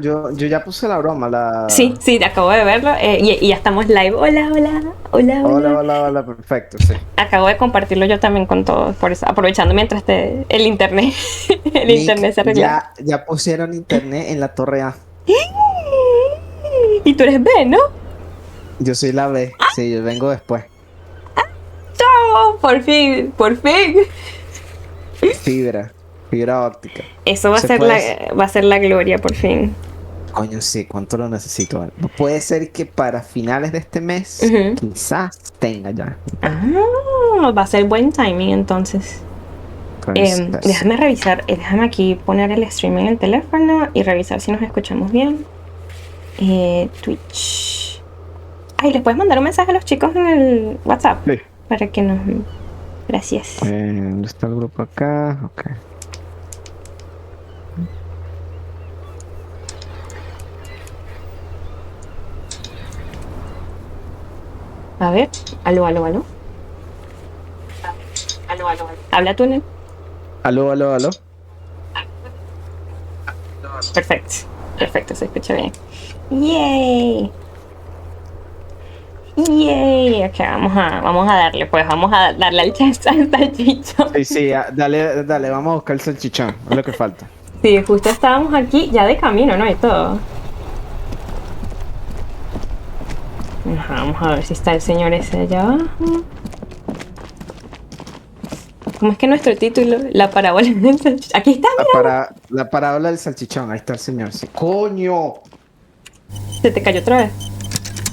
Yo ya puse la broma, Sí, la... sí, acabo de verlo y ya estamos live. Hola, hola, hola, Hola, hola. hola, hola, perfecto, sí. Acabo de compartirlo yo también con todos, por eso, aprovechando mientras el internet, el internet Nick, se arregla. ya pusieron internet en la torre A. Y tú eres B, ¿no? Yo soy la B, sí, yo vengo después. ¡Chao! Por fin, por fin. Fibra, fibra óptica. Eso Se puede, va a ser la gloria, por fin. coño, sí, ¿cuánto lo necesito? Vale. Puede ser que para finales de este mes, Ujú. quizás tenga ya. Va a ser buen timing entonces. Entonces, sí. Déjame revisar, déjame aquí poner el stream en el teléfono y revisar si nos escuchamos bien. Twitch. Ay, les puedes mandar un mensaje a los chicos en el WhatsApp Sí. para que nos... Gracias. ¿Dónde está el grupo acá? Ok. A ver, aló, aló, aló. Aló, aló, aló. Habla tú, Nen. Aló, aló, aló. Perfecto, perfecto, se escucha bien. ¡Yay! ¡Yay! Ok, vamos a darle, pues vamos a darle al chance al salchichón. Sí, sí, dale, dale, vamos a buscar el salchichón, es lo que falta. Sí, justo estábamos aquí ya de camino, ¿no? Y todo. Ajá, vamos a ver si está el señor ese allá abajo. ¿Cómo es que nuestro título? La parábola del salchichón. Aquí está, mira. La parábola del salchichón, ahí está el señor. Sí. ¡Coño! Se te cayó otra vez.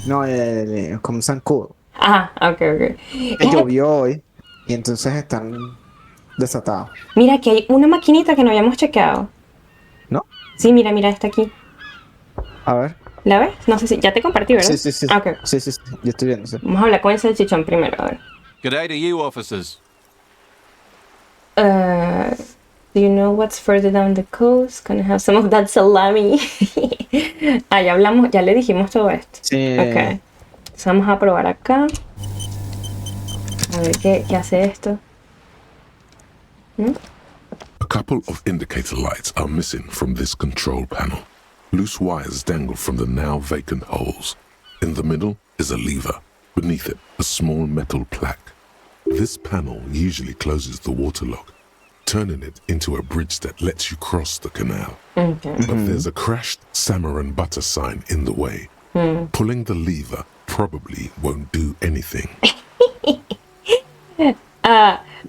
No, como un zancudo. Ajá, ok, ok. Llovió hoy y entonces están desatados, Mira, aquí hay una maquinita que no habíamos chequeado. ¿no? Sí, mira, mira, está aquí. A ver. ¿La ves? No sé si... Ya te compartí, ¿verdad? Sí, sí, sí. Ah, ok. Sí, sí, sí. Yo estoy viendo, sí. Vamos a hablar con el salchichón primero, a ver. G'day to you, officers. Do you know what's further down the coast? Can I have some of that salami? Ya hablamos, ya le dijimos todo esto. Sí. Ok. Entonces vamos a probar acá. A ver qué hace esto. A couple of indicator lights are missing from this control panel. Loose wires dangle from the now vacant holes. In the middle is a lever. Beneath it, a small metal plaque. This panel usually closes the water lock, turning it into a bridge that lets you cross the canal. Okay. But there's a crashed salmon and butter sign in the way. Pulling the lever probably won't do anything.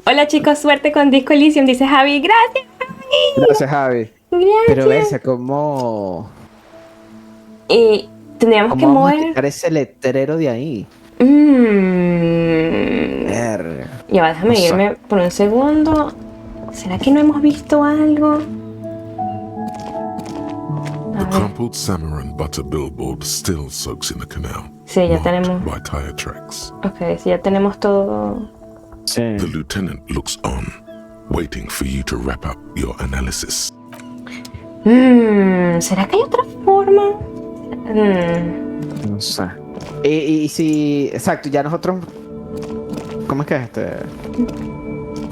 Hola chicos, suerte con Disco Elysium, dice Javi. Gracias, Javi. Gracias, Javi. Pero Gracias. ¿cómo Tendríamos que vamos a mover. quitar ese letrero de ahí? Verga. Ya va, déjame No sé. irme por un segundo. ¿Será que no hemos visto algo? The crumpled salmon and butter billboard still soaks in the canal. Sí, ya marked tenemos. by tire tracks. Ok, sí, ya tenemos todo. Sí. The lieutenant looks on, waiting for you to wrap up your analysis. ¿Será que hay otra forma? No sé. Y si, exacto, ya nosotros, ¿cómo es que es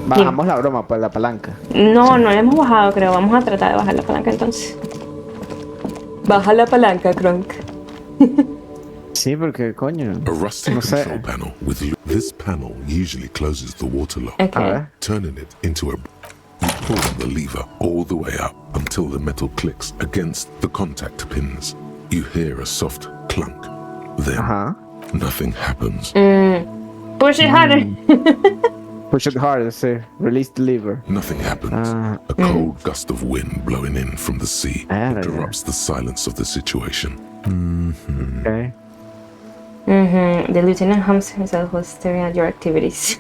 bajamos la broma, pues la palanca. No, no la hemos bajado, creo. Vamos a tratar de bajar la palanca entonces. Baja la palanca, Kronk. Sí, porque coño. A rusty No sé. control panel with this panel usually closes the water lock, Ok. A ver. turning it into a. You pull the lever all the way up until the metal clicks against the contact pins. You hear a soft clunk. Then Ajá. nothing happens. Push it harder. Push it hard, sí. Release the lever. Nothing happens. A cold gust of wind blowing in from the sea interrupts the silence of the situation. Okay. The lieutenant hums himself while staring at your activities.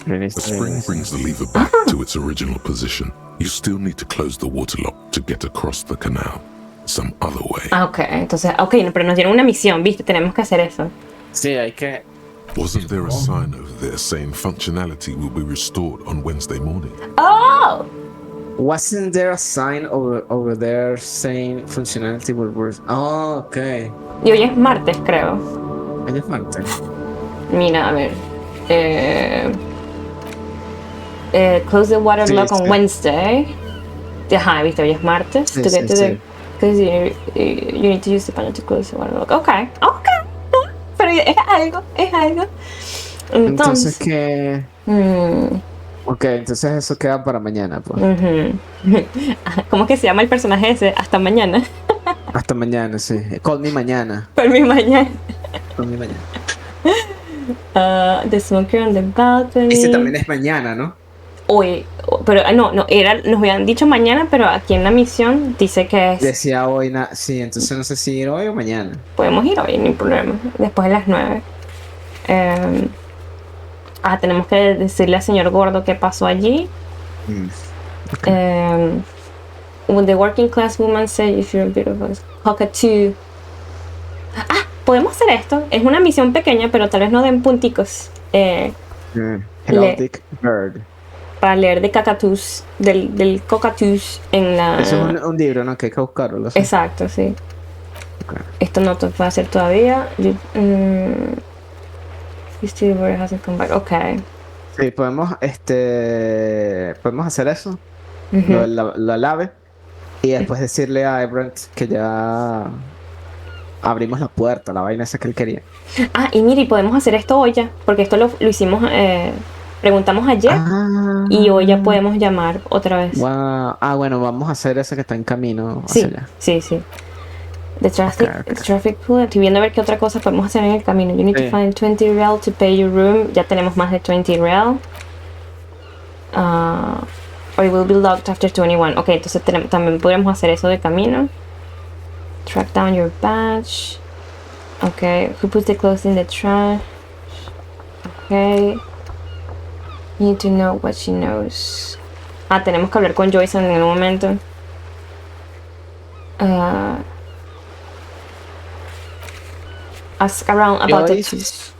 Release The the spring lever. brings the lever back to its original position. You still need to close the water lock to get across the canal. Some other way. Ok, entonces, pero nos dieron una misión, ¿viste? Tenemos que hacer eso. Sí, hay que. Wasn't there a sign over there saying functionality will be restored on Wednesday morning? ¡Oh! Wasn't there a sign over there saying functionality will work? Oh, okay. Y hoy es martes, creo. Oye, falta. Mira, a ver. Close the water Sí, lock on sí. Wednesday. Ajá, ¿viste? Hoy es martes. Sí, To sí, get to sí. the Because you need to use the panel to close the water lock. Okay. Pero es algo. Entonces, ¿qué? mm, Ok, entonces eso queda para mañana, pues. ujú. ¿Cómo es que se llama el personaje ese? Hasta mañana. Hasta mañana, sí. Call me mañana. Por mi mañana. Call me mañana. The smoker on the balcony. Ese también es mañana, ¿no? Hoy, pero no, nos habían dicho mañana, pero aquí en la misión dice que es. Decía hoy, sí, entonces no sé si ir hoy o mañana. Podemos ir hoy, no hay problema. Después de las 9. Tenemos que decirle al señor gordo qué pasó allí. When the working class woman say if you're a bit of a cockatoo. Podemos hacer esto. Es una misión pequeña, pero tal vez no den punticos. Hello, Dick Bird. Para leer de cacatús, del cockatoos en la... Eso es un libro, ¿no? Que hay que buscarlo. ¿Lo sé? Exacto, sí. Okay. Esto no te puede hacer todavía. Still where hasn't come back. Okay. Sí, podemos hacer eso. Lo alave. Y después decirle a Brent que ya abrimos la puerta, la vaina esa que él quería. Y mire, podemos hacer esto hoy ya, porque esto lo hicimos, preguntamos ayer y hoy ya podemos llamar otra vez. Wow. Bueno, vamos a hacer ese que está en camino hacia allá. Sí. The traffic pool. Estoy viendo a ver qué otra cosa podemos hacer en el camino. You need to find 20 real to pay your room. Ya tenemos más de 20 real. Or it will be locked after 21. Ok, entonces también podríamos hacer eso de camino. Track down your badge. Ok, who puts the clothes in the trash? Ok. You need to know what she knows. Tenemos que hablar con Joyce en un momento. Ask around about Joyce.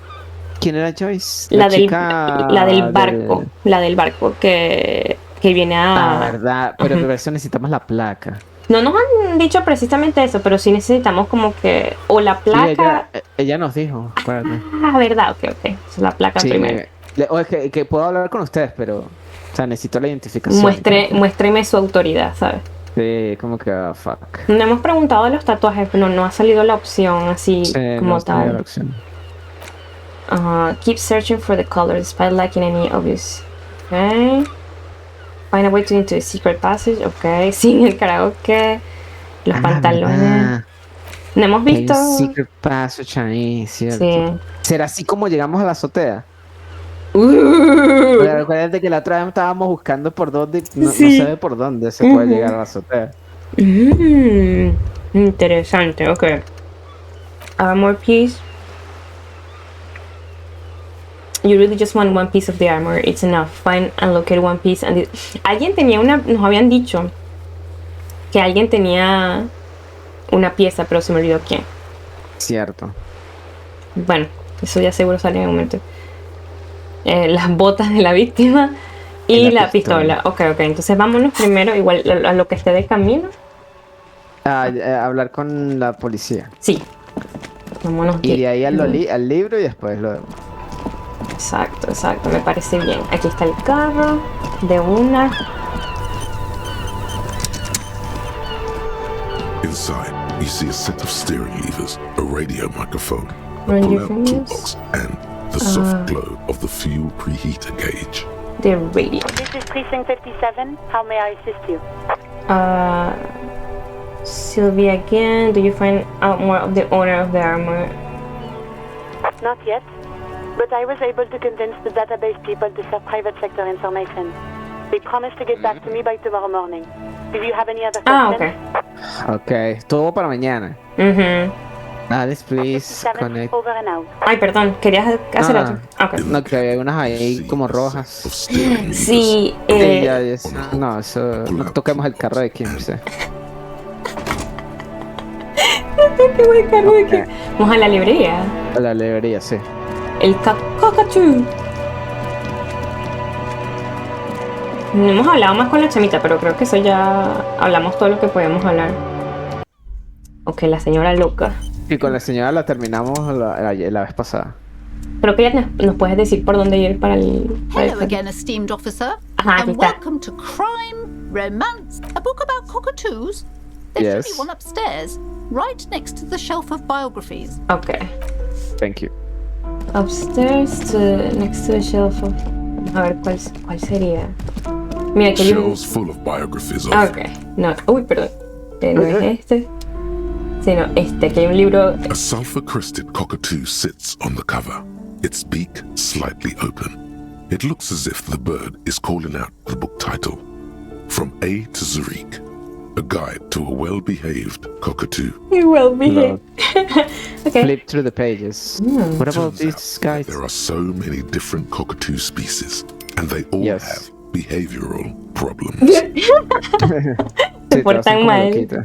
¿Quién era Joyce? La del barco. La del barco que viene a... verdad, pero por eso necesitamos la placa. No nos han dicho precisamente eso, pero sí necesitamos como que... O la placa... Sí, ella nos dijo. Espérate. Verdad, ok. Es la placa primero. O es que puedo hablar con ustedes, pero... O sea, necesito la identificación. Muéstreme su autoridad, ¿sabes? Sí, como que fuck. No hemos preguntado de los tatuajes, pero no ha salido la opción así como tal. Keep searching for the colors despite lacking any obvious. Okay. Find a way to into a secret passage. Ok. Sin el karaoke. Los pantalones. ¿Verdad? No hemos visto. Hay un secret passage ahí, ¿cierto? Sí. ¿Será así como llegamos a la azotea? Pero recuerden que la otra vez estábamos buscando por dónde, no se ve por dónde se puede llegar a la azotea. Interesante, ok. Armor piece. You really just want one piece of the armor. It's enough. Find and locate one piece. Alguien tenía nos habían dicho que alguien tenía una pieza, pero se me olvidó quién. Cierto. Bueno, eso ya seguro sale en un momento. Las botas de la víctima y la pistola. Ok, entonces vámonos primero igual a lo que esté de camino. Hablar con la policía. Sí. Vámonos. Y de ahí al libro y después lo demás. Exacto, me parece bien. Aquí está el carro de una. Inside, you see a set of steering levers, a radio microphone, a Run your pull-out fingers. toolbox, and the soft glow of the fuel preheater gauge. The radio. This is Precinct 57. How may I assist you? Sylvia again. Do you find out more of the owner of the armor? Not yet, but I was able to convince the database people to share private sector information. They promised to get back to me by tomorrow morning. Do you have any other questions? Ok, todo para mañana. Alice, please, connect. Over and out. Ay, perdón, ¿querías hacer otro? Ok. No, que había unas ahí como rojas. Of steering levers. Sí, No, eso. No toquemos el carro de Kim, sí. Qué carro de Kim. Vamos a la librería. A la librería, sí. El cockatoo. No hemos hablado más con la chamita, pero creo que eso ya hablamos todo lo que podíamos hablar. Ok, la señora loca. Y con la señora la terminamos la vez pasada. Creo que ya nos puedes decir por dónde ir para el... Hello again, esteemed officer. Ajá, aquí And está. welcome to Crime, Romance, a book about cockatoos There should Yes. be one upstairs, right next to the shelf of biographies. Ok. Thank you. Upstairs to next to the shelf of... A ver, ¿cuál sería? Mira, que hay un... Shelves full of biographies of. Ok. No, uy, perdón. No es este. Sí, no, este. Aquí hay un libro... A sulfur-crested cockatoo sits on the cover, its beak slightly open. It looks as if the bird is calling out the book title, From A to Zurich, a guide to a well-behaved cockatoo. Well behaved. Okay. Flip through the pages. What about Turns these out guys? there are so many different cockatoo species, and they all Yes. have behavioral problems. Sí, portan todas son como mal. loquitas.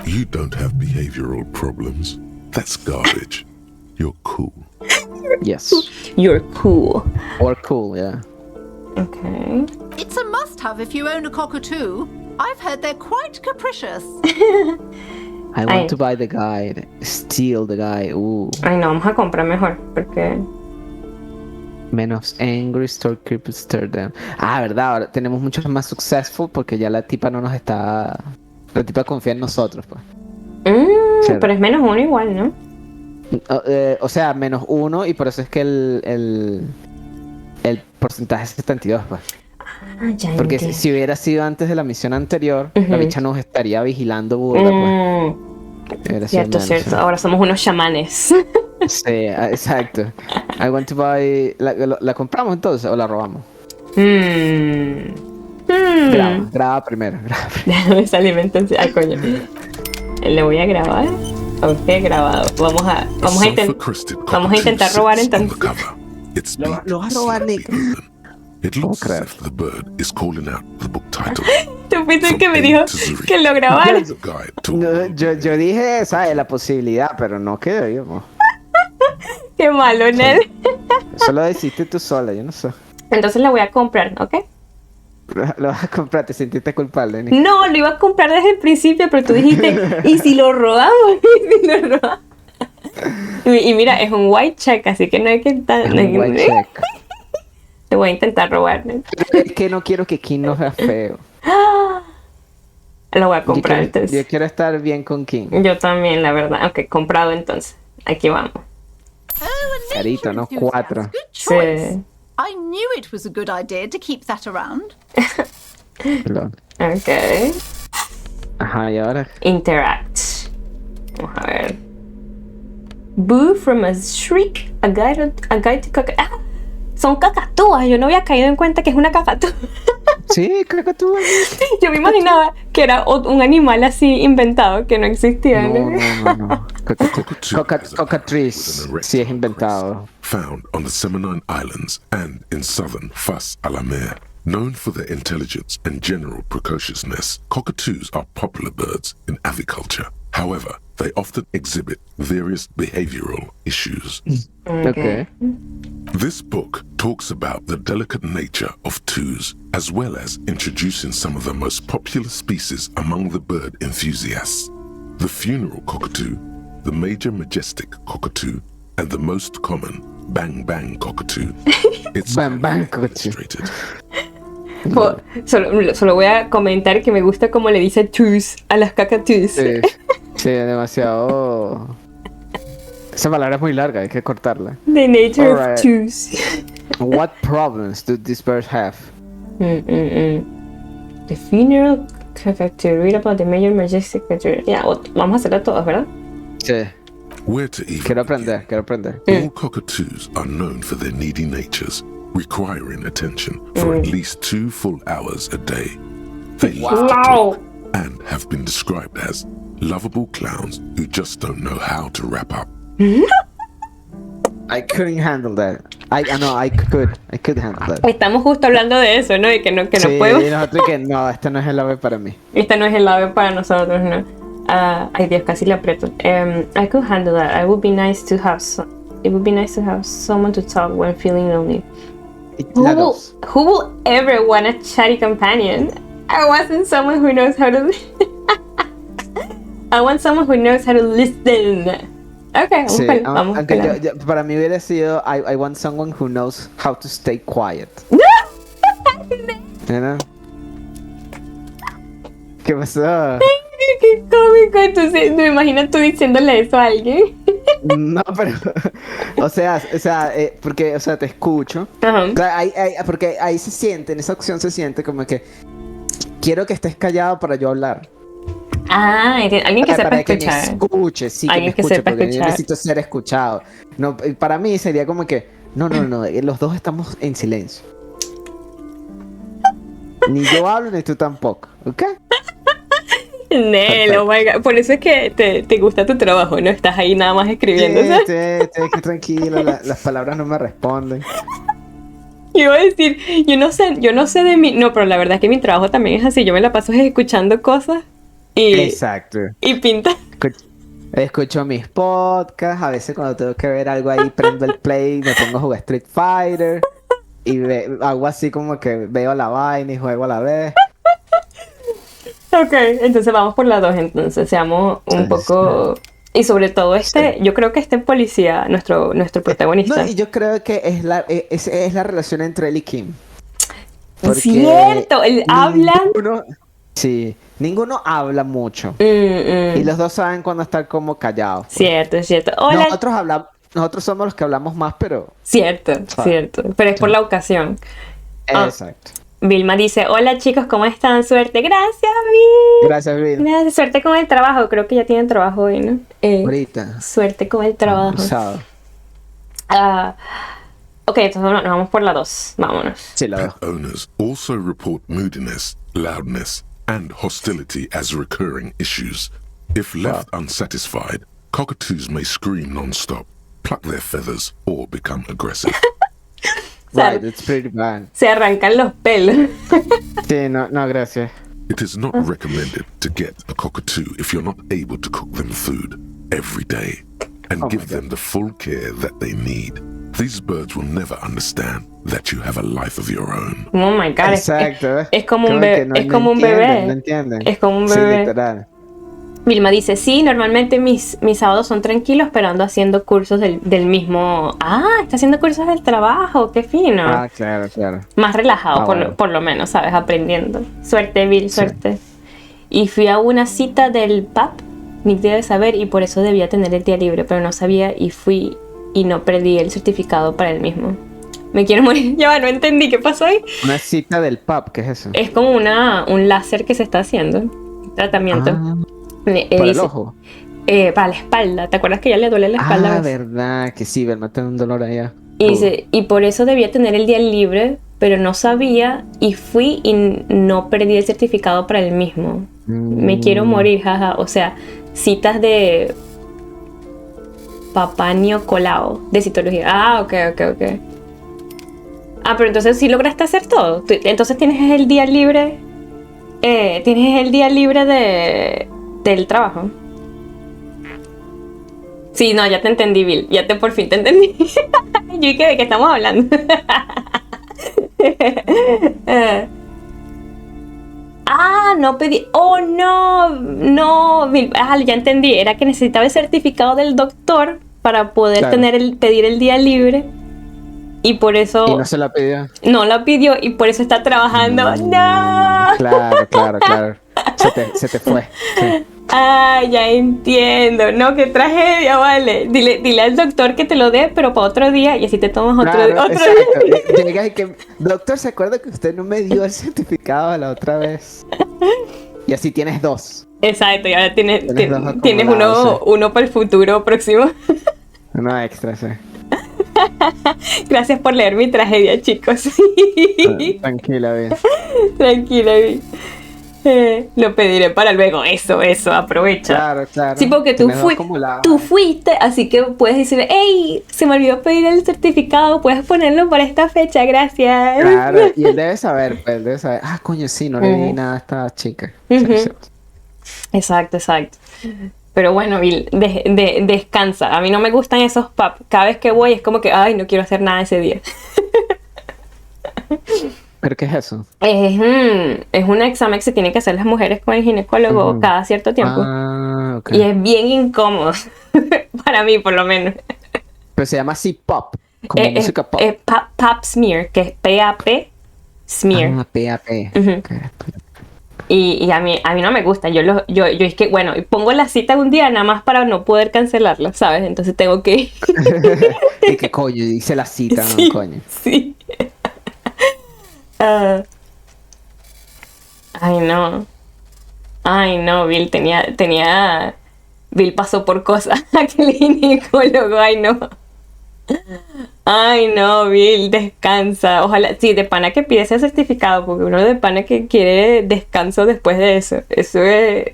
You don't have behavioral problems. That's garbage. You're cool. Yes. You're cool. Or cool, yeah. Okay. It's a must-have if you own a cockatoo. I've heard they're quite capricious. I Ay. want to buy the guide. Steal the guide. Ay, no, vamos a comprar mejor, porque... Men of angry store keep stir them. Verdad, ahora tenemos muchos más successful porque ya la tipa no nos está... La tipa confía en nosotros, pues. Cierto. Pero es -1 igual, ¿no? O sea, -1 y por eso es que el porcentaje es 72, pues. Ya Porque entiendo. si hubiera sido antes de la misión anterior, la bicha nos estaría vigilando burda, pues. Hubiera sido Cierto, menos, cierto. Ahora somos unos chamanes. Sí, exacto. I want to buy... ¿La compramos entonces o la robamos? Graba primero. Déjame salir entonces. Ay, coño. Le voy a grabar. Ok, grabado. Vamos a Sulfur-crested intentar cockatoo robar sits on entonces. the cover, its Lo beak vas a robar, Nick. slightly open. It looks Oh, as crap. if the bird is calling out the book title. Tú fuiste el From que me A dijo to Zurich. que lo grabara. A guide to No, yo dije, ¿sabes? La posibilidad, pero no quedó yo. Po. Qué malo, Ned. Eso lo hiciste tú sola, yo no sé. Entonces la voy a comprar, ¿ok? Lo vas a comprar, te sentiste culpable, Nick. No, lo iba a comprar desde el principio, pero tú dijiste, ¿y si lo robamos? ¿Y si lo robamos? Y mira, es un white check, así que no hay que estar... Es un white check. Te voy a intentar robar, Ned. Es que no quiero que King nos vea feo. Lo voy a Yo comprar quiero, entonces. yo quiero estar bien con King. Yo también, la verdad. Ok, comprado entonces. Aquí vamos. Oh, a Carito, nature ¿no? enthusiast. 4. Good choice. Sí. I knew it was a good idea to keep that around. Perdón. Ok. Ajá, y ahora. Interact. Vamos a ver. Boo from a shriek. A guide to cockatoo. Son cacatúas. Yo no había caído en cuenta que es una cacatúa. Sí, creo que tú. Yo me imaginaba que era un animal así inventado, que no existía. No. Cockatoo is a Cockatrice. with an erect Sí, es inventado. crest, found on the Semana Islands and in southern Fas a la Mer. Known for their intelligence and general precociousness, cockatoos are popular birds in aviculture. However, they often exhibit various behavioral issues. Okay. This book talks about the delicate nature of toos, as well as introducing some of the most popular species among the bird enthusiasts. The funeral cockatoo, the major majestic cockatoo, and the most common bang bang cockatoo. It's Bang bang cockatoo. illustrated. Solo voy a comentar que me gusta como le dice toos a las cacatús. Sí, demasiado. Esa palabra es muy larga, hay que cortarla. The nature Alright. of toos. What problems do these birds have? The funeral cockatoo. Read about the major majestic cockatoo. Ya, vamos a hacerlo todos, ¿verdad? Sí, Where to even quiero begin? aprender. All cockatoos are known for their needy natures, requiring attention for at least 2 full hours a day. They love to Wow. talk and have been described as lovable clowns who just don't know how to wrap up. I couldn't handle that. I could handle that. Estamos justo hablando de eso, ¿no? Y que no Sí, podemos. y nosotros que no, este no es el ave para mí. Esta no es el ave para nosotros, ¿no? Ay Dios, casi le aprieto. I could handle that. It would be nice to have someone to talk when feeling lonely. La dos. Who will ever want a chatty companion? I want someone who knows how to. I want someone who knows how to listen. Okay, Sí, vamos aunque con la- para mí hubiera sido I want someone who knows how to stay quiet. You know? ¿Qué pasó? ¿Qué Entonces, me imagino tú diciéndole eso a alguien. No, pero, porque, te escucho. Ajá. O sea, porque ahí se siente, en esa opción se siente como que quiero que estés callado para yo hablar. Ah, alguien que sepa para que escuchar. me escuche, sí, que me Alguien que escuche, sepa porque yo escuchar. necesito ser escuchado. No, para mí sería como que, no, los dos estamos en silencio. Ni yo hablo ni tú tampoco, ¿ok? Nel, oh my God. Por eso es que te gusta tu trabajo, no estás ahí nada más escribiendo. ¿Sabes? Sí, que tranquilo, las palabras no me responden. Yo iba a decir, yo no sé de mí. No, pero la verdad es que mi trabajo también es así. Yo me la paso escuchando cosas Exacto. y pinta. Escucho mis podcasts, a veces cuando tengo que ver algo ahí prendo el play, me pongo a jugar Street Fighter y hago así como que veo la vaina y juego a la vez. Ok, entonces vamos por la 2, entonces seamos un poco... Y sobre todo yo creo que este policía, nuestro protagonista. No, y yo creo que es la relación entre él y Kim. Porque Cierto, él habla... Sí, ninguno habla mucho. Y los dos saben cuándo estar como callados. Pues. Cierto, es cierto. Hola. Nosotros somos los que hablamos más, pero... Cierto. Pero es por la ocasión. Exacto. Vilma dice, hola chicos, ¿cómo están? Suerte. Gracias, Vil. Gracias, Vil. Gracias. Suerte con el trabajo. Creo que ya tienen trabajo hoy, ¿no? Ahorita. Suerte con el trabajo. Ok, entonces nos vamos por la 2. Vámonos. Sí, la 2. Pet owners also report moodiness, loudness, and hostility as recurring issues. If left unsatisfied, cockatoos may scream non-stop, pluck their feathers, or become aggressive. Right, it's pretty bad. Se arrancan los pelos. Sí, no, gracias. It is not recommended to get a cockatoo if you're not able to cook them food every day and give them the full care that they need. These birds will never understand that you have a life of your own. Oh my God. Exacto. Es como un bebé. Es como un bebé. No entienden. Es como un bebé. Sí, literal. Vilma dice, sí, normalmente mis sábados son tranquilos, pero ando haciendo cursos del mismo... Ah, está haciendo cursos del trabajo, qué fino. Ah, claro. Más relajado, bueno. por lo menos, ¿sabes? Aprendiendo. Suerte, Vil, suerte. Sí. Y fui a una cita del PAP, Nick debe saber, y por eso debía tener el día libre, pero no sabía y fui y no perdí el certificado para el mismo. Me quiero morir. Ya, no entendí qué pasó ahí. Una cita del PAP, ¿qué es eso? Es como un láser que se está haciendo. Tratamiento. ¿Para el ojo? Para la espalda. ¿Te acuerdas que ya le duele la espalda? Verdad, que sí, me tengo un dolor allá. Y por eso debía tener el día libre, pero no sabía y fui y no perdí el certificado para el mismo. Me quiero morir, jaja. O sea, citas de Papanio Colau, de citología. Ah, ok. Ah, pero entonces sí lograste hacer todo. Entonces tienes el día libre. Del trabajo. Sí, no, ya te entendí, Bill. Por fin te entendí. Yo dije, ¿de qué estamos hablando? No pedí. Oh, no, Bill. Ya entendí. Era que necesitaba el certificado del doctor para poder pedir el día libre. Y por eso... ¿Y no se la pidió? No la pidió y por eso está trabajando. ¡No! Claro. Se te fue. Sí. Ya entiendo. No, qué tragedia, vale. Dile al doctor que te lo dé, pero para otro día y así te tomas otro día. Llegas y que, doctor, ¿se acuerda que usted no me dio el certificado la otra vez? Y así tienes 2. Exacto, y ahora tienes uno para el futuro próximo. Uno extra, sí. Gracias por leer mi tragedia, chicos. Tranquila, bien. Tranquila, bien. Lo pediré para luego. Eso, aprovecha. Claro. Sí, porque tú fuiste, así que puedes decirle, hey, se me olvidó pedir el certificado, puedes ponerlo para esta fecha, gracias. Claro, y él debe saber. Coño, sí, no le di nada a esta chica. Exacto. Pero bueno, Bill, descansa. A mí no me gustan esos pubs. Cada vez que voy es como que, no quiero hacer nada ese día. ¿Pero qué es eso? Es un examen que se tienen que hacer las mujeres con el ginecólogo cada cierto tiempo. Okay. Y es bien incómodo. Para mí, por lo menos. Pero se llama así pop. Como música pop. Pap smear, que es P-A-P smear. P-A-P. Uh-huh. Okay. Y a mí no me gusta. Yo es que, bueno, pongo la cita un día nada más para no poder cancelarla, ¿sabes? Entonces tengo que... Y que coño, dice la cita, Sí, no, coño. sí. Ah, ay, no. Ay, no, Bill pasó por cosas. Aquel ginecólogo, ay, no. Ay, no, Bill, descansa. Ojalá, sí, de pana que pide ese certificado, porque uno de pana que quiere descanso después de eso. Eso es...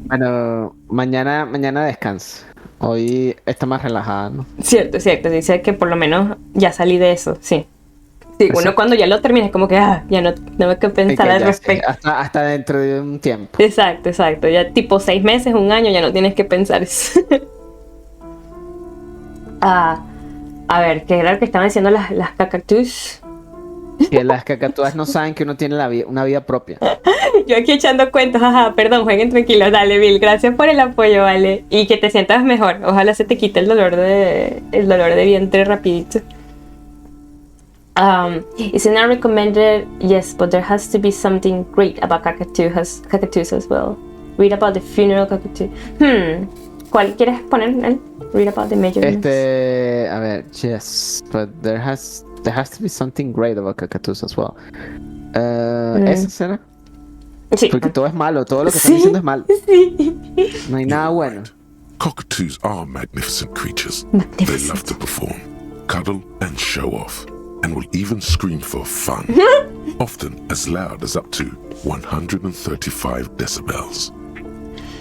Bueno, mañana descansa. Hoy está más relajada, ¿no? Cierto, dice que por lo menos ya salí de eso, sí. Sí, uno Exacto. cuando ya lo termina es como que ya no tengo que Y pensar que al ya, respecto. hasta dentro de un tiempo. Exacto, ya tipo 6 meses, un año, ya no tienes que pensar eso. A ver, ¿qué era lo que estaban diciendo las cacatús? Que las cacatúas no saben que uno tiene una vida propia. Yo aquí echando cuentos, perdón, jueguen tranquilos, dale Bill, gracias por el apoyo, vale. Y que te sientas mejor, ojalá se te quite el dolor de vientre rapidito. It's not recommended, yes, but there has to be something great about cockatoos as well. Read about the funeral cockatoo. ¿Cuál quieres poner? Read about the major events. A ver, yes, but there has to be something great about cockatoos as well. ¿Esa será? Sí. Porque todo es malo, todo lo que están diciendo es malo. Sí. No hay nada bueno. Cockatoos are magnificent creatures. Magnificent. They love to perform, cuddle, and show off, and will even scream for fun, often as loud as up to 135 decibels.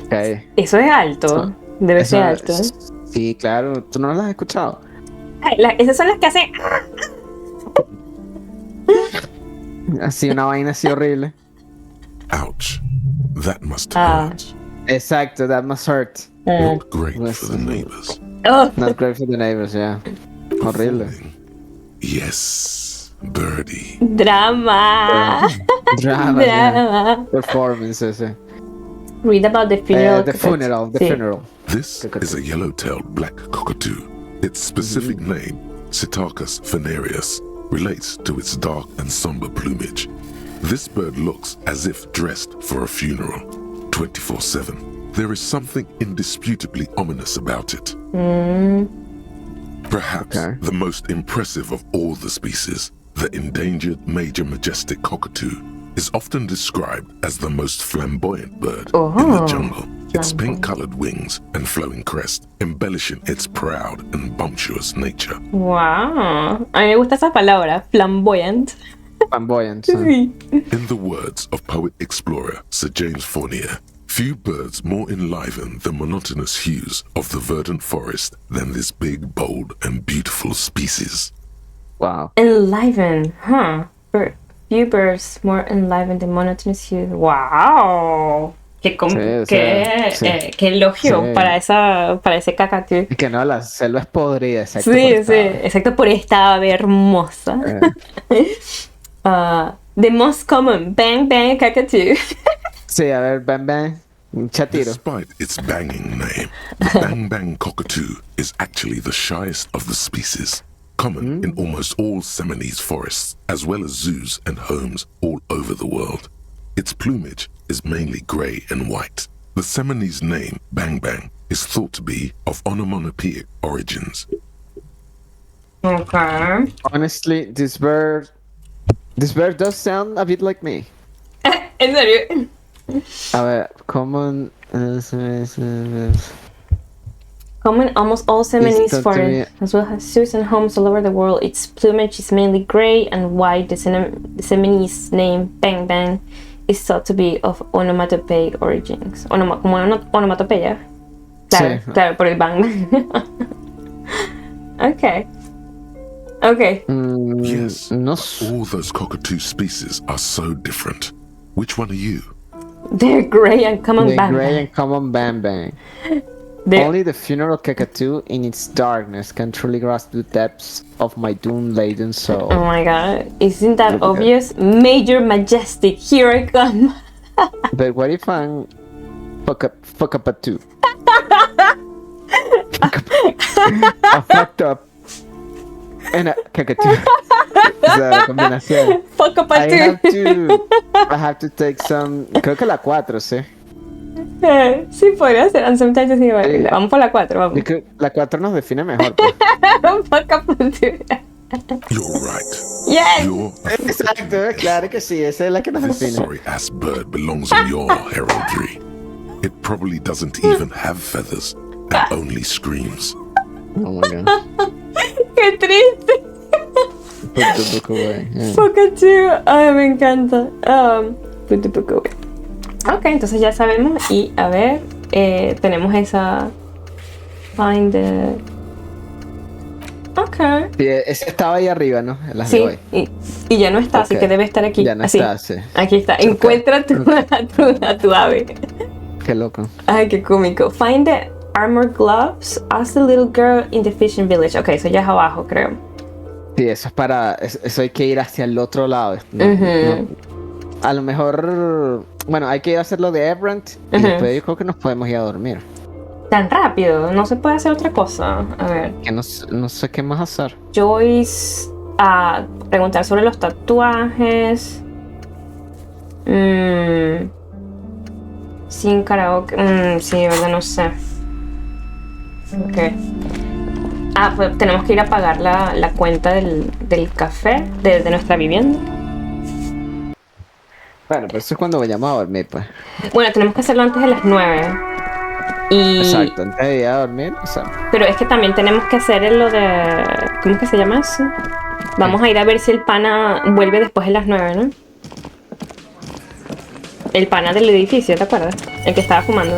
Okay. Eso es alto. Debe ser alto. Sí, claro. ¿Tú no las has escuchado? Ay, esas son las que hacen. Así, una vaina así horrible. Ouch. That must hurt. Exacto, that must hurt. Not great for the neighbors. Oh. Not great for the neighbors, yeah. Horrible. Yes, birdie. Drama. Drama. Yeah. Performance, ese. Read about the funeral. The funeral. This is a yellow-tailed black cockatoo. Its specific name, Psittacus venereus, relates to its dark and somber plumage. This bird looks as if dressed for a funeral, 24/7. There is something indisputably ominous about it. Perhaps the most impressive of all the species, the endangered major majestic cockatoo, is often described as the most flamboyant bird in the jungle. Its pink-colored wings and flowing crest embellishing its proud and bumptious nature. Wow. A mí me gusta esa palabra, flamboyant. Flamboyant. Sí. In the words of poet-explorer Sir James Fournier, few birds more enliven the monotonous hues of the verdant forest than this big, bold, and beautiful species. Wow. Enliven, Few birds more enliven the monotonous hues. Wow. Qué elogio para ese cacatú. Y que no, la selva es podrida, exacto. Sí, exacto, por esta ave hermosa. The most common bang bang cockatoo. Sí, a ver, bang bang, un chatiro. Despite its banging name, the bang bang cockatoo is actually the shyest of the species, common in almost all Seminoese forests, as well as zoos and homes all over the world. Its plumage is mainly grey and white. The Seminoese name, bang bang, is thought to be of onomatopoeic origins. Okay. Honestly, this bird does sound a bit like me. ¿En serio? A ver, common... Common almost all Seminoese forests, as well as zoos and homes all over the world. Its plumage is mainly grey and white. The Seminoese name, bang bang, is thought to be of onomatopoeic origins. Como onomatopeya. Claro, Sí. Claro, por el bang bang. Okay. Yes, No, all those cockatoo species are so different. Which one are you? They're grey and common the bang gray bang. and common bang bang. Only the funeral cockatoo in its darkness can truly grasp the depths of my doom-laden soul. Oh my god, isn't that obvious? Major majestic, here I come. But what if I'm fuck up a two? I fucked up and a cockatoo. O sea, la combinación. Fuck up a I two. have to take some. Creo que la 4, sí. Sí, podría ser. And sometimes sí, vale. Vamos por la 4, vamos. Yo creo que la 4 nos define mejor. Pues. Fuck up a two. You're right. Yes. Your Exacto, claro que sí, esa es la que nos this define. sorry ass bird belongs in your heraldry. It probably doesn't even have feathers and only screams. Oh my god. Qué triste. Put the book away. Yeah. Fuck a two. Ay, me encanta. Put the book away. Ok, entonces ya sabemos. Y a ver, tenemos esa. Find the. Ok. Sí, ese estaba ahí arriba, ¿no? En las de Sí, hoy. y ya no está, así Ok. que debe estar aquí. Ya no así. está, sí. Aquí está. Encuentra a tu ave. Qué loco. Ay, qué cómico. Find the armor gloves. Ask the little girl in the fishing village. Ok, eso ya es abajo, creo. Sí, eso es para. Eso hay que ir hacia el otro lado. ¿No? Ujú. No. A lo mejor. Bueno, hay que ir a hacerlo de Ebrant. Y Ujú. después yo creo que nos podemos ir a dormir. Tan rápido, no se puede hacer otra cosa. A ver. Que no sé qué más hacer. Joyce a preguntar sobre los tatuajes. Sin karaoke. Sí, de verdad no sé. Ok. Ah, pues tenemos que ir a pagar la cuenta del café de nuestra vivienda. Bueno, pero eso es cuando vayamos a dormir, pues. Bueno, tenemos que hacerlo antes de las 9. Y... Exacto, antes de ir a dormir, o sea. Pero es que también tenemos que hacer lo de... ¿Cómo es que se llama eso? Vamos a ir a ver si el pana vuelve después de las 9, ¿no? El pana del edificio, ¿te acuerdas? El que estaba fumando.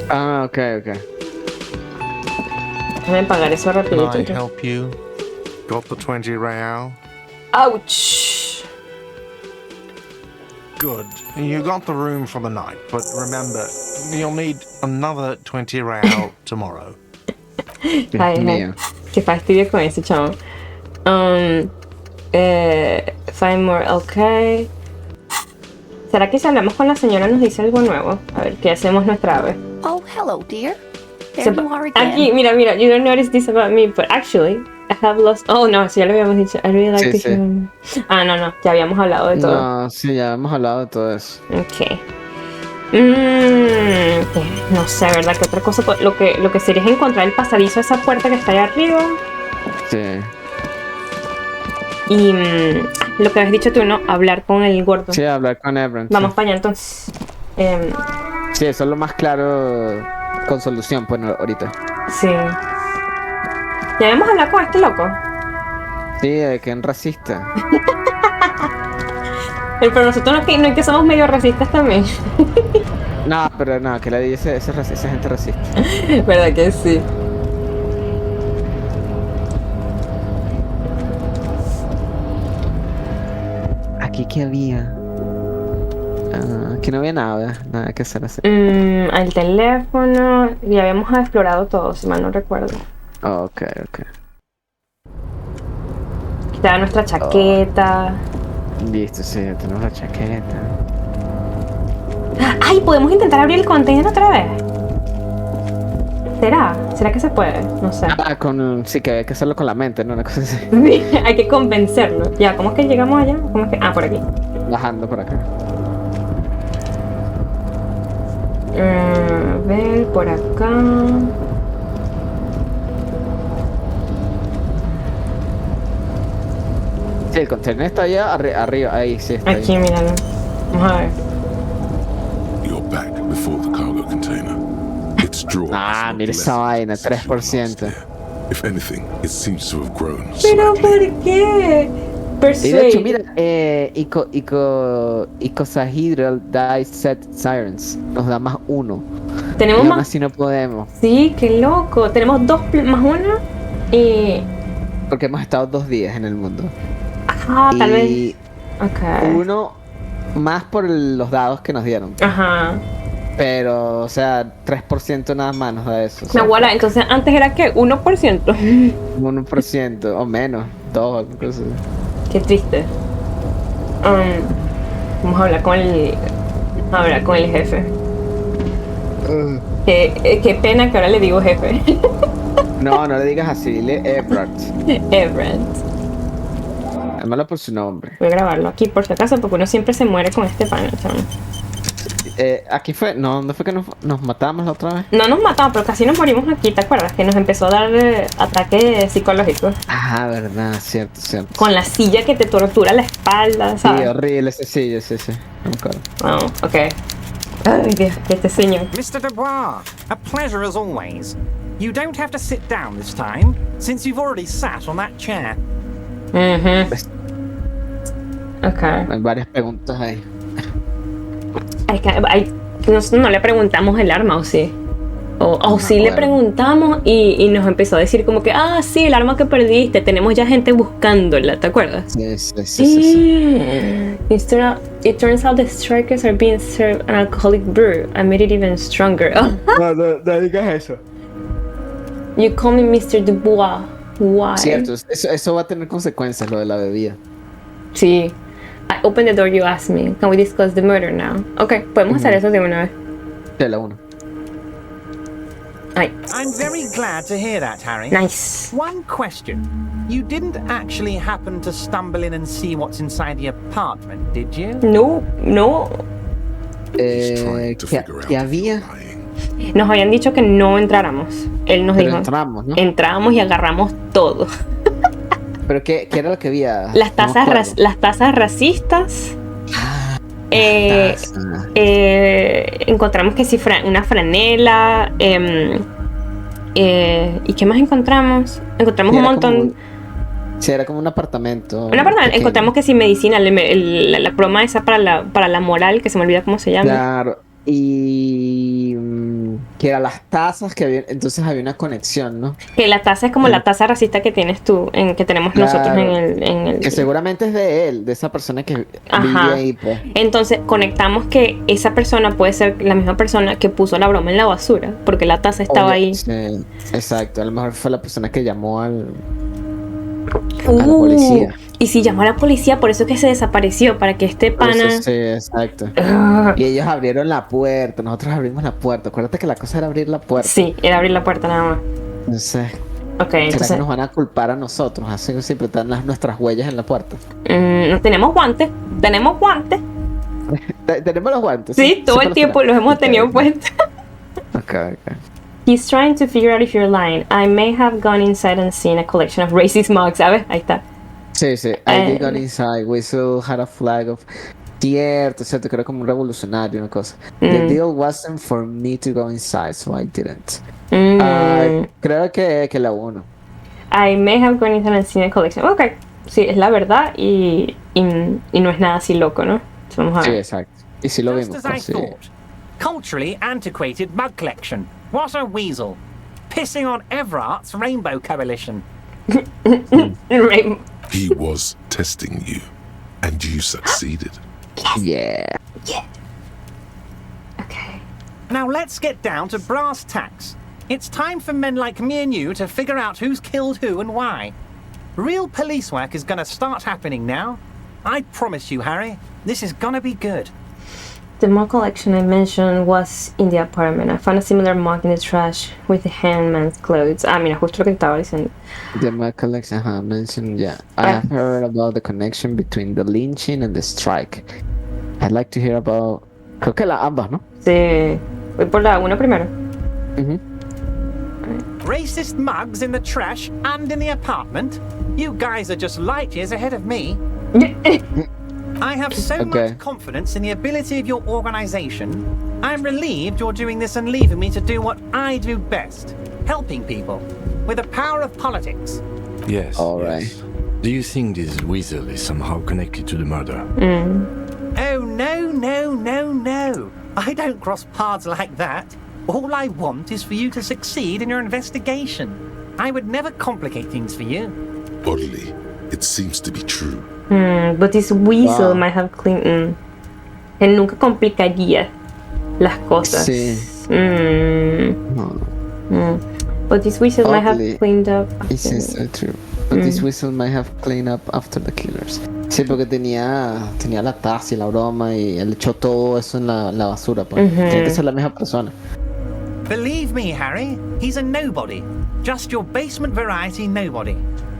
Ah, ok. Déjame pagar eso Can rapidito. I help you? Got the 20 real? ¡Ouch! Good. You got the room for the night, but remember, you'll need another 20 real tomorrow. Ay, Mío. qué fastidio con ese chavo. Find more, ok. ¿Será que si hablamos con la señora nos dice algo nuevo? A ver, ¿qué hacemos nuestra ave? Oh, hello, dear. There you are again. Aquí, mira, you don't notice this about me, but actually, I have lost... Oh, no, sí, ya lo habíamos dicho. I really like Sí, to hear... Ah, no, ya habíamos hablado de todo. No, sí, ya hemos hablado de todo eso. Ok. No sé, ¿verdad? ¿Qué otra cosa? Lo que sería es encontrar el pasadizo de esa puerta que está allá arriba. Sí. Y lo que habías dicho tú, ¿no? Hablar con el gordo. Sí, hablar con Ebrant. Vamos para allá entonces. Sí, eso es lo más claro con solución, pues ahorita. Sí. Ya habíamos hablado con este loco. Sí, de que es un racista. Pero nosotros no es que somos medio racistas también. No, pero no, que le dice esa gente racista. ¿Verdad que sí? Aquí que había. Aquí no había nada que hacer así. El teléfono. Ya habíamos explorado todo, si mal no recuerdo. Ok. Estaba nuestra chaqueta. Listo, sí, ya tenemos la chaqueta. ¡Ay! ¿Podemos intentar abrir el container otra vez? ¿Será que se puede? No sé. Sí, que hay que hacerlo con la mente, ¿no? Una cosa así. Hay que convencerlo. Ya, ¿cómo es que llegamos allá? ¿Cómo es que...? Ah, por aquí. Bajando por acá. A ver, por acá. Sí, el container está allá arriba, ahí, sí, está Aquí, ahí. míralo. Vamos a ver. You're back before the cargo container. Its drawer Ah, has not mira esa lessened vaina, since you were last 3%. there. If anything, it seems to have grown ¿Pero slightly. por qué? Y de hecho, Persuade. mira, icosahedral diset sirens nos da más 1. Tenemos Y aún más... así no podemos, Sí, qué loco. Tenemos 2 más 1 y... porque hemos estado 2 días en el mundo. Ajá, tal vez... Y Ok. 1 más por los dados que nos dieron. Ajá. Pero, o sea, 3% nada más nos da eso. O sea, Nahuala, entonces antes era que 1%. 1% o menos, 2, incluso. Qué triste. Vamos a hablar con el jefe. Qué pena que ahora le digo jefe. No le digas así, dile Ebrard. Everett. Llámalo por su nombre. Voy a grabarlo aquí por si acaso, porque uno siempre se muere con este pana, chamo. Aquí fue, no, ¿dónde fue que nos matamos la otra vez? No nos matamos, pero casi nos morimos aquí, ¿te acuerdas? Que nos empezó a dar ataques psicológicos. Ah, verdad, cierto. Con la silla que te tortura la espalda, ¿sabes? Sí, horrible ese silla, sí. No me acuerdo. Oh, ok. Ay, Dios, este señor. Mr. Dubois, a pleasure as always. You don't have to sit down this time, since you've already sat on that chair. Ok. Hay varias preguntas ahí. No le preguntamos el arma, ¿o sí? O sí le bueno. preguntamos y nos empezó a decir como que, sí, el arma que perdiste, tenemos ya gente buscándola, ¿te acuerdas? Sí. It turns out the strikers are being served an alcoholic brew. I made it even stronger. No digas eso. You call me Mr. Dubois. Why? Cierto, eso va a tener consecuencias, lo de la bebida. Sí. I opened the door you asked me. Can we discuss the murder now? Ok, podemos hacer eso de una vez. Sí, la 1. Ay, I'm very glad to hear that, Harry. nice. One question. You didn't actually happen to stumble in and see what's inside the apartment, did you? No. He's trying to figure out ¿Qué if había? you're lying. Nos habían dicho que no entráramos. Él nos Pero dijo. entramos, ¿no? Entramos y agarramos todo. ¿Pero qué era lo que había? Las No me tazas, acuerdo. las tazas racistas. Taza. Encontramos que sí, una franela. ¿Y qué más encontramos? Encontramos Sí, un era montón. Sí, era como un apartamento. Un apartamento. pequeño. Encontramos que sí, medicina, la broma esa para la moral, que se me olvida cómo se llama. Claro. Y que eran las tazas que había, entonces había una conexión, ¿no? Que la taza es como la taza racista que tienes tú, que tenemos nosotros Claro. en el. Que seguramente es de él, de esa persona que vive Ajá. ahí, pues. Entonces conectamos que esa persona puede ser la misma persona que puso la broma en la basura, porque la taza estaba Oye, ahí. sí, exacto, a lo mejor fue la persona que llamó a la policía. policía. Y si llamó a la policía, por eso es que se desapareció, para que este Por pana. eso sí, exacto. Ah, Y ellos abrieron la puerta, nosotros abrimos la puerta. Acuérdate que la cosa era abrir la puerta. sí, era abrir la puerta nada más. No sé. Ok, ¿Será entonces. que nos van a culpar a nosotros? Así que siempre están nuestras huellas en la puerta. Tenemos guantes. Tenemos guantes. Tenemos los guantes. Sí, todo el los tiempo tenemos. los hemos Ok, tenido ok. puestos. Ok. He's trying to figure out if you're lying. I may have gone inside and seen a collection of racist mugs. ¿Sabes? Ahí está. Sí. I did go inside. We still had a flag of. Cierto, que era como un revolucionario, una cosa. The deal wasn't for me to go inside, so I didn't. Creo que la 1. I may have gone inside and seen a collection. Ok, sí, es la verdad y no es nada así loco, ¿no? Entonces, vamos a Sí, ver. exacto. Y si lo Just vimos, as I pues, sí. thought. Culturally antiquated mug collection. What a weasel. Pissing on Everart's Rainbow Coalition. He was testing you, and you succeeded. Yeah. Okay. Now let's get down to brass tacks. It's time for men like me and you to figure out who's killed who and why. Real police work is gonna start happening now. I promise you, Harry, this is gonna be good. The mug collection I mentioned was in the apartment. I found a similar mug in the trash with the hangman's clothes. Mira, justo lo que te estaba diciendo. The Mad Collection, mentioned, yeah. I have heard about the connection between the lynching and the strike. I'd like to hear about. Creo que ambas, ¿no? Sí. Voy por la 1 primero. Racist mugs in the trash and in the apartment? You guys are just light years ahead of me. I have so Okay. much confidence in the ability of your organization. I'm relieved you're doing this and leaving me to do what I do best, helping people, with the power of politics. Yes. All right. yes. Do you think this weasel is somehow connected to the murder? Oh, no. I don't cross paths like that. All I want is for you to succeed in your investigation. I would never complicate things for you. Oddly, it seems to be true. But this weasel Wow. might have cleaned. Él nunca complicaría las cosas. Sí. No. But this weasel might have Oddly, cleaned up. It seems so true. But this whistle might have cleaned up after the killers. Sí, porque tenía la taza y la broma y él echó todo eso en la basura, pues. Tiene que ser la misma persona. Believe me, Harry, he's a nobody. Just your basement variety nobody.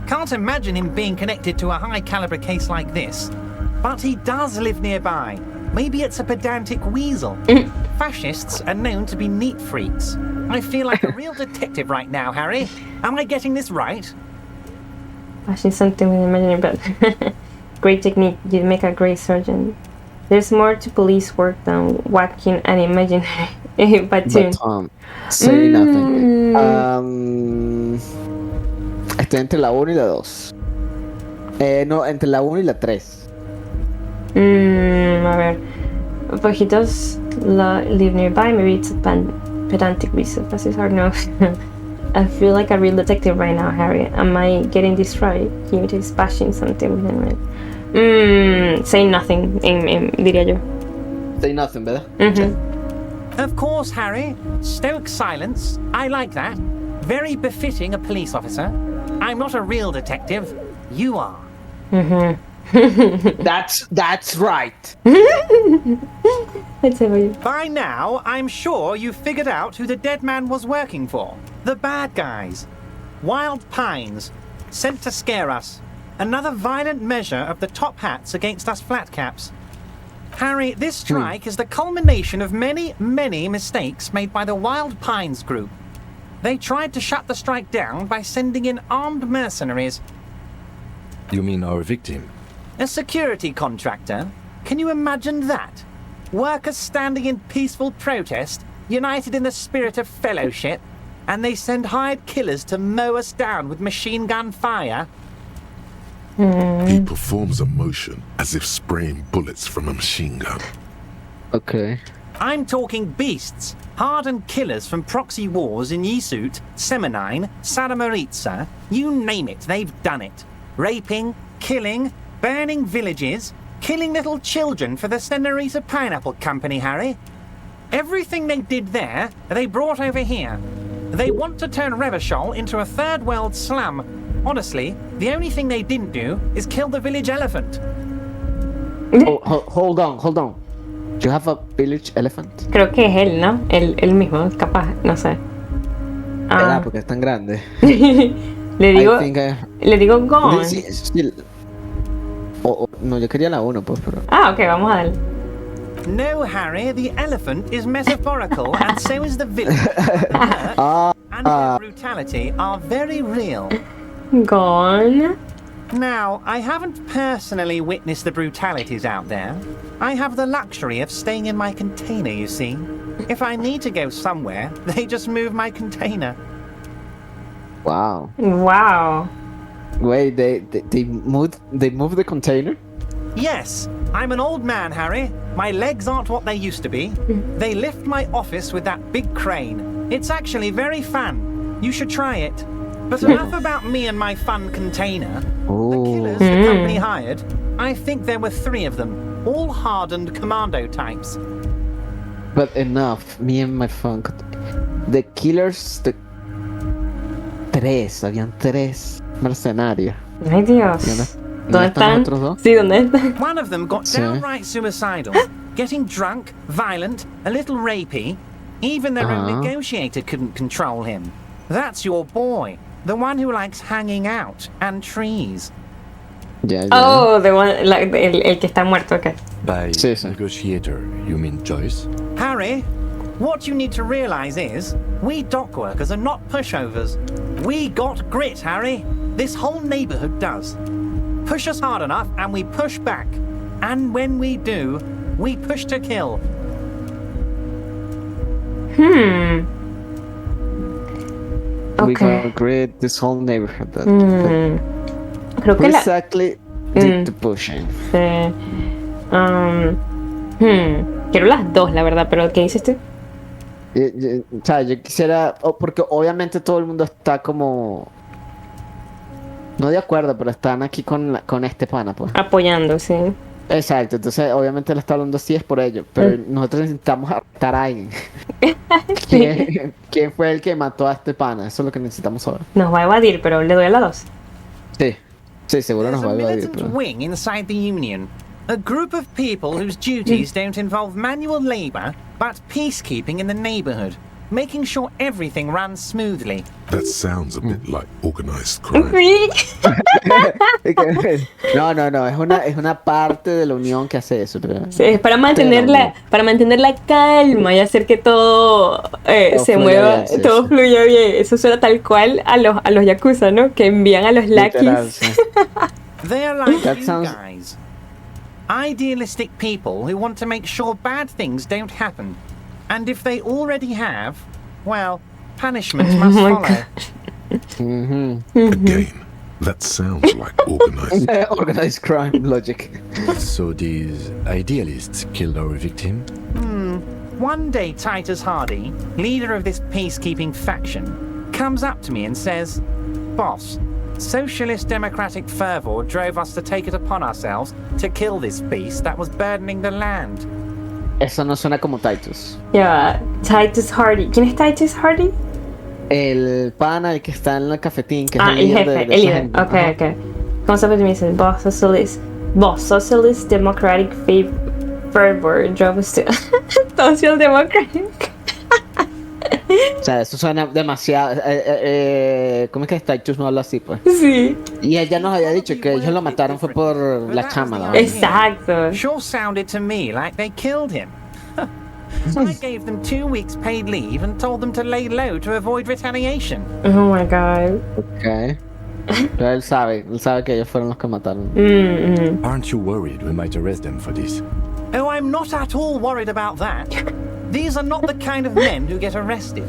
Can't imagine him being connected to a high-caliber case like this. But he does live nearby. Maybe it's a pedantic weasel. Fascists are known to be neat freaks. I feel like a real detective right now, Harry. Am I getting this right? Watching something with imaginary but great technique. You make a great surgeon. There's more to police work than whacking an imaginary platoon. Say nothing. Estoy entre la 1 y la 2. No, entre la 1 y la 3. A ver. But he does live nearby. Maybe it's a pedantic reason. That's hard no. I feel like a real detective right now, Harry. Am I getting this right? He is bashing something within me. Say nothing, diría yo. Say nothing, ¿verdad? Of course, Harry. Stoic silence. I like that. Very befitting a police officer. I'm not a real detective. You are. That's right. Let's have a... By now, I'm sure you've figured out who the dead man was working for. The bad guys. Wild Pines. Sent to scare us. Another violent measure of the top hats against us flatcaps. Harry, this strike is the culmination of many, many mistakes made by the Wild Pines group. They tried to shut the strike down by sending in armed mercenaries. You mean our victim? A security contractor? Can you imagine that? Workers standing in peaceful protest, united in the spirit of fellowship, and they send hired killers to mow us down with machine gun fire? He performs a motion as if spraying bullets from a machine gun. Okay. I'm talking beasts, hardened killers from proxy wars in Yesut, Semenine, Sadamoritsa, you name it, they've done it. Raping, killing, burning villages, killing little children for the Senorita Pineapple Company, Harry. Everything they did there, they brought over here. They want to turn Revachol into a third world slum. Honestly, the only thing they didn't do is kill the village elephant. Hold on. You have a village elephant? Creo que es él, ¿no? Él mismo, capaz, no sé. ¿Verdad? Porque es tan grande. le digo gone. Sí. No, yo quería la 1, pues, pero... Ok, vamos a darle. No, Harry, the elephant is metaphorical and so is the village. And their brutality are very real. Gone. Now, I haven't personally witnessed the brutalities out there. I have the luxury of staying in my container, you see. If I need to go somewhere, they just move my container. Wow. Wait, they moved the container? Yes, I'm an old man, Harry. My legs aren't what they used to be. They lift my office with that big crane. It's actually very fun. You should try it. But enough about me and my fun container. The killers the company hired, I think there were 3 of them, all hardened commando types. But enough, me and my fun... The killers... Habían 3 mercenarios. Ay, Dios. ¿Dónde están? Los otros 2? Sí, ¿dónde están? One of them got downright suicidal, getting drunk, violent, a little rapey. Even their own negotiator couldn't control him. That's your boy, the one who likes hanging out and trees. Yeah. Oh, the one, el que está muerto, okay. By negotiator, you mean Joyce? Harry, what you need to realize is, we dock workers are not pushovers. We got grit, Harry. This whole neighborhood does. Push us hard enough and we push back. And when we do, we push to kill. We got grit this whole neighborhood. Creo que exactly did the pushing. Sí. Quiero las 2, la verdad, pero ¿qué dices tú? O sea, yo quisiera... porque obviamente todo el mundo está como... No de acuerdo, pero están aquí con este pana, pues. Apoyando, sí. Exacto, entonces obviamente él está hablando así es por ello, pero nosotros necesitamos arrestar a alguien. ¿Quién fue el que mató a este pana? Eso es lo que necesitamos ahora. Nos va a evadir, pero le doy a la 2. Sí, seguro nos va a evadir. There's a militant wing inside the Union. A group of people whose duties don't involve manual labor, but peacekeeping in the neighborhood. making sure everything runs smoothly. That sounds a bit like organized crime. Sí. No, es una parte de la unión que hace eso. Pero... Sí, es para mantener la calma y hacer que todo se mueva, bien, sí, todo sí. fluya bien. Eso suena tal cual a los yakuza, ¿no? Que envían a los Literal, lakis. sí. They're like That you sounds- guys. Idealistic people who want to make sure bad things don't happen. And if they already have, well, punishment must my follow. Again, that sounds like organized. Organized crime logic. So these idealists killed our victim? One day, Titus Hardy, leader of this peacekeeping faction, comes up to me and says, "Boss, socialist democratic fervor drove us to take it upon ourselves to kill this beast that was burdening the land." Eso no suena como Titus. Ya, Titus Hardy. ¿Quién es Titus Hardy? El pana, el que está en el cafetín, que es El líder jefe, de el esa líder. gente. Ok, Ajá. ok. ¿Cómo se me dice? Boss Socialist Democratic Fervor drove us to Social Democratic. O sea, eso suena demasiado. ¿Cómo es que Titus no habla así, pues? Sí. Y ella nos había dicho que ellos lo mataron fue por la chama, ¿no? Exacto. Sure sounded to me like they killed him. I gave them 2 weeks paid leave and told them to lay low to avoid retaliation. Oh my god. Ok. Pero él sabe que ellos fueron los que mataron. Aren't you worried we might arrest them for this? Oh, I'm not at all worried about that. These are not the kind of men who get arrested.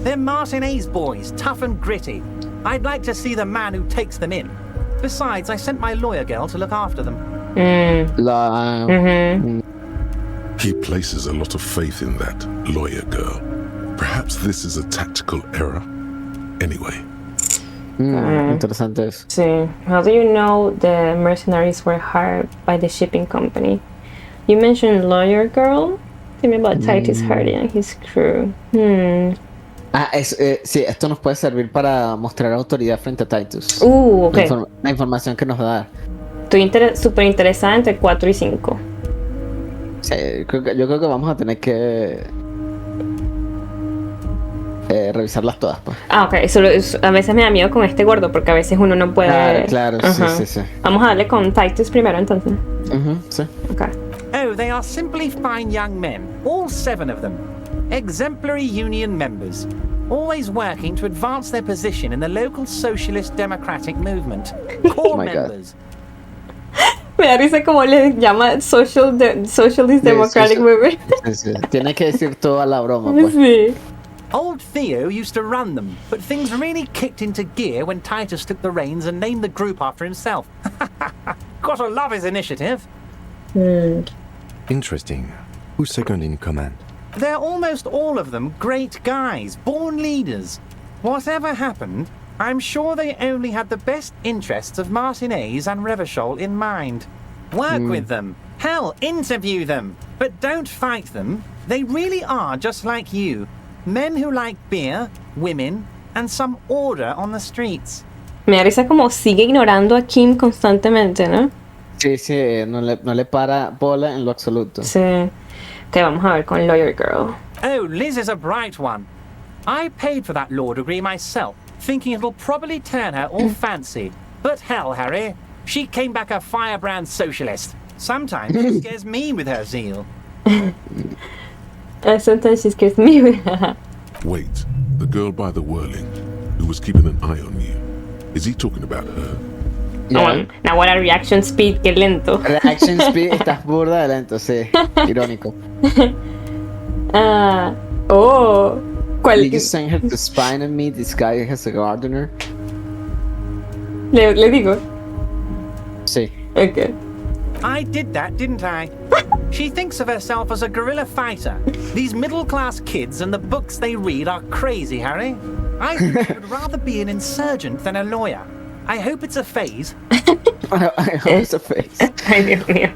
They're Martinez boys, tough and gritty. I'd like to see the man who takes them in. Besides, I sent my lawyer girl to look after them. He places a lot of faith in that lawyer girl. Perhaps this is a tactical error. Anyway, Interesante eso. Sí. How do you know the mercenaries were hired by the shipping company? You mentioned lawyer girl. Tell me about Titus Hardy and his crew. Sí, esto nos puede servir para mostrar autoridad frente a Titus. Ok. La información que nos da. Estoy súper interesada entre 4 y 5. Sí, yo creo que vamos a tener que revisarlas todas, pues. Ok. A veces me da miedo con este gordo porque a veces uno no puede... Claro, Ajá. sí. Vamos a darle con Titus primero entonces. Sí. Ok. Oh, they are simply fine young men, all 7 of them. Exemplary union members, always working to advance their position in the local socialist democratic movement. Core my God. members. Me da risa como le llama Socialist Democratic Movement. Sí. Tiene que decir toda la broma, pues. Sí. Old Theo used to run them, but things really kicked into gear when Titus took the reins and named the group after himself. Gotta love his initiative. Interesting. Who's second in command? They're almost all of them great guys, born leaders. Whatever happened, I'm sure they only had the best interests of Martinez and Revachol in mind. Work with them. Hell, interview them. But don't fight them. They really are just like you. Men who like beer, women, and some order on the streets. Me da risa como sigue ignorando a Kim constantemente, ¿no? Sí, no le para bola en lo absoluto. Sí. Ok, vamos a ver con Lawyer Girl. Oh, Liz is a bright one. I paid for that law degree myself, thinking it'll probably turn her all fancy. But hell, Harry, she came back a firebrand socialist. Sometimes she scares me with her zeal. Sometimes she scares me with wait, the girl by the whirling, who was keeping an eye on you. Is he talking about her? Una buena reaction speed, qué lento. Reaction speed, estás burda de lento, sí. Irónico. ¿Cuál? Did you send her to spy on me? This guy has a gardener. Le digo. Sí. Ok. I did that, didn't I? She thinks of herself as a guerrilla fighter. These middle-class kids and the books they read are crazy, Harry. I think I would rather be an insurgent than a lawyer. I hope it's a phase. I hope it's a face. Ay, Dios mío.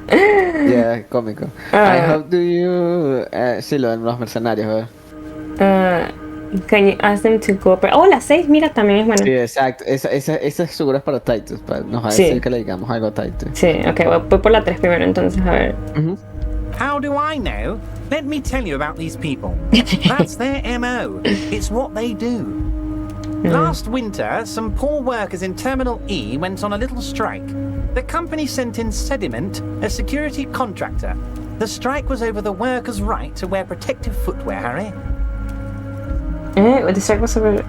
Yeah, cómico. I hope do you... sí, lo de los mercenarios, Can you ask them to cooperate? Oh, la 6, mira, también es buena. Sí, exacto. Esa seguro es para Titus. Nos va a Sí. decir que le digamos algo a Titus. Sí, ok, voy por la 3 primero entonces, a ver. How do I know? Let me tell you about these people. That's their MO. It's what they do. Last winter, some poor workers in Terminal E went on a little strike. The company sent in Sediment, a security contractor. The strike was over the workers' right to wear protective footwear, Harry. The strike was over...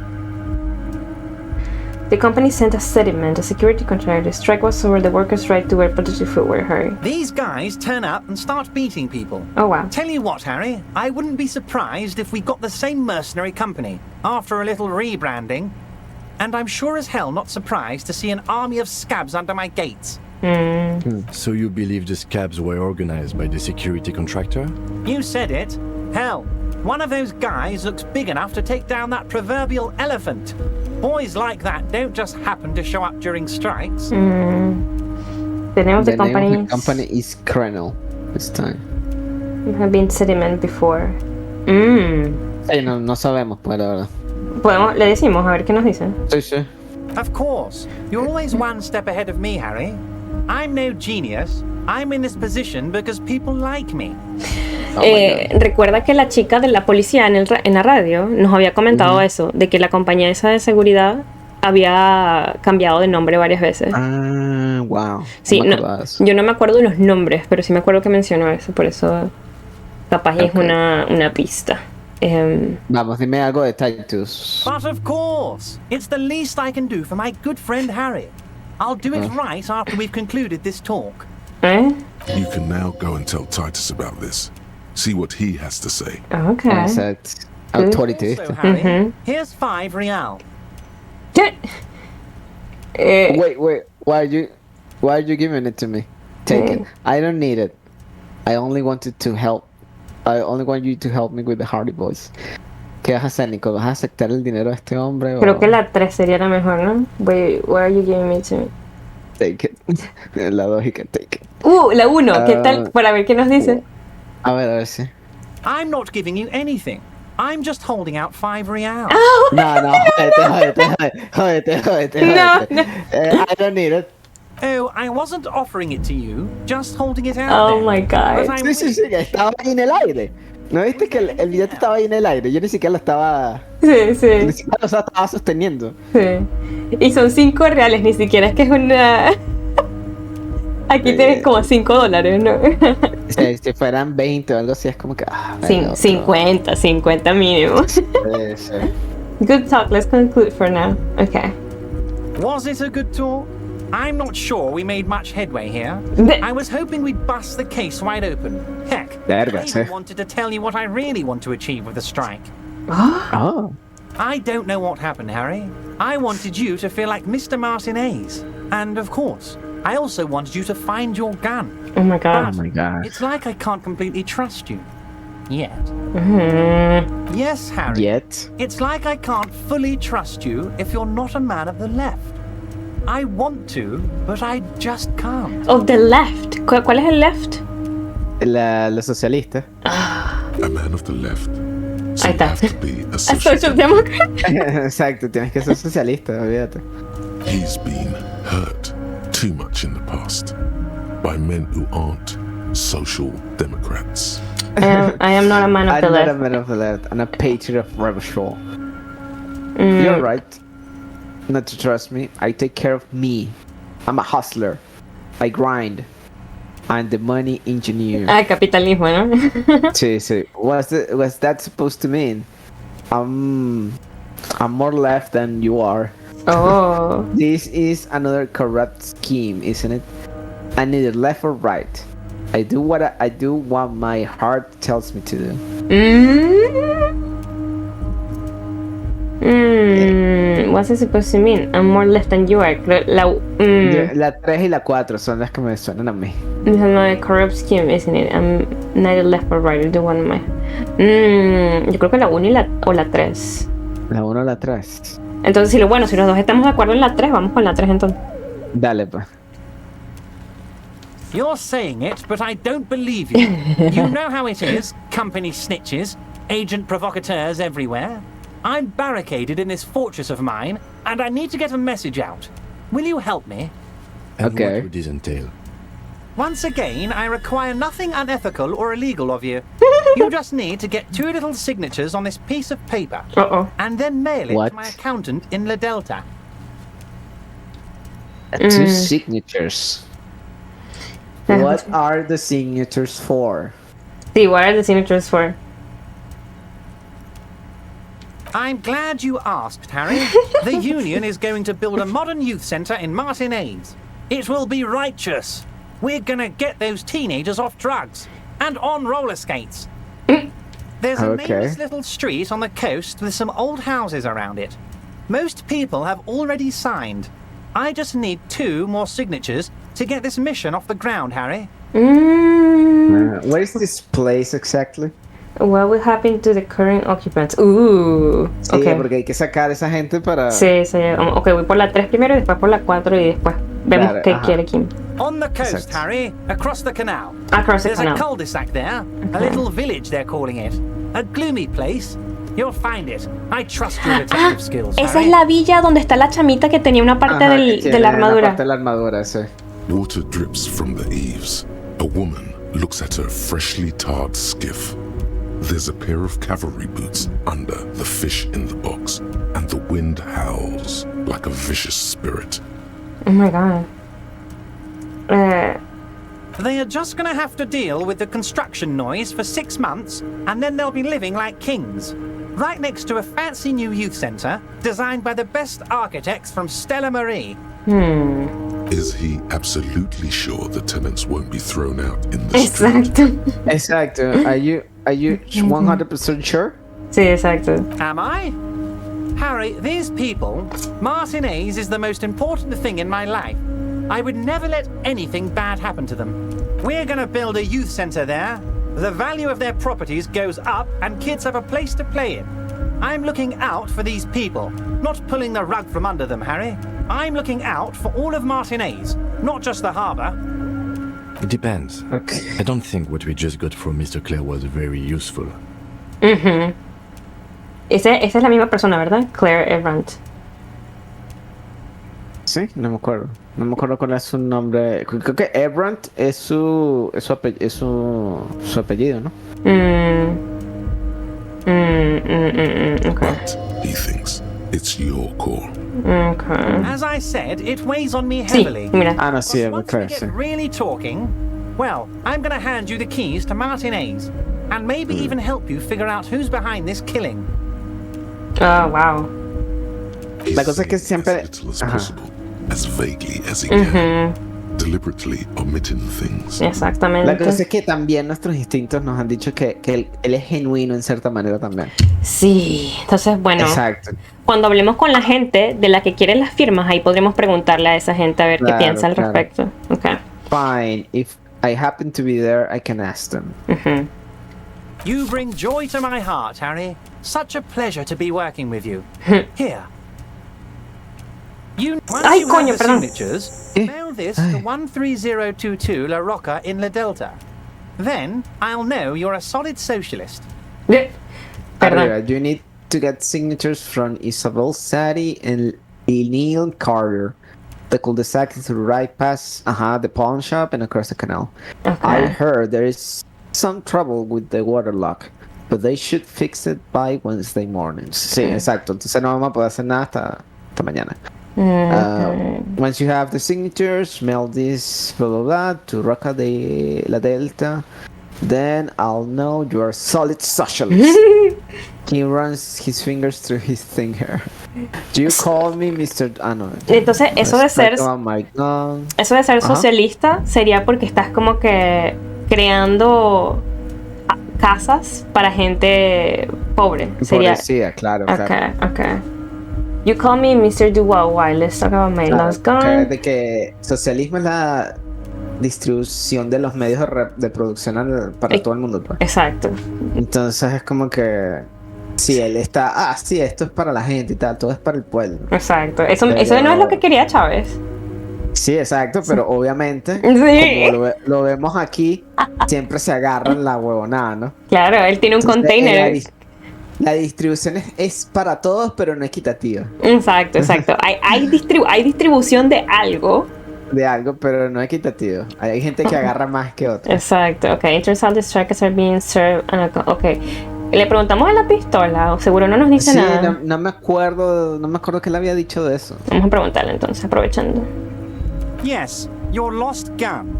The company sent a Sediment, a security contractor. The strike was over the workers' right to wear protective footwear, Harry. These guys turn up and start beating people. Oh, wow. Tell you what, Harry, I wouldn't be surprised if we got the same mercenary company after a little rebranding. And I'm sure as hell not surprised to see an army of scabs under my gates. So you believe the scabs were organized by the security contractor? You said it. Hell, one of those guys looks big enough to take down that proverbial elephant. Boys like that don't just happen to show up during strikes. The name of the company is Krenel this time. Have been Sediment before. Sí, no sabemos, pues, la verdad. Le decimos, a ver qué nos dicen. Sí. Of course. You're always one step ahead of me, Harry. I'm no genius. I'm in this position because people like me. Recuerda que la chica de la policía en la radio nos había comentado eso, de que la compañía esa de seguridad había cambiado de nombre varias veces. Ah, wow. Sí, yo no me acuerdo de los nombres, pero sí me acuerdo que mencionó eso, por eso capaz es una pista. Vamos, dime algo de Titus. But of course, it's the least I can do for my good friend Harry. I'll do it right after we've concluded this talk. You can now go and tell Titus about this. See what he has to say. Okay. Authority. So, Harry, here's 5 real. Wait. Why are you giving it to me? Take it. I don't need it. I only wanted to help. I only want you to help me with the Hardy Boys. ¿Qué vas a hacer, Nico? ¿Vas a aceptar el dinero de este hombre? Creo que la 3 sería la mejor, ¿no? Wait, why are you giving me to me? Take it. La lógica, take it. La 1. ¿Qué tal? Para ver qué nos dice. A ver si. I'm not giving you anything. I'm just holding out 5 real. No, jódete. No. I don't need it. Oh, I wasn't offering it to you, just holding it out Oh there. my God. Sí, que estaba ahí en el aire. ¿No viste que el billete estaba ahí en el aire? Yo ni siquiera lo estaba... Sí. Ni siquiera lo estaba sosteniendo. Sí. Y son 5 reales, ni siquiera es que es una... Aquí tienes como $5, ¿no? Si fueran 20 o algo así, es como que... 50 mínimo. Sí. Good talk, let's conclude for now. Okay. Was it a good talk? I'm not sure we made much headway here. I was hoping we'd bust the case wide open. Heck, I even wanted to tell you what I really want to achieve with the strike. Oh. I don't know what happened, Harry. I wanted you to feel like Mr. Martinez. And of course, I also wanted you to find your gun. Oh my God. But it's like I can't completely trust you. Yet. Yes, Harry. Yet? It's like I can't fully trust you if you're not a man of the left. I want to, but I just can't. Of the left. ¿Cuál es el left? La socialista. A man of the left. So Ahí está. have to be a A social democrat. Exacto, tienes que ser socialista, olvídate. He's been hurt too much in the past by men who aren't social democrats. I am not a man of the left. I'm not a man of the left. I'm a patriot of revolution. You're right. Not to trust me. I take care of me. I'm a hustler. I grind. I'm the money engineer. Capitalismo, ¿no? Sí. What's that supposed to mean? I'm more left than you are. Oh. This is another corrupt scheme, isn't it? I'm neither left or right. I do what my heart tells me to do. What's it supposed to mean? I'm more left than you are. La 3 y la 4 son las que me suenan a mí. It's another corrupt scheme, isn't it? I'm neither left or right. I do one of my... yo creo que la 1 o la 3. La 1 o la 3. Entonces, si los dos estamos de acuerdo en la 3, vamos con la 3 entonces. Dale, pues. You're saying it, but I don't believe you. You know how it is. Company snitches, agent provocateurs everywhere. I'm barricaded in this fortress of mine, and I need to get a message out. Will you help me? And Okay. what would this entail? Once again, I require nothing unethical or illegal of you. You just need to get 2 little signatures on this piece of paper. And then mail it What? to my accountant in La Delta. 2 signatures. What are the signatures for? Sí, what are the signatures for? I'm glad you asked, Harry. The Union is going to build a modern youth centre in Martinez. It will be righteous. We're gonna get those teenagers off drugs and on roller skates. There's a nameless little street on the coast with some old houses around it. Most people have already signed. I just need 2 more signatures to get this mission off the ground, Harry. Where is this place exactly? What will happen to the current occupants? Sí, Okay. porque hay que sacar a esa gente para... Sí. Ok, voy por la 3 primero y después por la 4 y después vemos Claro, qué ajá. quiere Kim. On the coast, Exacto. Harry, across the canal. Across the There's canal. a cul-de-sac there, a little village they're calling it. A gloomy place. You'll find it. I trust your detective skills, Esa Harry. es la villa donde está la chamita que tenía una parte Ajá, que de tiene la la armadura. parte de la armadura, sí. Water drips from the eaves. A woman looks at her freshly tarred skiff. There's a pair of cavalry boots under the fish in the box, and the wind howls like a vicious spirit. Oh my god. They are just gonna have to deal with the construction noise for 6 months, and then they'll be living like kings. Right next to a fancy new youth centre, designed by the best architects from Stella Marie. Is he absolutely sure the tenants won't be thrown out in the street? Exacto. Exacto. Are you 100% sure? Sí, exacto. Am I? Harry, these people, Martinez is the most important thing in my life. I would never let anything bad happen to them. We're gonna build a youth centre there. The value of their properties goes up and kids have a place to play in. I'm looking out for these people, not pulling the rug from under them, Harry. I'm looking out for all of Martinez, not just the harbour. It depends. Okay. I don't think what we just got from Mr. Clare was very useful. Esa es la misma persona, ¿verdad? Claire Evrant. Sí, no me acuerdo. No me acuerdo cuál es su nombre. Creo que Ebrant es su apellido, ¿no? Okay. But he thinks it's your call. Okay. As I said, it weighs on me Sí, heavily. mira. Ah, no, sí, Once we Claire, get sí. really talking, well, I'm gonna hand you the keys to Martinez, and maybe even help you figure out who's behind this killing. Oh, wow. He La cosa es que says siempre- as little as Ajá. possible, as vaguely as he can, deliberately omitting things. La Exactamente. cosa es que también nuestros instintos nos han dicho que él es genuino en cierta manera también. Sí, entonces, bueno, Exacto. cuando hablemos con la gente de la que quiere las firmas, ahí podremos preguntarle a esa gente a ver Claro, qué piensa al claro. respecto. Okay. Fine. If I happen to be there, I can ask them. You bring joy to my heart, Harry. Such a pleasure to be working with you. Here. Once Ay, you coño, have the perdón. signatures, Eh. mail this to 13022 La Rocca in La Delta. Then I'll know you're a solid socialist. Perdón. Arriba, you need to get signatures from Isabel Sadi and Neil Carter. The cul-de-sac is right past the pawn shop and across the canal. I Okay. heard there is some trouble with the water lock, but they should fix it by Wednesday morning. Sí, exacto. Entonces no vamos a poder hacer nada hasta mañana. Once you have the signatures, mail this blah blah blah to Rocca de la Delta. Then I'll know you're a solid socialist. He runs his fingers through his thin hair. Do you call me Mr. Ah, no. Entonces, eso de ser, Oh my God. eso de ser Ajá. socialista sería porque estás como que creando casas para gente pobre. Sería. Pobrecía, claro, claro. Okay, okay. You call me Mr. Duwal. Why? Let's talk about my Claro, last que- gun. de que socialismo es la distribución de los medios de producción para todo el mundo, pues. Exacto. Entonces es como que si él está, sí, esto es para la gente y tal, todo es para el pueblo. Exacto. Eso Pero- no es lo que quería Chávez. Sí, exacto, pero obviamente, Sí. como lo vemos aquí, siempre se agarran la huevonada, ¿no? Claro, él tiene un Entonces, container. la distribución es para todos, pero no equitativa. Exacto, exacto. Hay distribución de algo, de algo, pero no equitativo. Hay gente que agarra más que otra. Exacto, ok. It turns out the strikers are being served. Ok. Le preguntamos a la pistola, o seguro no nos dice Sí, nada. no me acuerdo que le había dicho de eso. Vamos a preguntarle entonces, aprovechando. Yes, your lost gun.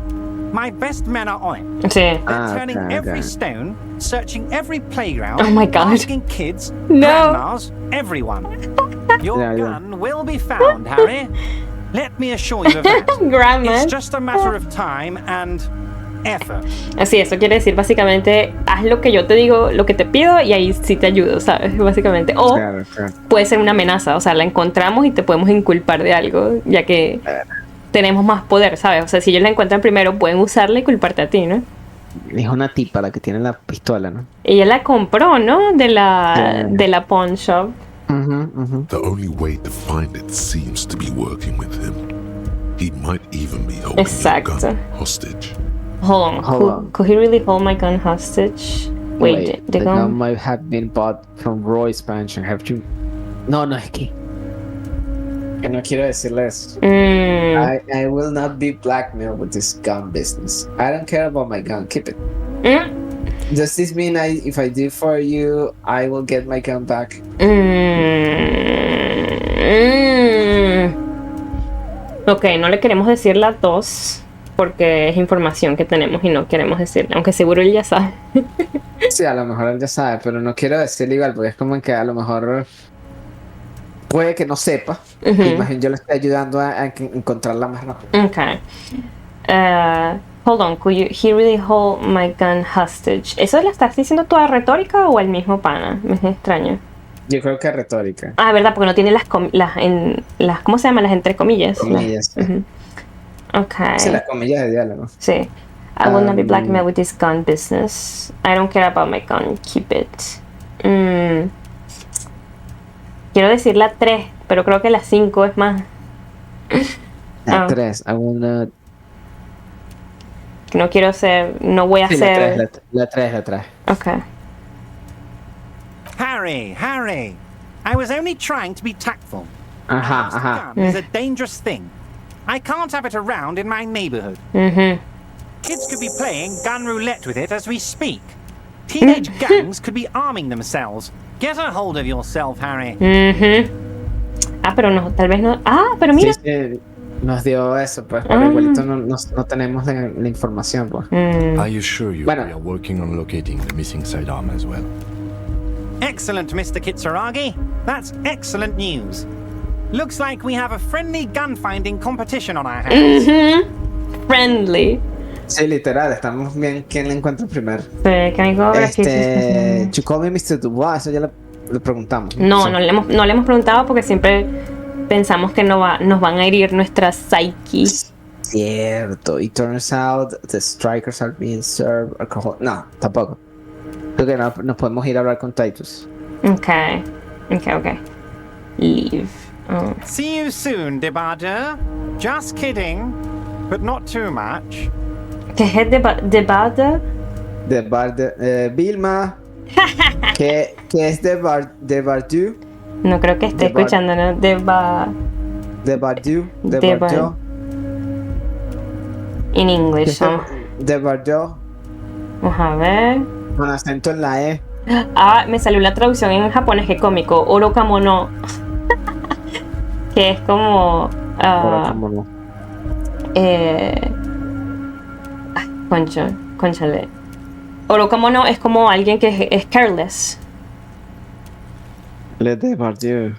My best men are on it. Sí. They're turning okay. every stone, searching every playground, Oh my God. asking kids, No. grandmas, everyone. Your Yeah. gun will be found, Harry. Let me assure you of that. Grandma. It's just a matter of time and effort. Así, eso quiere decir básicamente, haz lo que yo te digo, lo que te pido y ahí sí te ayudo, ¿sabes? Básicamente. O Claro. puede ser una amenaza, o sea, la encontramos y te podemos inculpar de algo, ya que tenemos más poder, ¿sabes? O sea, si ellos la encuentran primero, pueden usarla y culparte a ti, ¿no? Es una tipa la que tiene la pistola, ¿no? Ella la compró, ¿no? De la pawn shop. The only way to find it seems to be working with him. He might even be holding your gun Exacto. hostage. Hold on. Could he really hold my gun hostage? Wait, the the gun gun. might have been bought from Roy's Pension. Have you? No, es que no quiero decirle eso. I will not be blackmailed with this gun business. I don't care about my gun. Keep it. Does this mean if I do for you, I will get my gun back? Ok, no le queremos decir las dos porque es información que tenemos y no queremos decirle, aunque seguro él ya sabe. Sí, a lo mejor él ya sabe, pero no quiero decirle igual porque es como que a lo mejor puede que no sepa. Imagino yo le estoy ayudando a encontrarla más rápido. Ok. Hold on, he really hold my gun hostage? ¿Eso le estás diciendo toda retórica o al mismo pana? Me es extraño. Yo creo que es retórica. Ah, verdad, porque no tiene las ¿cómo se llaman? Las entre comillas. Comillas. Okay. Sí, las comillas de diálogo. Sí. I will not be blackmailed with this gun business. I don't care about my gun. Keep it. Quiero decir la 3, pero creo que la 5 es más. La 3, alguna. No quiero ser. No voy a ser. La 3. Okay. Harry, I was only trying to be tactful. Ajá. Gun is a dangerous thing. I can't have it around in my neighborhood. Kids could be playing gun roulette with it as we speak. Teenage gangs could be arming themselves. Get a hold of yourself, Harry. Ah, pero no, tal vez no. Ah, pero mira. Sí, nos dio eso, pues, pero igualito no tenemos la información, pues. I assure you, Bueno. we are working on locating the missing sidearm as well. Excellent, Mr. Kitsuragi. That's excellent news. Looks like we have a friendly gun-finding competition on our hands. Friendly. Sí, literal, estamos bien quién la encuentra primero. Can I go over You call me Mr. Dubois, eso ya le preguntamos. No, Sí. no le hemos preguntado porque siempre pensamos que nos van a herir nuestra psyche. Cierto. It turns out the strikers are being served alcohol. No, tampoco. Creo que no, nos podemos ir a hablar con Titus. Okay. Leave. See you soon, Debarder. Just kidding, but not too much. ¿Qué es de Bada? De bar de Vilma. ¿Qué es de Bardu? No creo que esté escuchando, ¿no? De Bardu. De Bardu. In English, ¿no? De Bardu. Vamos a ver. Con acento en la E. Ah, me salió la traducción en japonés, qué cómico. Orokamono. Que es como. Orokamono. Conchale. Orokamono es como alguien que es careless. Le de Bardu.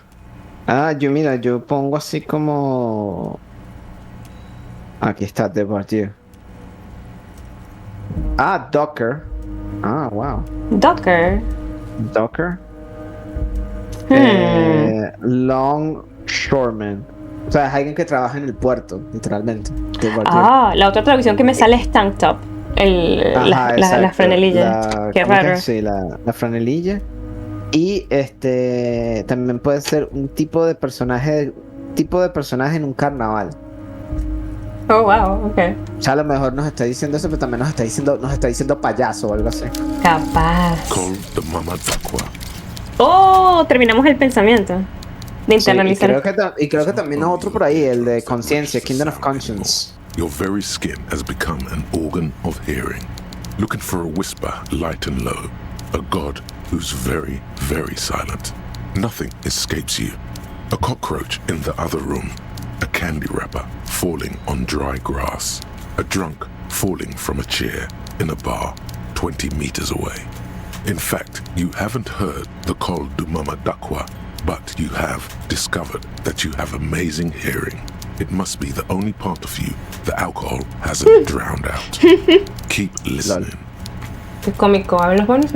Ah, yo pongo así como. Aquí está de Bardu. Ah, Docker. Ah, wow. Docker. Longshoreman. O sea, es alguien que trabaja en el puerto, literalmente. Ah, la otra traducción que me sale es tank top. La franelilla. Qué raro. Sí, la franelilla. Y también puede ser un tipo de personaje en un carnaval. Oh, wow, ok. O sea, a lo mejor nos está diciendo eso, pero también nos está diciendo payaso o algo así. Capaz. Call the Mamadakwa. Oh, terminamos el pensamiento. De Sí, internalizar. y creo que también otro por ahí, el de conciencia, Kingdom of Conscience. Your very skin has become an organ of hearing, looking for a whisper light and low, a God who's very, very silent. Nothing escapes you. A cockroach in the other room, a candy wrapper falling on dry grass, a drunk falling from a chair in a bar 20 meters away. In fact, you haven't heard the call du mama dakwa, but you have discovered that you have amazing hearing. It must be the only part of you the alcohol hasn't drowned out. Keep listening. Qué cómico, hablas bonus.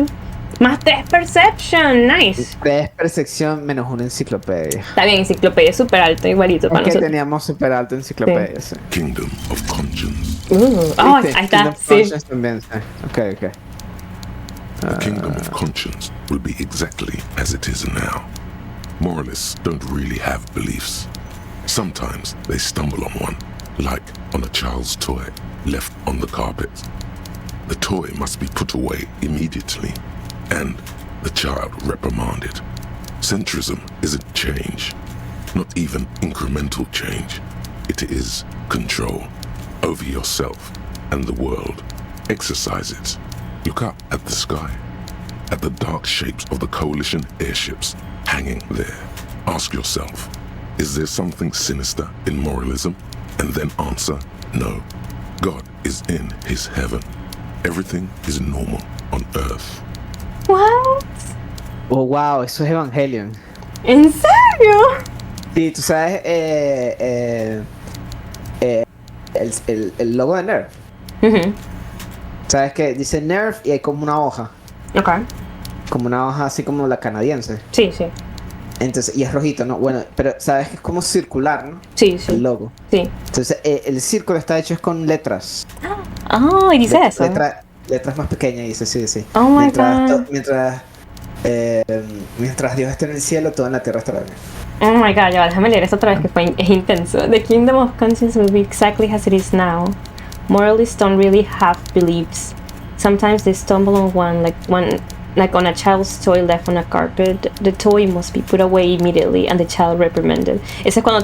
Más 3 perception, nice. 3 percepción menos una enciclopedia. Está bien, enciclopedia es súper alto, igualito para Es que nosotros. teníamos super alto enciclopedia, sí. Kingdom of Conscience. Oh, ¿Viste? ahí está, Kingdom of sí. Conscience también, sí. Ok. The kingdom of conscience will be exactly as it is now. Moralists don't really have beliefs. Sometimes they stumble on one, like on a child's toy left on the carpet. The toy must be put away immediately, and the child reprimanded. Centrism isn't change, not even incremental change. It is control over yourself and the world. Exercise it. Look up at the sky, at the dark shapes of the coalition airships hanging there. Ask yourself, is there something sinister in moralism? And then answer, no. God is in his heaven. Everything is normal on earth. What? Oh, wow, eso es Evangelion. ¿En serio? Sí, tú sabes, el logo de Nerf. Ujú. Sabes que dice Nerf y hay como una hoja. Ok. Como una hoja así como la canadiense. Sí, sí. Entonces, y es rojito, ¿no? Bueno, pero sabes que es como circular, ¿no? Sí, sí. El logo. Sí. Entonces, el círculo está hecho es con letras. Ah, y dice eso. Letras más pequeñas, dice, sí. Oh my God. Mientras Dios esté en el cielo, todo en la tierra estará bien. Oh my god, ya va, déjame leer esto otra vez que es intenso. The kingdom of conscience will be exactly as it is now. Moralists don't really have beliefs. Sometimes they stumble on one, like on a child's toy left on a carpet. The toy must be put away immediately and the child reprimanded. Eso es cuando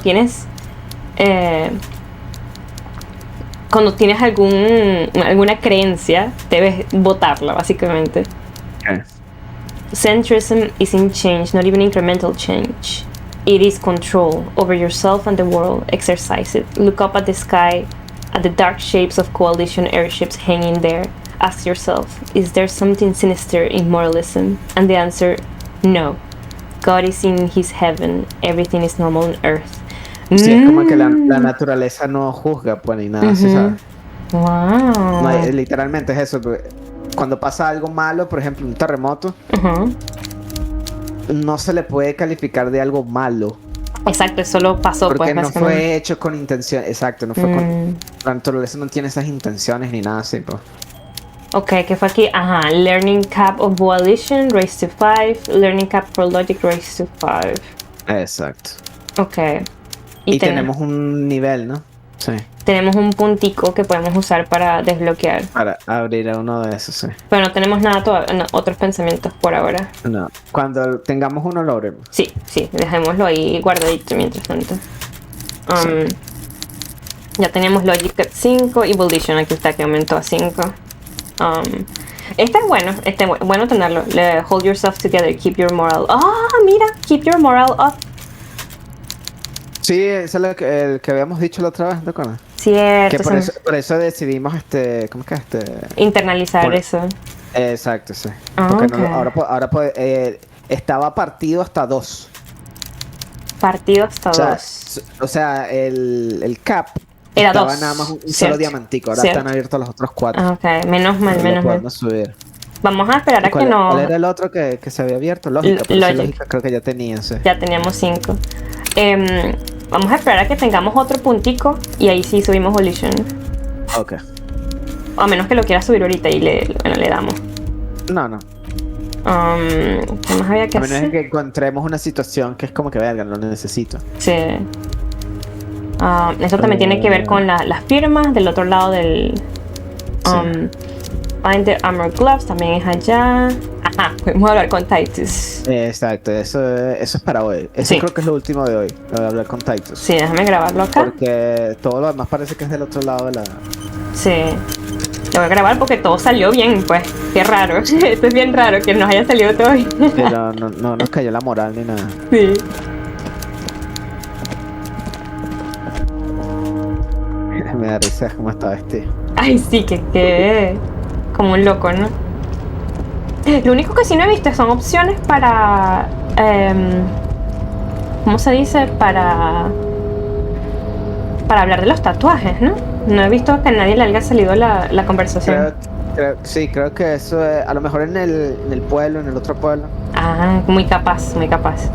tienes alguna creencia, debes botarla, básicamente. Okay. Centrism isn't change, not even incremental change. It is control over yourself and the world. Exercise it. Look up at the sky, at the dark shapes of coalition airships hanging there. Ask yourself, is there something sinister in moralism? And the answer, no. God is in his heaven. Everything is normal on earth. Sí, es como que la naturaleza no juzga, pues, ni nada, ¿sí sabes? Wow. No, literalmente es eso. Cuando pasa algo malo, por ejemplo, un terremoto, no se le puede calificar de algo malo. Exacto, eso lo pasó, porque pues, no fue hecho con intención. Exacto, no fue con. La naturaleza no tiene esas intenciones ni nada así, pues. Ok, ¿qué fue aquí? Ajá, Learning Cap of Volition, raised to 5. Learning Cap for Logic, raised to 5. Exacto. Ok. Y tenemos un nivel, ¿no? Sí. Tenemos un puntico que podemos usar para desbloquear. Para abrir a uno de esos, sí. Pero no tenemos nada todavía, no, otros pensamientos por ahora. No. Cuando tengamos uno lo abrimos. Sí, dejémoslo ahí guardadito mientras tanto. Sí. Ya tenemos Logic at 5 y Volition aquí está que aumentó a 5. Este es bueno tenerlo. Hold yourself together, keep your moral. Mira, keep your moral up. Sí, ese es el que habíamos dicho la otra vez, ¿te acuerdas? Cierto. Que por eso decidimos ¿cómo es que internalizar eso. Exacto, sí. Porque okay. Ahora estaba partido hasta 2. Partido hasta 2. O sea, el cap era estaba 2. nada más un solo diamantico. Ahora están abiertos los otros 4. Ok, menos mal. Subir. Vamos a esperar a que no. ¿Cuál era el otro que se había abierto? Lógica, creo que ya tenía, sí. Ya teníamos 5. Vamos a esperar a que tengamos otro puntico y ahí sí subimos Volition. Ok. O a menos que lo quiera subir ahorita y le damos. No. ¿Qué más había que hacer? A menos que encontremos una situación que es como que verga, lo necesito. Sí. Eso también tiene que ver con las firmas del otro lado del... Find the armor gloves, también es allá. Ajá, podemos hablar con Titus. Exacto, eso es para hoy. Eso Sí. creo que es lo último de hoy, lo de hablar con Titus. Sí, déjame grabarlo acá. Porque todo lo demás parece que es del otro lado de la... Sí. Lo voy a grabar porque todo salió bien, pues. Qué raro. Esto es bien raro que nos haya salido todo bien. Pero no nos cayó la moral ni nada. Sí. Me da risa cómo está vestido. Ay, sí, que como un loco, ¿no? Lo único que sí no he visto son opciones para... ¿cómo se dice? Para hablar de los tatuajes, ¿no? No he visto que a nadie le haya salido la conversación. Creo que eso es, a lo mejor en el pueblo, en el otro pueblo. Ah, muy capaz, muy capaz.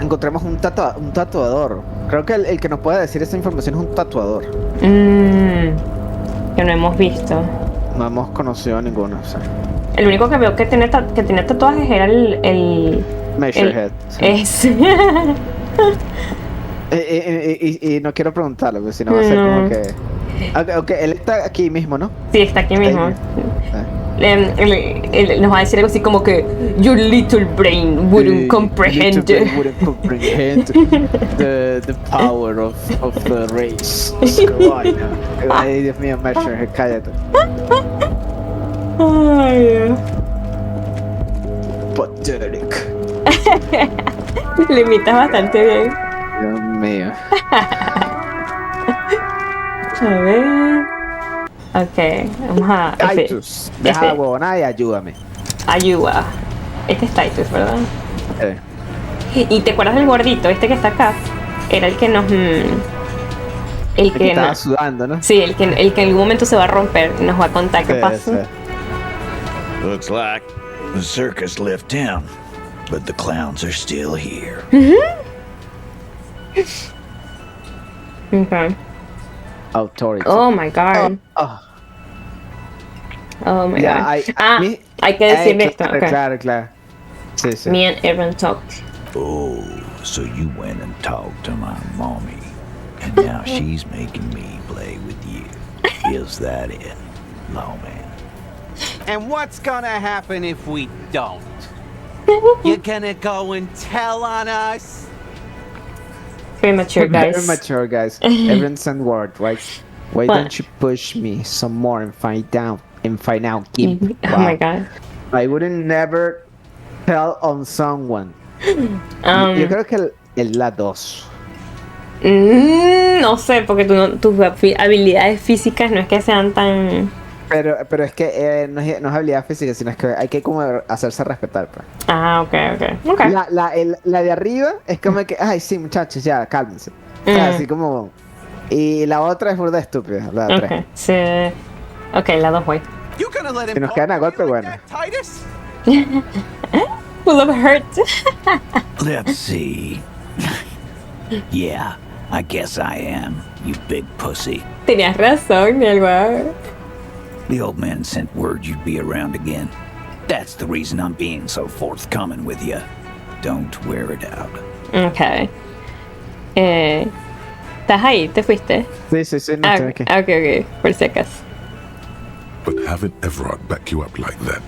Encontremos un tatuador. Creo que el que nos puede decir esa información es un tatuador. Que no hemos visto. No hemos conocido a ninguno. O sea. El único que veo que tiene tatuajes era el Measurehead. Es. Y no quiero preguntarlo, porque si no va a ser como que... Aunque él está aquí mismo, ¿no? Sí, está aquí mismo. Nos va a decir algo así como que Your little brain wouldn't comprehend the power of the race. Ay, Dios mío, Measurehead, cállate. Ay, Pathetic. le imitas bastante bien. Dios mío. A ver. Ok, vamos a... Titus, deja la huevonada y ayúdame. Ayuda. Este es Titus, ¿verdad? Eh. ¿Y te acuerdas del gordito? Este que está acá. Era el que nos... El que estaba sudando, ¿no? Sí, el que en algún momento se va a romper. Nos va a contar qué pasó. Looks like the circus left town, but the clowns are still here. Okay. Authority. Oh my god. Oh my god. Hay que decir esto. Claro, Okay. claro. Sí, sí. Me and Aaron talked. Oh, so you went and talked to my mommy, and now she's making me play with you. Is that it, lawman? And what's gonna happen if we don't? You're gonna go and tell on us? Premature, guys. Premature, guys. Evans and Ward, right? Why don't you push me some more and find out, Kim? Oh my god. I wouldn't never tell on someone. Yo creo que la 2. No sé, porque tus habilidades físicas no es que sean tan... Pero es que no es habilidad física, sino es que hay que como hacerse respetar. Pues. Ah, ok. La de arriba es como que, ay, sí, muchachos, ya, cálmense. O sea, así como... Y la otra es burda estúpida, la de 3. Sí. Ok, la 2 voy. Si nos quedan a golpe, bueno. Full of hurt. Let's see. Yeah, I guess I am, you big pussy. Tenías razón, mi algo. The old man sent word you'd be around again. That's the reason I'm being so forthcoming with you. Don't wear it out. Ok. ¿Estás ahí? ¿Te fuiste? Sí, no estoy aquí. Ok, por si acaso. But having Everard back you up like that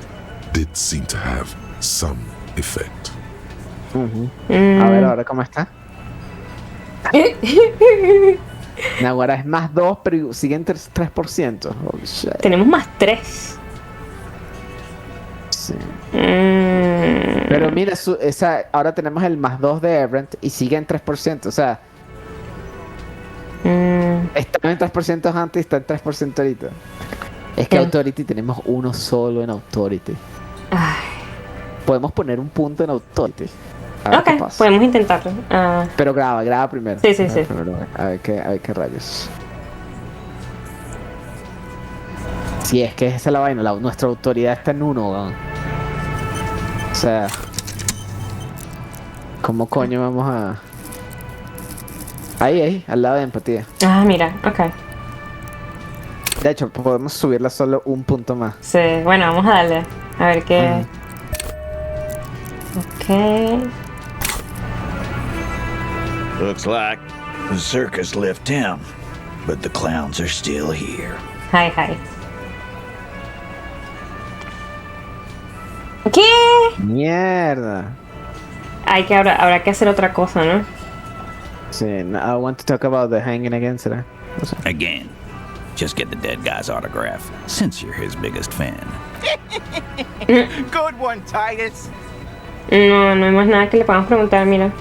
did seem to have some effect. A ver, ahora cómo está. Ahora es más 2, pero siguen 3%. Oh, tenemos más 3. Sí. Pero mira, ahora tenemos el más 2 de Everett y sigue en 3%. O sea, está en 3% antes y está en 3% ahorita. Es que Authority tenemos uno solo en Authority. Ay. Podemos poner un punto en Authority. Ok, podemos intentarlo. Pero graba primero. Sí. Primero, a ver qué rayos. Si es que esa es la vaina, nuestra autoridad está en 1, ¿no? O sea, ¿cómo coño vamos a...? Ahí, al lado de empatía. Mira, ok. De hecho, podemos subirla solo un punto más. Sí, bueno, vamos a darle. A ver qué... Ok. Looks like the circus left town, but the clowns are still here. Hi. ¿Qué? Mierda. Habrá que hacer otra cosa, ¿no? Sí, I want to talk about the hanging again, ¿será? No sé. Again. Just get the dead guy's autograph, since you're his biggest fan. Good one, Titus. No hay más nada que le podamos preguntar, mira.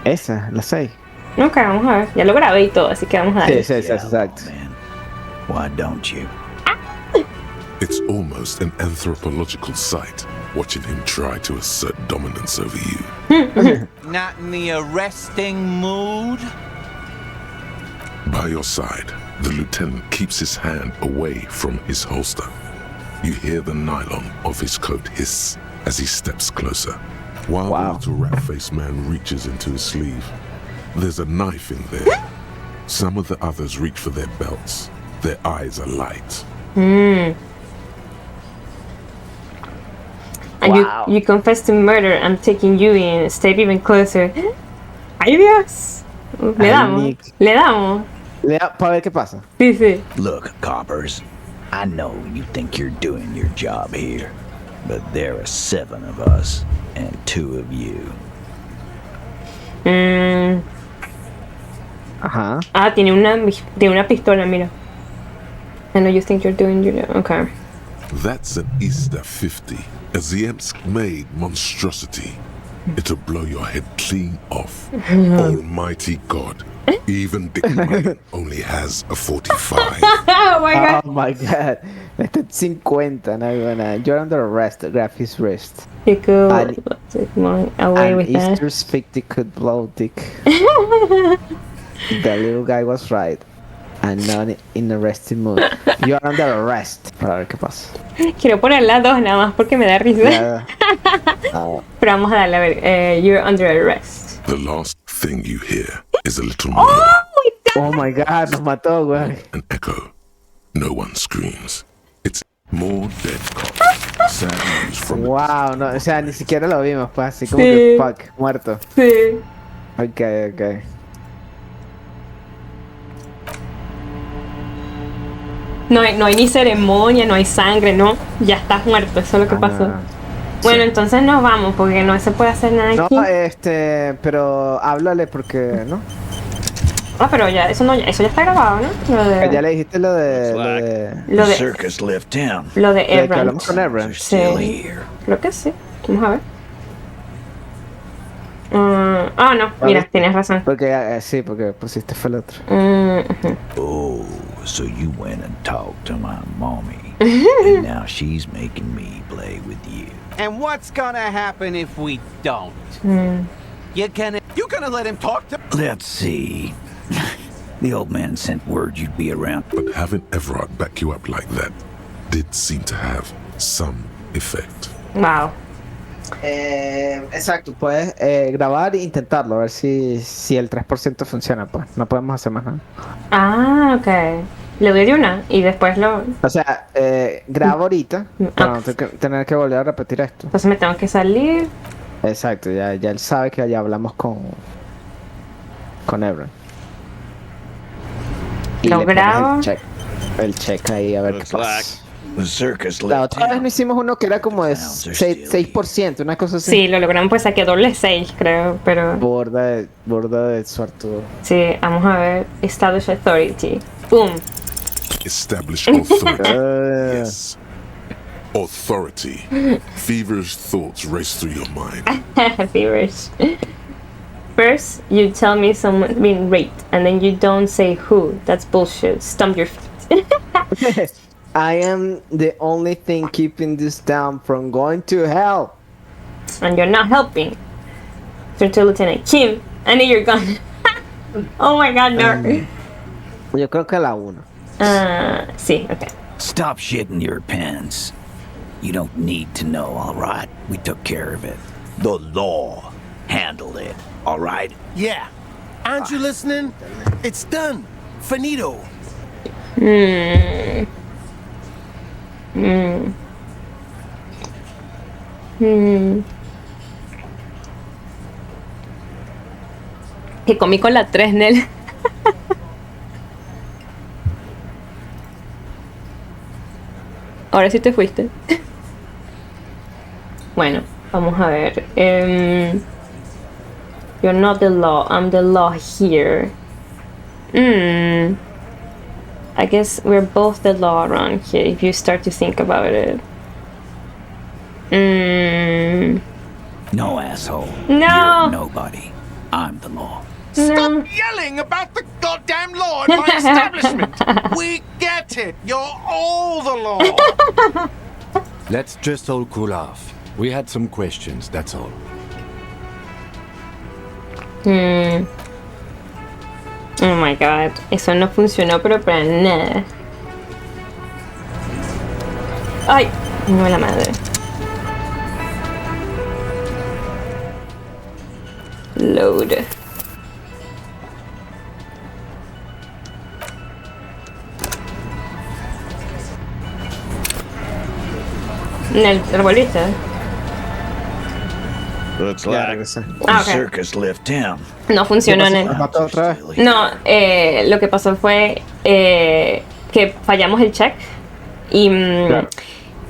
Esa, la 6. Ok, vamos a ver. Ya lo grabé y todo, así que vamos a ver. Sí, exacto. Man, why don't you? It's almost an anthropological sight, watching him try to assert dominance over you. Not in the arresting mood? By your side, the lieutenant keeps his hand away from his holster. You hear the nylon of his coat hiss as he steps closer. While the little rat-faced man reaches into his sleeve, there's a knife in there. Some of the others reach for their belts. Their eyes are light. And you confess to murder. I'm taking you in. Step even closer. ¡Ay, Dios! Le damos. Para ver qué pasa. Sí. Look, coppers, I know you think you're doing your job here, but there are 7 of us and 2 of you. Ajá. Tiene una pistola, mira. I know you think you're doing your job. Okay. That's an Easter 50, a Ziemsk-made monstrosity. It'll blow your head clean off. Almighty God. Even Dick Ryan only has a 45. Oh my god. Oh my god. Este es 50, no digo nada. You're under arrest. Grab his wrist. You could take mine away with that. Easter's 50 could blow Dick. The little guy was right. I'm not in arresting mood. You're under arrest. Para ver qué pasa. Quiero poner las 2 nada más porque me da risa. Pero vamos a darle a ver. You're under arrest. The last thing you hear is a little more. Oh my god, nos mató, güey. An echo. No one screams. It's more dead cops. Sad news from Wow, no, o sea, ni siquiera lo vimos, pues, así como que fuck, muerto. Sí. Ok. No hay ni ceremonia, no hay sangre, no. Ya estás muerto, eso es lo que pasó. Bueno, entonces nos vamos porque no se puede hacer nada aquí. No, pero háblale porque, ¿no? Pero ya, eso ya está grabado, ¿no? Ya le dijiste lo de Circus left town. Lo de que Abrams. hablamos con Abrams. Sí. Creo que sí. Vamos a ver. No, mira, tienes razón. Porque, sí, porque pusiste fue el otro. Oh, so you went and talked to my mommy. And now she's making me play with you. And what's gonna happen if we don't? You gonna let him talk to? Let's see. The old man sent word you'd be around. But having Everard back you up like that did seem to have some effect. Wow. Exacto, puedes grabar e intentarlo, a ver si el 3% funciona, pues. No podemos hacer más nada. Ok. Le doy de una y después lo... O sea, grabo ahorita para no tener que volver a repetir esto. Entonces me tengo que salir. Exacto, ya él sabe que ya hablamos con Ebron. Y lo le grabo. El check ahí a ver qué pasa. La otra vez no hicimos uno que era como de 6%, una cosa así. Sí, lo logramos, pues saqué doble 6, creo, pero... Borda de suertudo. Sí, vamos a ver. Establish authority. Boom. Establish authority. Yes. Authority. Feverish thoughts race through your mind. Feverish. First, you tell me someone being raped, and then you don't say who. That's bullshit. Stump your feet. I am the only thing keeping this down from going to hell. And you're not helping. Turn Lieutenant Kim, I know you're gone. Oh my god, no. Yo creo que la 1. Sí, okay. Stop shitting your pants. You don't need to know, alright? We took care of it. The law handled it, alright? Yeah. Aren't you listening? It's done. Finito. Que comí con la 3, Nel. Ahora sí te fuiste. Bueno, vamos a ver. You're not the law. I'm the law here. I guess we're both the law around here if you start to think about it. No, asshole. No. You're nobody. I'm the law. Stop yelling about the goddamn law at my establishment! We get it! You're all the law! Let's just all cool off. We had some questions, that's all. Oh my god, eso no funcionó pero para nada. Ay, no la madre. Load. En el arbolito. Looks Ya like regresé. Ah, the ok. circus left town. No funcionó en el... ¿Mató otra vez? No, lo que pasó fue que fallamos el check y, Claro.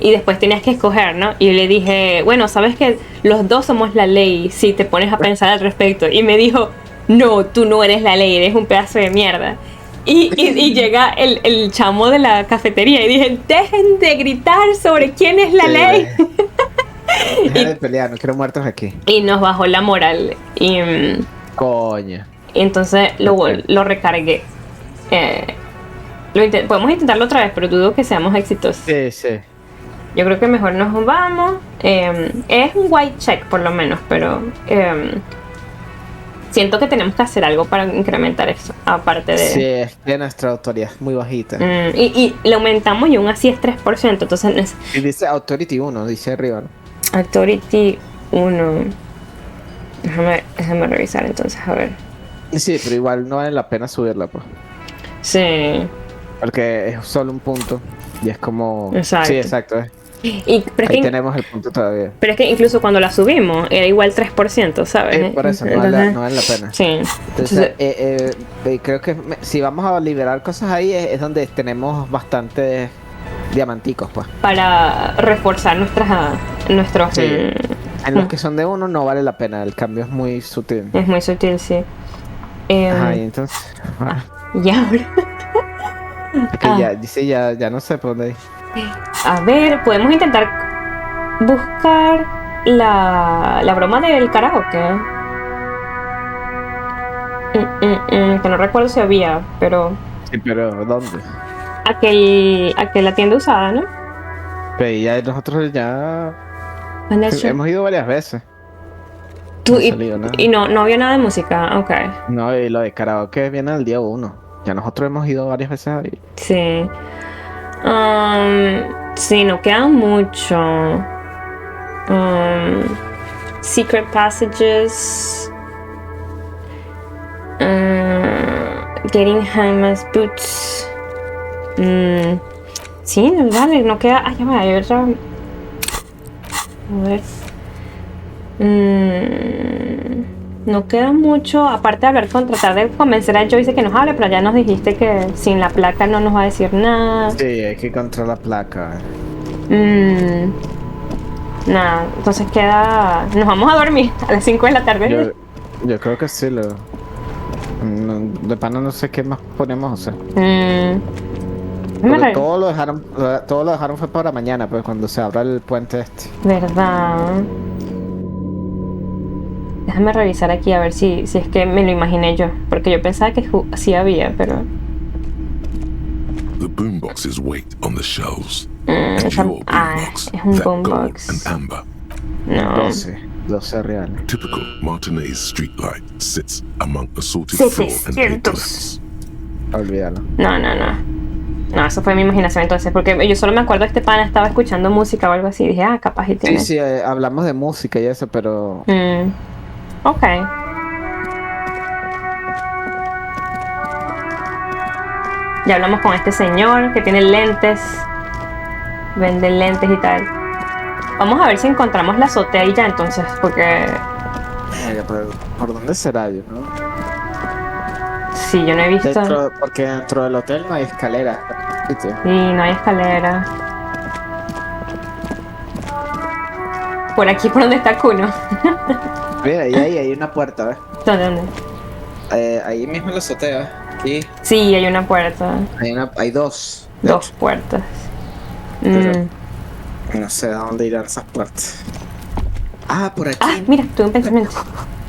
y después tenías que escoger, ¿no? Y yo le dije, bueno, sabes que los dos somos la ley si te pones a pensar al respecto. Y me dijo, no, tú no eres la ley, eres un pedazo de mierda. Y llega el chamo de la cafetería y dije, dejen de gritar sobre quién es la Sí, ley. Deja de pelear, no quiero muertos aquí. Y nos bajó la moral. Y Coño. entonces lo recargué. Podemos intentarlo otra vez, pero dudo que seamos exitosos. Sí, sí. Yo creo que mejor nos vamos. Es un white check por lo menos, pero siento que tenemos que hacer algo para incrementar eso, aparte de... Sí, es que nuestra autoridad es muy bajita. Y le aumentamos y aún así es 3%, entonces... Y dice Authority 1, dice arriba, ¿no? Authority 1. Déjame revisar entonces, a ver. Sí, pero igual no vale la pena subirla, pues. Sí. Porque es solo un punto. Y es como... Exacto. Sí, exacto. Pero Ahí tenemos el punto todavía. Pero es que incluso cuando la subimos era igual 3%, ¿sabes? Por eso, no vale la pena. Sí. Entonces, creo que si vamos a liberar cosas ahí es donde tenemos bastantes diamanticos, pues. Para reforzar nuestros... Sí. En los que son de uno no vale la pena, el cambio es muy sutil. Es muy sutil, sí. Ajá, y entonces... Y ahora... Es que ya, dice ya no sé por dónde ir. A ver, podemos intentar buscar la broma del karaoke. Que no recuerdo si había, pero... Sí, pero ¿dónde? Aquella tienda usada, ¿no? Pero ya nosotros ya... ¿Dónde hecho? Hemos ido varias veces. Tú, No ha salido nada. y no había nada de música, ok. No, y lo de karaoke viene al día 1. Ya nosotros hemos ido varias veces ahí. Sí. Sí, no queda mucho. Secret passages. Getting Hama's boots. Sí, vale, no queda. Ah, ya va, hay otra. A ver. No queda mucho, aparte de hablar tratar de convencer a Joyce que nos hable, pero ya nos dijiste que sin la placa no nos va a decir nada. Sí, hay que encontrar la placa. Nada, entonces queda... Nos vamos a dormir a las 5 de la tarde. Yo creo que sí, de pana no sé qué más podemos hacer. Porque todo lo dejaron fue para mañana, pues cuando se abra el puente este. ¿Verdad? Déjame revisar aquí a ver si es que me lo imaginé yo, porque yo pensaba que sí había, pero... The boomboxes wait on the shelves. Es un boombox. And amber. No. 12 reales. Typical Martinez streetlight sits among assorted floor and paper lamps. Olvídalo. No, eso fue mi imaginación entonces, porque yo solo me acuerdo que este pana estaba escuchando música o algo así, y dije, capaz y tiene... Sí, hablamos de música y eso, pero... Ok. Ya hablamos con este señor que tiene lentes. Vende lentes y tal. Vamos a ver si encontramos la azotea ahí ya entonces, porque... ¿Por dónde será yo, no? Sí, yo no he visto... Porque dentro del hotel no hay escalera. Sí, no hay escalera. por aquí, por donde está Kuno. Mira, ahí hay una puerta, ¿ves? ¿Dónde? Ahí mismo en la azotea, ¿ves? Aquí Sí, hay una puerta. hay dos. Dos puertas. Pero no sé a dónde irán esas puertas. Ah, por aquí. Ah, mira, tuve un pensamiento.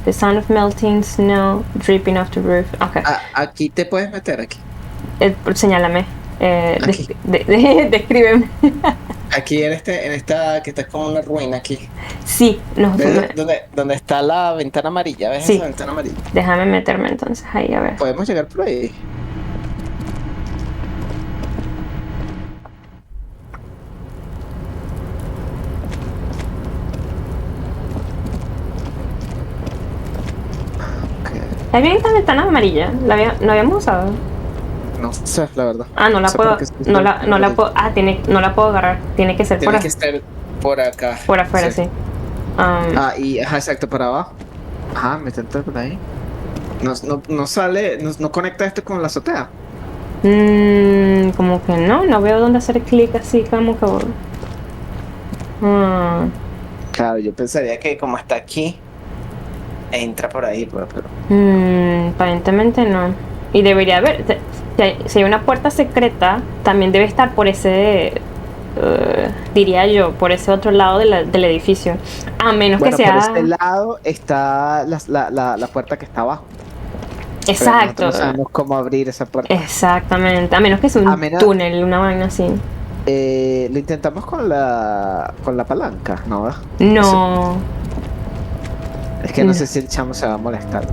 The sound of melting snow dripping off the roof. Okay. Aquí te puedes meter, aquí. Señálame. Aquí. Descríbeme. Aquí en esta que está como una ruina aquí. Sí, ¿Dónde está la ventana amarilla? ¿Ves esa ventana amarilla? Déjame meterme entonces ahí, a ver. Podemos llegar por ahí. ¿Está bien esta ventana amarilla? ¿No habíamos usado? No sé, la verdad. Ah, no la puedo. No la puedo. Ah, no la puedo agarrar. Tiene que ser por acá. Tiene que ser por acá. Por afuera, sí. Exacto, para abajo. Ajá, meterte por ahí. No sale, no conecta esto con la azotea. Como que no veo dónde hacer clic así, como que. Claro, yo pensaría que como está aquí, entra por ahí, pero. Aparentemente no. Y debería haber. Si hay una puerta secreta, también debe estar por ese. Diría yo, por ese otro lado del edificio. A menos que sea. Por este lado está la puerta que está abajo. Exacto. No sabemos cómo abrir esa puerta. Exactamente. A menos que sea un túnel, una vaina así. Lo intentamos con la palanca, ¿no? No. Es que no sé si el chamo se va a molestar.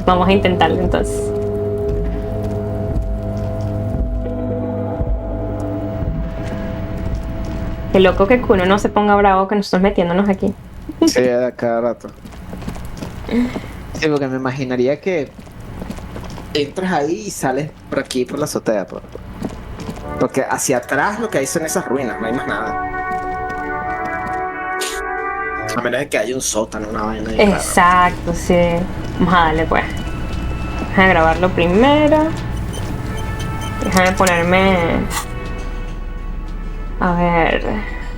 Vamos a intentarlo entonces. Qué loco que Kuno no se ponga bravo que nosotros metiéndonos aquí. Sí, a cada rato. Sí, porque me imaginaría que entras ahí y sales por aquí, por la azotea. Porque hacia atrás lo que hay son esas ruinas, no hay más nada. A menos de que haya un sótano, una vaina. Exacto, sí. Vamos a darle pues. Déjame grabarlo primero. Déjame ponerme. A ver.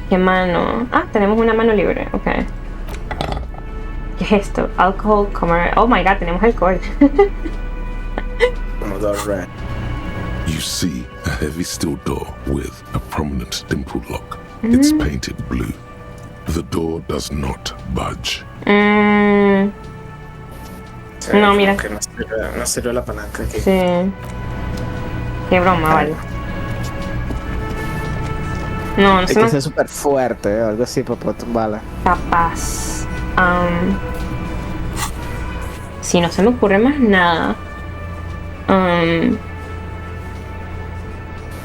¿Qué mano? Ah, tenemos una mano libre. Ok. ¿Qué es esto? Alcohol, comer. Oh my god, tenemos alcohol. You see a heavy steel door with a prominent dimple lock. It's painted blue. The door does not budge. No, mira. Que no sirve la palanca aquí. Sí. Qué broma, vale. No sé. Es que es súper fuerte, algo así para poder tumbarla. Capaz. Si no se me ocurre más nada.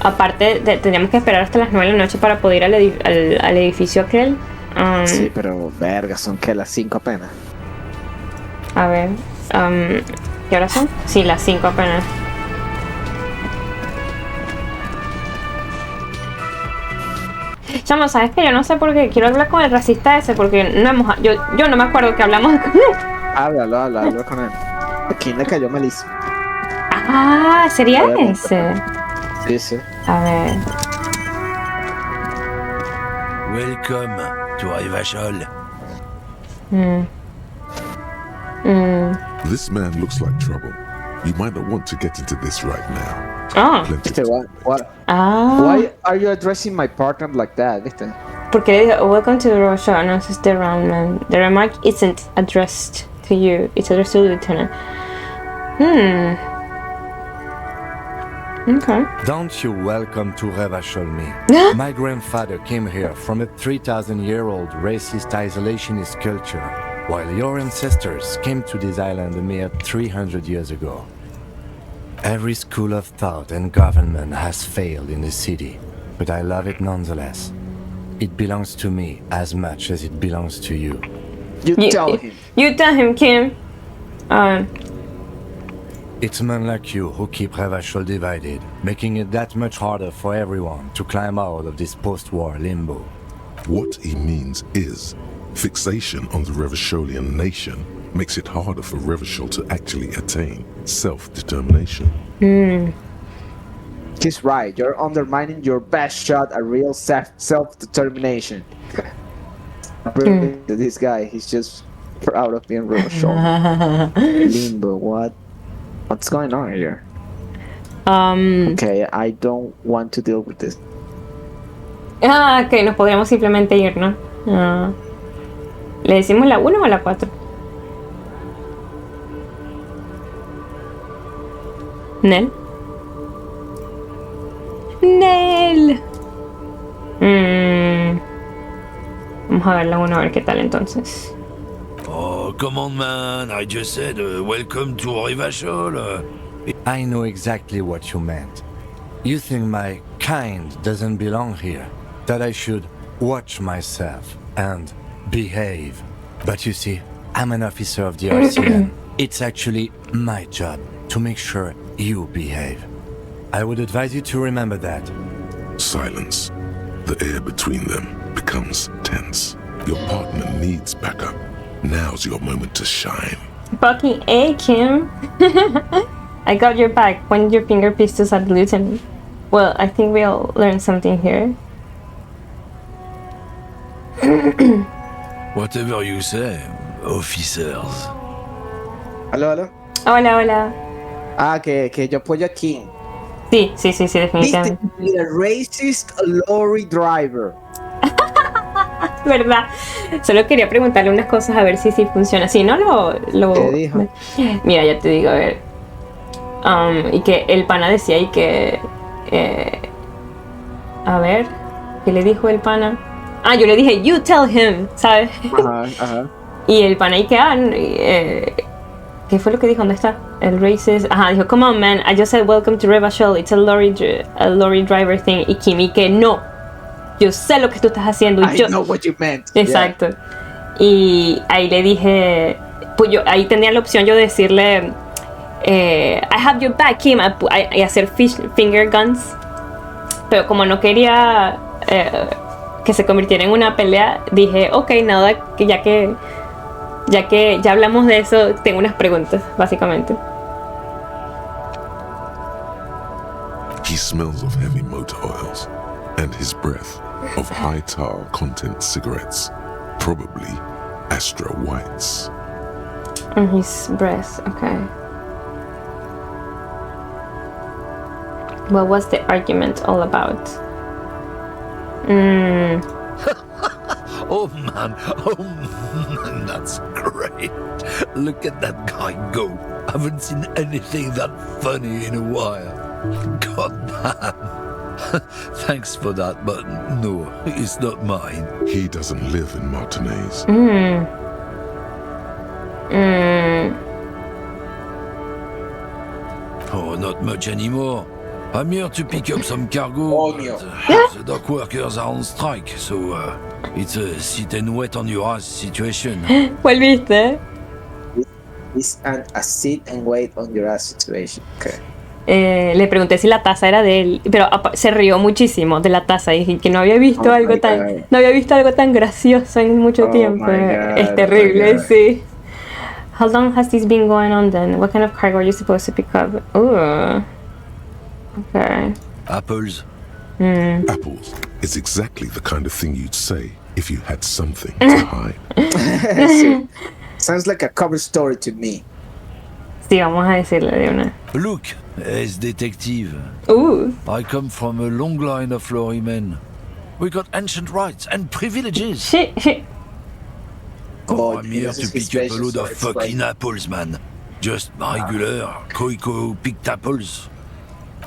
Aparte, tendríamos que esperar hasta las 9 de la noche para poder ir al edificio aquel. Sí, pero verga, son que las 5 apenas. A ver, ¿qué horas son? Sí, las 5 apenas. Chamo, ¿sabes qué? Yo no sé por qué quiero hablar con el racista ese, porque yo no me acuerdo que hablamos con él. Háblalo con él. Aquí le cayó malísimo. Ah, ¿sería ese? Sí. A ver. Welcome to Revachol. This man looks like trouble. You might not want to get into this right now. Why are you addressing my partner like that, ¿viste? Porque welcome to Russia, announces the round man. The remark isn't addressed to you, it's addressed to the lieutenant. Okay. Don't you welcome to Revachol me. My grandfather came here from a 3,000-year-old racist isolationist culture, while your ancestors came to this island a mere 300 years ago. Every school of thought and government has failed in the city, but I love it nonetheless. It belongs to me as much as it belongs to you. You tell him. You tell him, Kim. It's men like you who keep Revachol divided, making it that much harder for everyone to climb out of this post-war limbo. What he means is, fixation on the Revacholian nation makes it harder for Revachol to actually attain self-determination. He's right. You're undermining your best shot at real self-determination. This guy, he's just proud of being Rebachol. Limbo, what's going on here? Okay, I don't want to deal with this. Ok, nos podríamos simplemente ir, ¿no? ¿Le decimos la 1 o la 4? ¿Nel? ¡Nel! Vamos a ver la 1 a ver qué tal entonces. Oh, come on, man. I just said, welcome to Rivachol. I know exactly what you meant. You think my kind doesn't belong here, that I should watch myself and behave. But you see, I'm an officer of the RCN. It's actually my job to make sure you behave. I would advise you to remember that. Silence. The air between them becomes tense. Your partner needs backup. Now's your moment to shine. Fucking A, Kim. I got your back. Point your finger pistols at the lieutenant. Well, I think we'll learn something here. Whatever you say, officers. Aló. Hola. Que yo apoyo a King. Sí, definitivamente. The racist lorry driver. ¿Verdad? Solo quería preguntarle unas cosas a ver si funciona. Si no, lo... ¿Qué dijo? Mira, ya te digo, a ver. Y que el pana decía y que... a ver, ¿qué le dijo el pana? Yo le dije, you tell him, ¿sabes? Ajá. Y el pana y que... ¿qué fue lo que dijo? ¿Dónde está? El racist. Dijo, come on, man, I just said welcome to Rivachol. It's a lorry driver thing. Y Kimi que no. Yo sé lo que tú estás haciendo. I know what you meant. Exacto. Yeah. Y ahí le dije... Pues yo ahí tenía la opción yo de decirle... I have your back, Kim. Y hacer finger guns. Pero como no quería... que se convirtiera en una pelea, dije, ok, nada, que ya hablamos de eso, tengo unas preguntas, básicamente. He smells of heavy motor oils and his breath of high tar content cigarettes, probably Astra Whites. And his breath, okay. What was the argument all about? Oh man, that's great. Look at that guy go. Haven't seen anything that funny in a while. God damn. Thanks for that, but no, it's not mine. He doesn't live in Martinez. Oh, not much anymore. I'm here to pick up some cargo. The dock workers are on strike, so it's a sit and wait on your ass situation. ¿Volviste? It's a sit and wait on your ass situation. Okay. Le pregunté si la taza era de él, pero se rió muchísimo de la taza y dije que no había visto algo tan gracioso en mucho tiempo. Es terrible, sí. How long has this been going on then? What kind of cargo are you supposed to pick up? Ooh. Okay. Apples. Apples is exactly the kind of thing you'd say if you had something to hide. Sounds like a cover story to me. Sí, vamos a decirle de una. Look, as detective. Ooh. I come from a long line of lorrymen. We got ancient rights and privileges. I'm here to pick up a load of fucking apples, man. Just regular, picked apples.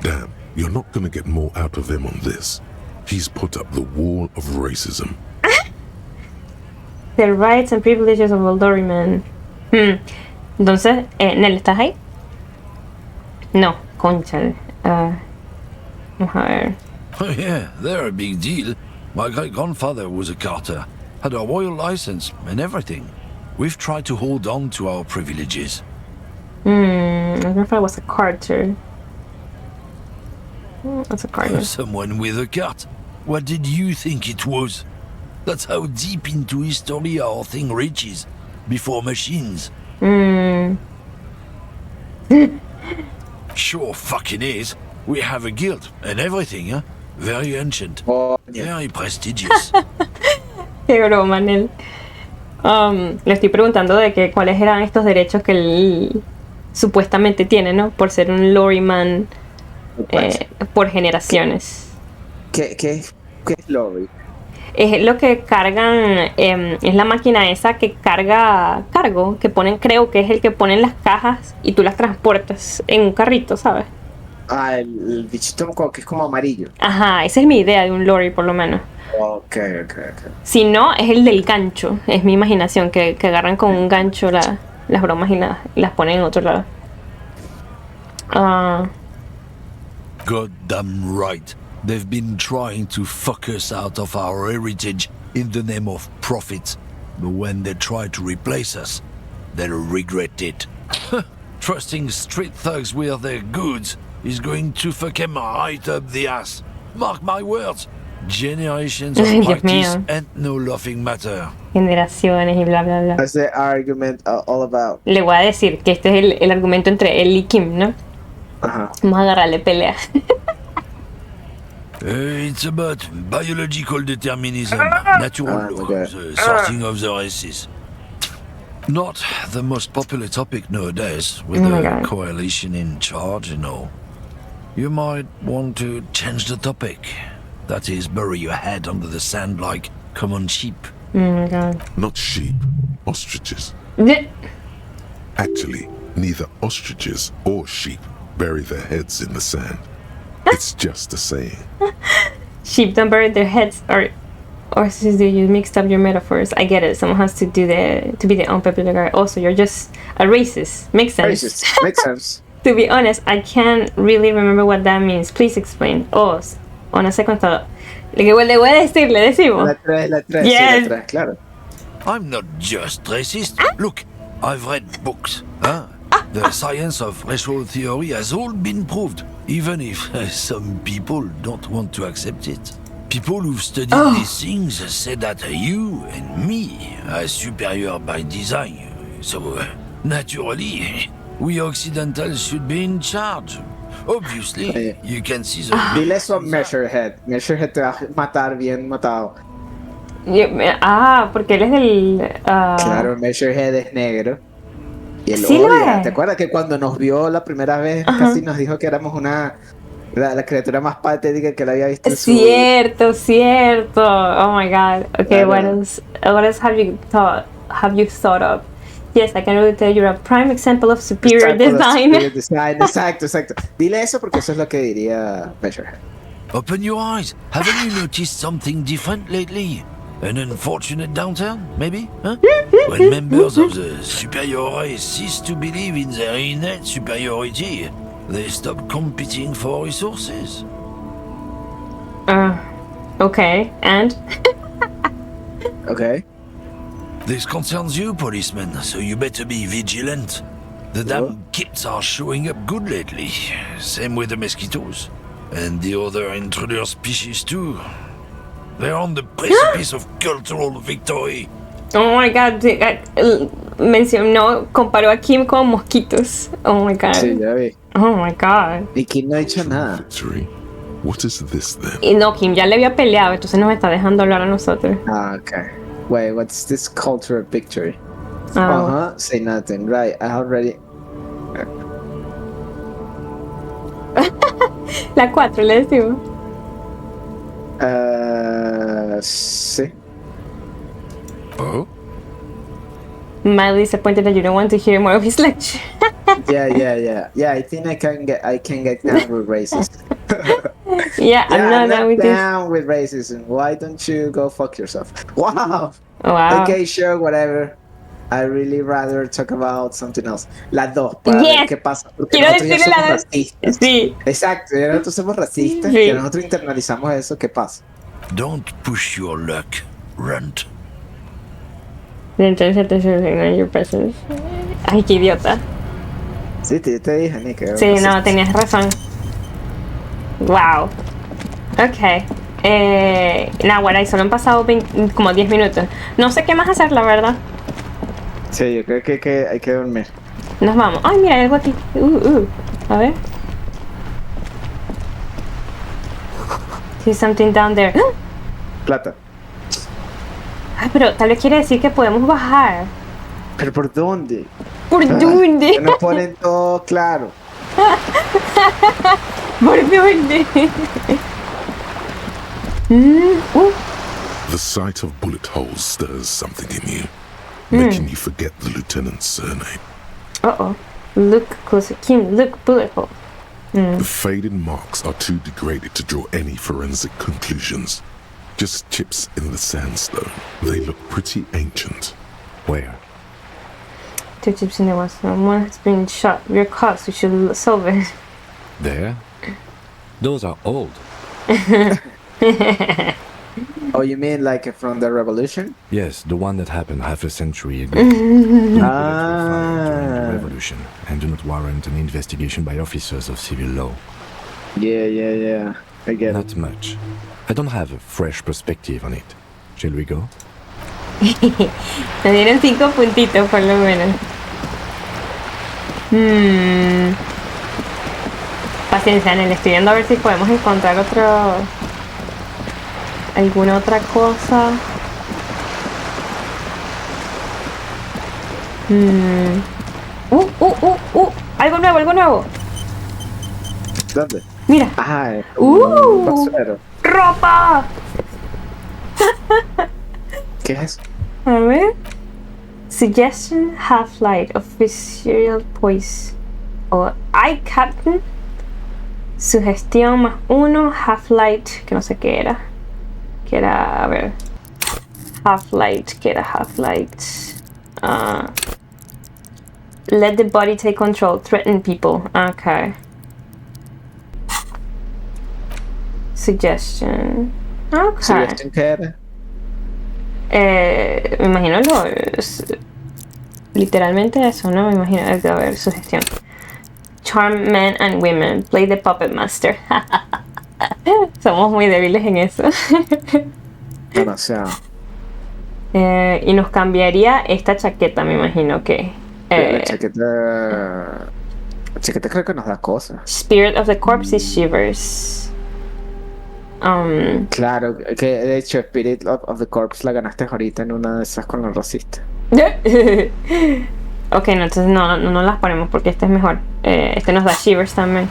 Damn, you're not gonna get more out of him on this. He's put up the wall of racism. The rights and privileges of a lorryman. Entonces, Nel, ¿estás ahí? No, concha. Vamos a ver. Oh yeah, they're a big deal. My great-grandfather was a carter. Had a royal license and everything. We've tried to hold on to our privileges. My grandfather was a carter. That's a carter. Someone with a cart. What did you think it was? That's how deep into history our thing reaches. Before machines. Sure fucking is. We have a guild and everything, huh? Very ancient. Very prestigious. Qué broma, Nel. Le estoy preguntando de que cuáles eran estos derechos que él supuestamente tiene, ¿no? Por ser un lorryman por generaciones. ¿Qué es lorry? Es lo que cargan, es la máquina esa que carga cargo, que ponen, creo que es el que ponen las cajas y tú las transportas en un carrito, ¿sabes? Ah, el bichito que es como amarillo. Ajá, esa es mi idea de un lorry por lo menos. Ok. Si no, es el del gancho, es mi imaginación, que agarran con un gancho las bromas y las ponen en otro lado. Goddamn right. They've been trying to fuck us out of our heritage in the name of profit. But when they try to replace us, they'll regret it. Trusting street thugs with their goods is going to fuck them right up the ass. Mark my words. Generations of Ay, Dios practice mío. ain't no laughing matter. Generaciones y bla, bla, bla. What's the argument all about? Le voy a decir que este es el argumento entre él y Kim, ¿no? Ajá. Vamos a agarrarle pelea. It's about biological determinism, natural law, the sorting of the races. Not the most popular topic nowadays, with Oh my the God. coalition in charge and all. You might want to change the topic. That is, bury your head under the sand like common sheep. Oh my God. Not sheep, ostriches. Actually, neither ostriches or sheep bury their heads in the sand. It's just a saying. Sheep don't bury their heads, or you mixed up your metaphors. I get it. Someone has to be the unpopular guy. Also, you're just a racist. Makes sense. Racist. Makes sense. To be honest, I can't really remember what that means. Please explain. Oh, on a second thought. Le voy a decir, le decimos. La tres, Yes. sí, la tres, claro. I'm not just racist. Look, I've read books. The science of racial theory has all been proved, even if some people don't want to accept it. People who've studied these things say that you and me are superior by design. So, naturally, we Occidentals should be in charge. Obviously, you can see the... Dile eso a Measurehead. Measurehead te va a matar bien matado. Porque él es del... Claro, Measurehead es negro. Y él Sí lo odia. es. ¿Te acuerdas que cuando nos vio la primera vez casi nos dijo que éramos la criatura más patética que él había visto en su... Cierto. Oh my God. Okay, Claro. what else have you thought of? Yes, I can really tell you're a prime example of superior design. Superior design. Exacto. Dile eso porque eso es lo que diría Measurehead. Open your eyes. Haven't you noticed something different lately? An unfortunate downturn, maybe? Huh? When members of the superior race cease to believe in their innate superiority, they stop competing for resources. Okay, and? Okay. This concerns you, policeman, so you better be vigilant. The damn kids are showing up good lately. Same with the mosquitoes. And the other intruder species too. They're on the precipice of cultural victory. Oh my God, comparó a Kim con mosquitos. Oh my God. Sí, ya vi. Oh my God. Y Kim no ha dicho nada. Victory. What is this then? Y no, Kim ya le había peleado, entonces nos está dejando hablar a nosotros. Okay. Wait, what's this culture of victory? Oh. Say nothing. Right, I already... La 4 le decimos. Sí. Oh? Mildly disappointed that you don't want to hear more of his lecture. Yeah. I think I can get down with racism. I'm not down with down with racism. Why don't you go fuck yourself? Wow. Okay, sure, whatever. I really rather talk about something else. Las dos, para ver qué pasa. Porque Quiero nosotros ya decirle somos la racistas. Sí. Exacto, ya nosotros somos racistas Sí. y nosotros internalizamos eso. ¿Qué pasa? Don't push your luck, runt. Your presence. Ay, qué idiota. Sí, te dije, Nick. Sí, no, tenías razón. Wow. Ok. Nahuara, y solo han pasado como 10 minutos. No sé qué más hacer, la verdad. Sí, yo creo que hay que dormir. Nos vamos. Ay, mira, hay algo aquí. A ver. See something down there. Plata. Ay, pero tal vez quiere decir que podemos bajar. ¿Pero por dónde? ¿Por dónde? Que nos ponen todo claro. ¿Por dónde? The sight of bullet holes stirs something in you, making you forget the lieutenant's surname. Uh-oh. Look closer. Kim, look, bullet hole. The faded marks are too degraded to draw any forensic conclusions. Just chips in the sandstone. They look pretty ancient. Where? 2 chips in the wall. Someone has been shot. We're caught, so we should solve it. There? Those are old. Oh, you mean like from the revolution? Yes, the one that happened half a century ago. During the revolution, and do not warrant an investigation by officers of civil law. Yeah. I get Not much. I don't have a fresh perspective on it. Shall we go? Nos dieron 5 puntitos por lo menos. Paciencia, Nel, estoy viendo a ver si podemos encontrar alguna otra cosa. Algo nuevo. ¿Dónde? Mira. Ajá, un basurero. ¡Ropa! ¿Qué es eso? A ver. Suggestion half-light official poise. O I Captain. Sugestión +1 half-light. Que no sé qué era. Que era, a ver. Half-light. Que era half-light. Let the body take control. Threaten people. Okay. Suggestion. Okay. ¿Suggestion qué era? Me imagino literalmente eso, ¿no? Me imagino, a ver, sugestión. Charm men and women. Play the puppet master. Somos muy débiles en eso. Demasiado. Y nos cambiaría esta chaqueta, me imagino que. La chaqueta creo que nos da cosas. Spirit of the corpse is shivers. Claro, que de hecho Spirit of the Corpse la ganaste ahorita en una de esas con los racistas. Ok, no, entonces no las ponemos porque este es mejor. Este nos da shivers también.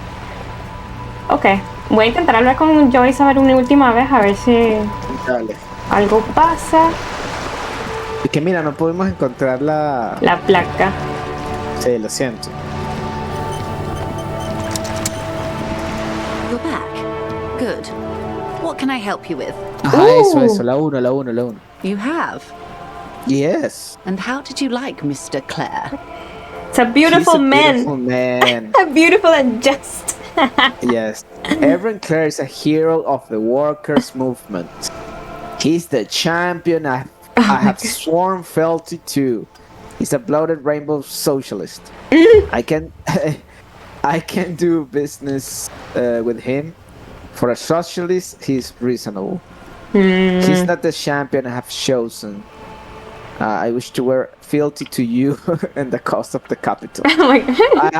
Ok, voy a intentar hablar con Joyce a ver una última vez, a ver si algo pasa. Es que mira, no podemos encontrar la placa. Sí, lo siento. You're back. Good. What can I help you with? Eso, la 1. You have? Yes. And how did you like Mr. Clare? It's a beautiful man. Beautiful man. Beautiful and just. Yes. Aaron Clare is a hero of the workers' movement. He's the champion I have sworn fealty to. He's a bloated rainbow socialist. I can do business with him. For a socialist, he's reasonable. He's not the champion I have chosen. I wish to wear fealty to you and the cause of the capital. Oh my God.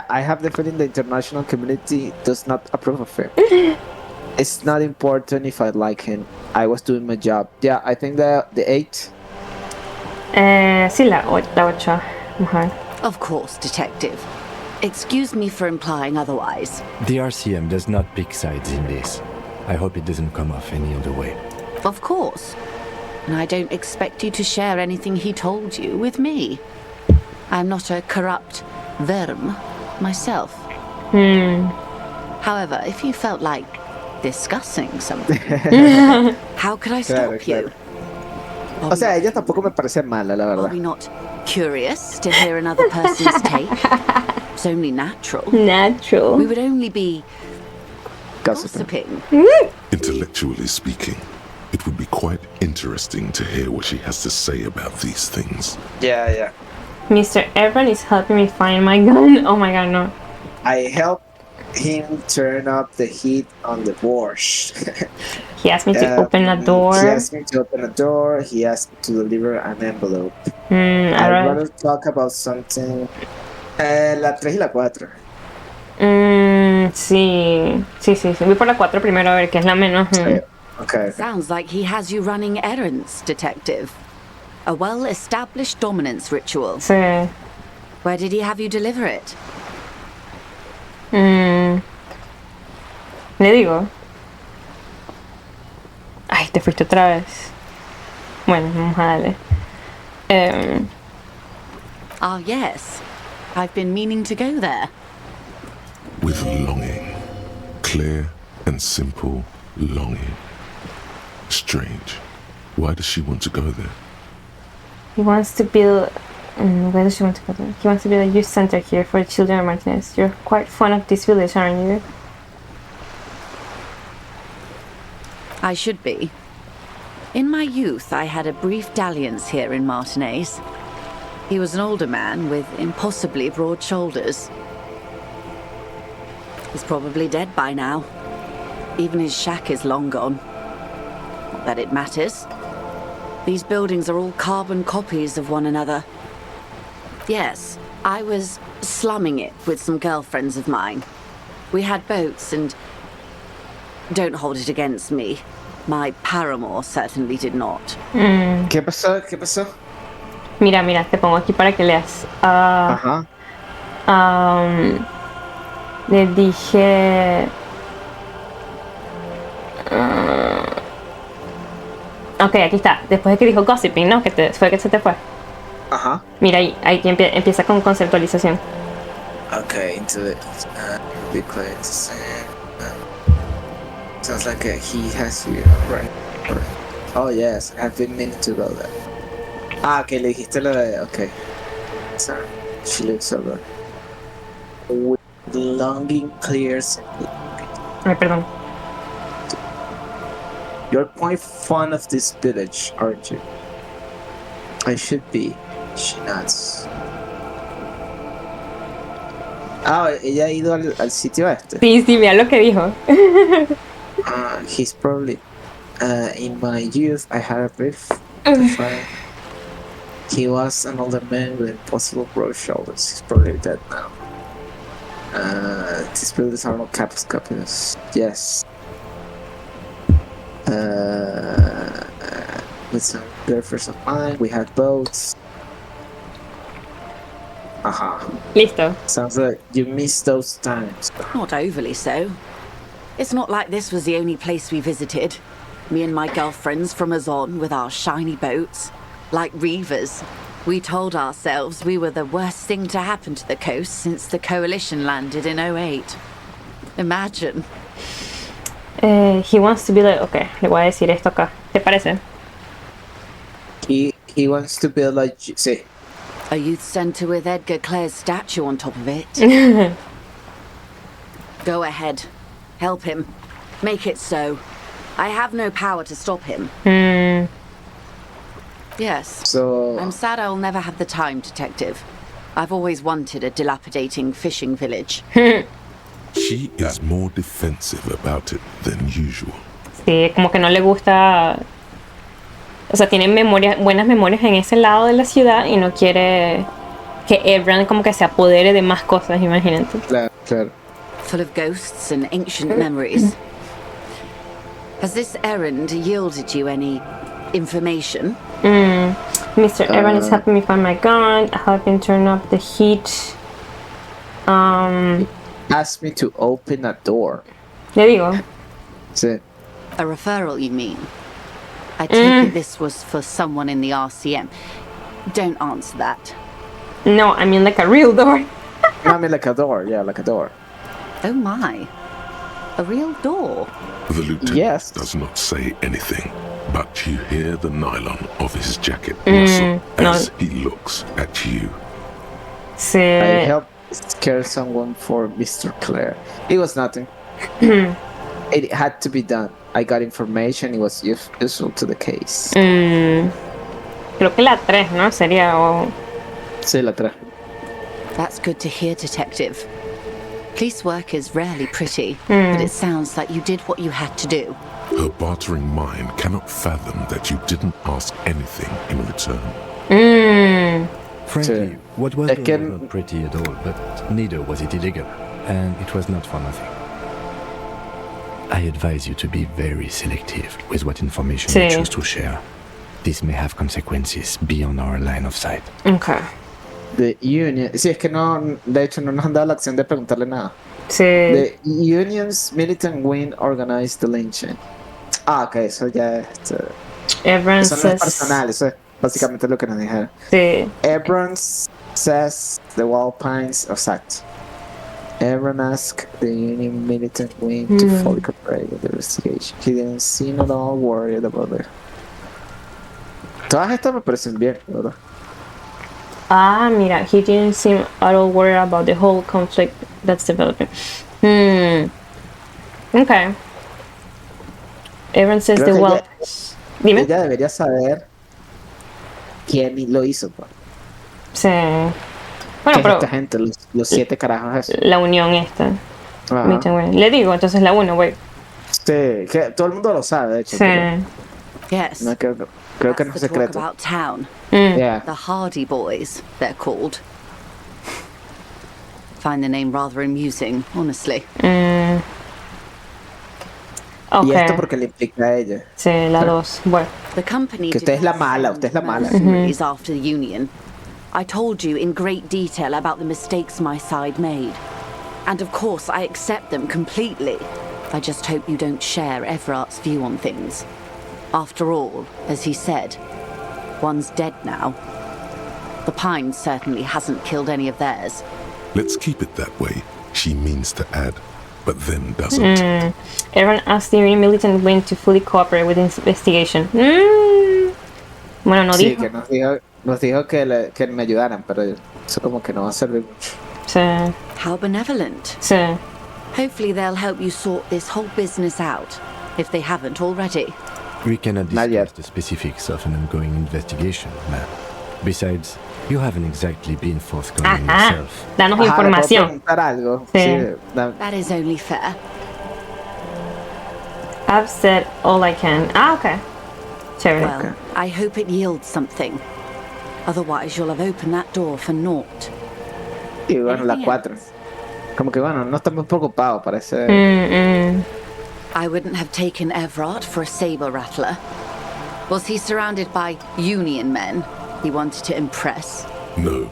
I have the feeling the international community does not approve of him. It's not important if I like him. I was doing my job. Yeah, I think the 8. Sí, la 8. Of course, detective. Excuse me for implying otherwise. The RCM does not pick sides in this. I hope it doesn't come off any other way. Of course. And I don't expect you to share anything he told you with me. I'm not a corrupt verm myself. However, if you felt like discussing something, how could I stop you? O sea, ella tampoco me parece mala, la verdad. Are we not curious to hear another person's take? It's only natural. Natural. We would only be gossiping. Intellectually speaking, it would be quite interesting to hear what she has to say about these things. Yeah. Mr. Evans is helping me find my gun. Oh my God, no. I helped him turn up the heat on the borscht. He asked me to open a door. He asked me to open a door. He asked me to deliver an envelope. I'd rather talk about something. La 3 y la 4. Sí. Voy por la 4 primero a ver qué es la menos. Okay. Sounds like he has you running errands, Detective. A well-established dominance ritual. Sí. Where did he have you deliver it? Le digo. Ay, te fuiste otra vez. Bueno, vamos a darle. Ah, yes. I've been meaning to go there. With longing. Clear and simple longing. Strange. Why does she want to go there? He wants to build. Where does she want to go there? He wants to build a youth center here for the children of Martinez. You're quite fond of this village, aren't you? I should be. In my youth, I had a brief dalliance here in Martinez. He was an older man with impossibly broad shoulders. He's probably dead by now. Even his shack is long gone. Not that it matters. These buildings are all carbon copies of one another. Yes, I was slumming it with some girlfriends of mine. We had boats and... Don't hold it against me. My paramour certainly did not. ¿Qué pasó? ¿Qué pasó? Mira, te pongo aquí para que leas. Ajá. Le dije... Ok, aquí está. Después de que dijo gossiping, ¿no? Fue que se te fue. Ajá. Mira ahí empieza con conceptualización. Okay, into the big place. Sounds like he has you right. Oh yes, I've been meaning to go there. Okay, le dijiste lo de. Okay. Sorry, she looks over. With longing clears. Ay, perdón. You're quite fond of this village, aren't you? I should be. She nods. Ah, ella ha ido al sitio este. Sí, mira lo que dijo. He's probably. In my youth, I had a brief friend. He was an older man with impossible broad shoulders. He's probably dead now. These buildings are not campus copies. Yes. With some girlfriends of mine, we had boats. Listo. Sounds like you missed those times. Not overly so. It's not like this was the only place we visited. Me and my girlfriends from Azon with our shiny boats. Like reavers. We told ourselves we were the worst thing to happen to the coast since the Coalition landed in 08. Imagine. He wants to be like... Ok, le voy a decir esto acá. ¿Te parece? He wants to build like... Sí. A youth centre with Edgar Clare's statue on top of it. Go ahead. Help him. Make it so. I have no power to stop him. Yes. So... I'm sad I'll never have the time, Detective. I've always wanted a dilapidating fishing village. She is more defensive about it than usual. Sí, como que no le gusta... O sea, tiene buenas memorias en ese lado de la ciudad y no quiere que Ebran como que se apodere de más cosas, imagínate. Claro. Full of ghosts and ancient memories. Has this errand yielded you any information? Mr. Evan is helping me find my gun, helping turn up the heat. Asked me to open a door. Le digo. Sí. A referral, you mean? I take it this was for someone in the RCM. Don't answer that. No, I mean like a real door. No, I mean like a door. Yeah, like a door. Oh my. A real door? The lieutenant does not say anything, but you hear the nylon of his jacket rustle as he looks at you. Sí. I helped scare someone for Mr. Clare. It was nothing. It had to be done. I got information. It was useful to the case. Creo que la 3, ¿no? Sería o... Sí, la 3. That's good to hear, Detective. Police work is rarely pretty, but it sounds like you did what you had to do. Her bartering mind cannot fathom that you didn't ask anything in return. Frankly, what was not pretty at all, but neither was it illegal, and it was not for nothing. I advise you to be very selective with what information Sí. you choose to share. This may have consequences beyond our line of sight. Okay. The Union. Sí, es que no, de hecho no nos han dado la acción de preguntarle nada. Sí. The Union's militant wing organized the lynching. Ah, ok, eso ya es. Everyone Eso no es says. personal, eso es básicamente lo que nos dijeron. Sí. Everyone says the Wild Pines. Exacto. Everyone asked the Union militant wing to fully cooperate with the investigation. He didn't seem at all worried about it. Todas estas me parecen bien, ¿verdad? Ah, mira, he didn't seem at all worried about the whole conflict that's developing. Okay. Everyone says Creo the que well. Dime. Ella debería saber quién lo hizo, pues. Sí. ¿Qué Bueno, es pero esta gente? Los 7 carajos esos. la unión esta. Ajá. Le digo, entonces la 1, güey. Sí, que todo el mundo lo sabe, de hecho. Sí. Yes. No, creo que no es The talk secreto. about town. Yeah. The Hardy Boys, they're called. Find the name rather amusing, honestly. Y Okay. esto porque le implica a ella. Sí, la 2. Bueno. The company Que usted es la mala, usted es la mala. mercenaries after the Union. I told you in great detail about the mistakes my side made. And of course, I accept them completely. I just hope you don't share Everart's view on things. After all, as he said, one's dead now. The Pines certainly hasn't killed any of theirs. Let's keep it that way. She means to add, but then doesn't. Everyone asked the Union militant wing to fully cooperate with the investigation. Bueno, no Sí, dijo. que nos dijo que me ayudaran, pero eso como que no va a servir mucho. Sí. How benevolent. Sí. Hopefully they'll help you sort this whole business out, if they haven't already. We cannot Not yet. discuss the specifics of an ongoing investigation, ma'am. Besides, you haven't exactly been forthcoming yourself. Danos Ajá, ¿le puedo información. preguntar algo? Sí. That is only fair. I've said all I can. Ah, okay. Chévere. Well, I hope it yields something. Otherwise, you'll have opened that door for naught. Y bueno, la 4. Como que bueno, no estamos preocupados, parece. I wouldn't have taken Everard for a saber rattler. Was he surrounded by Union men he wanted to impress? No.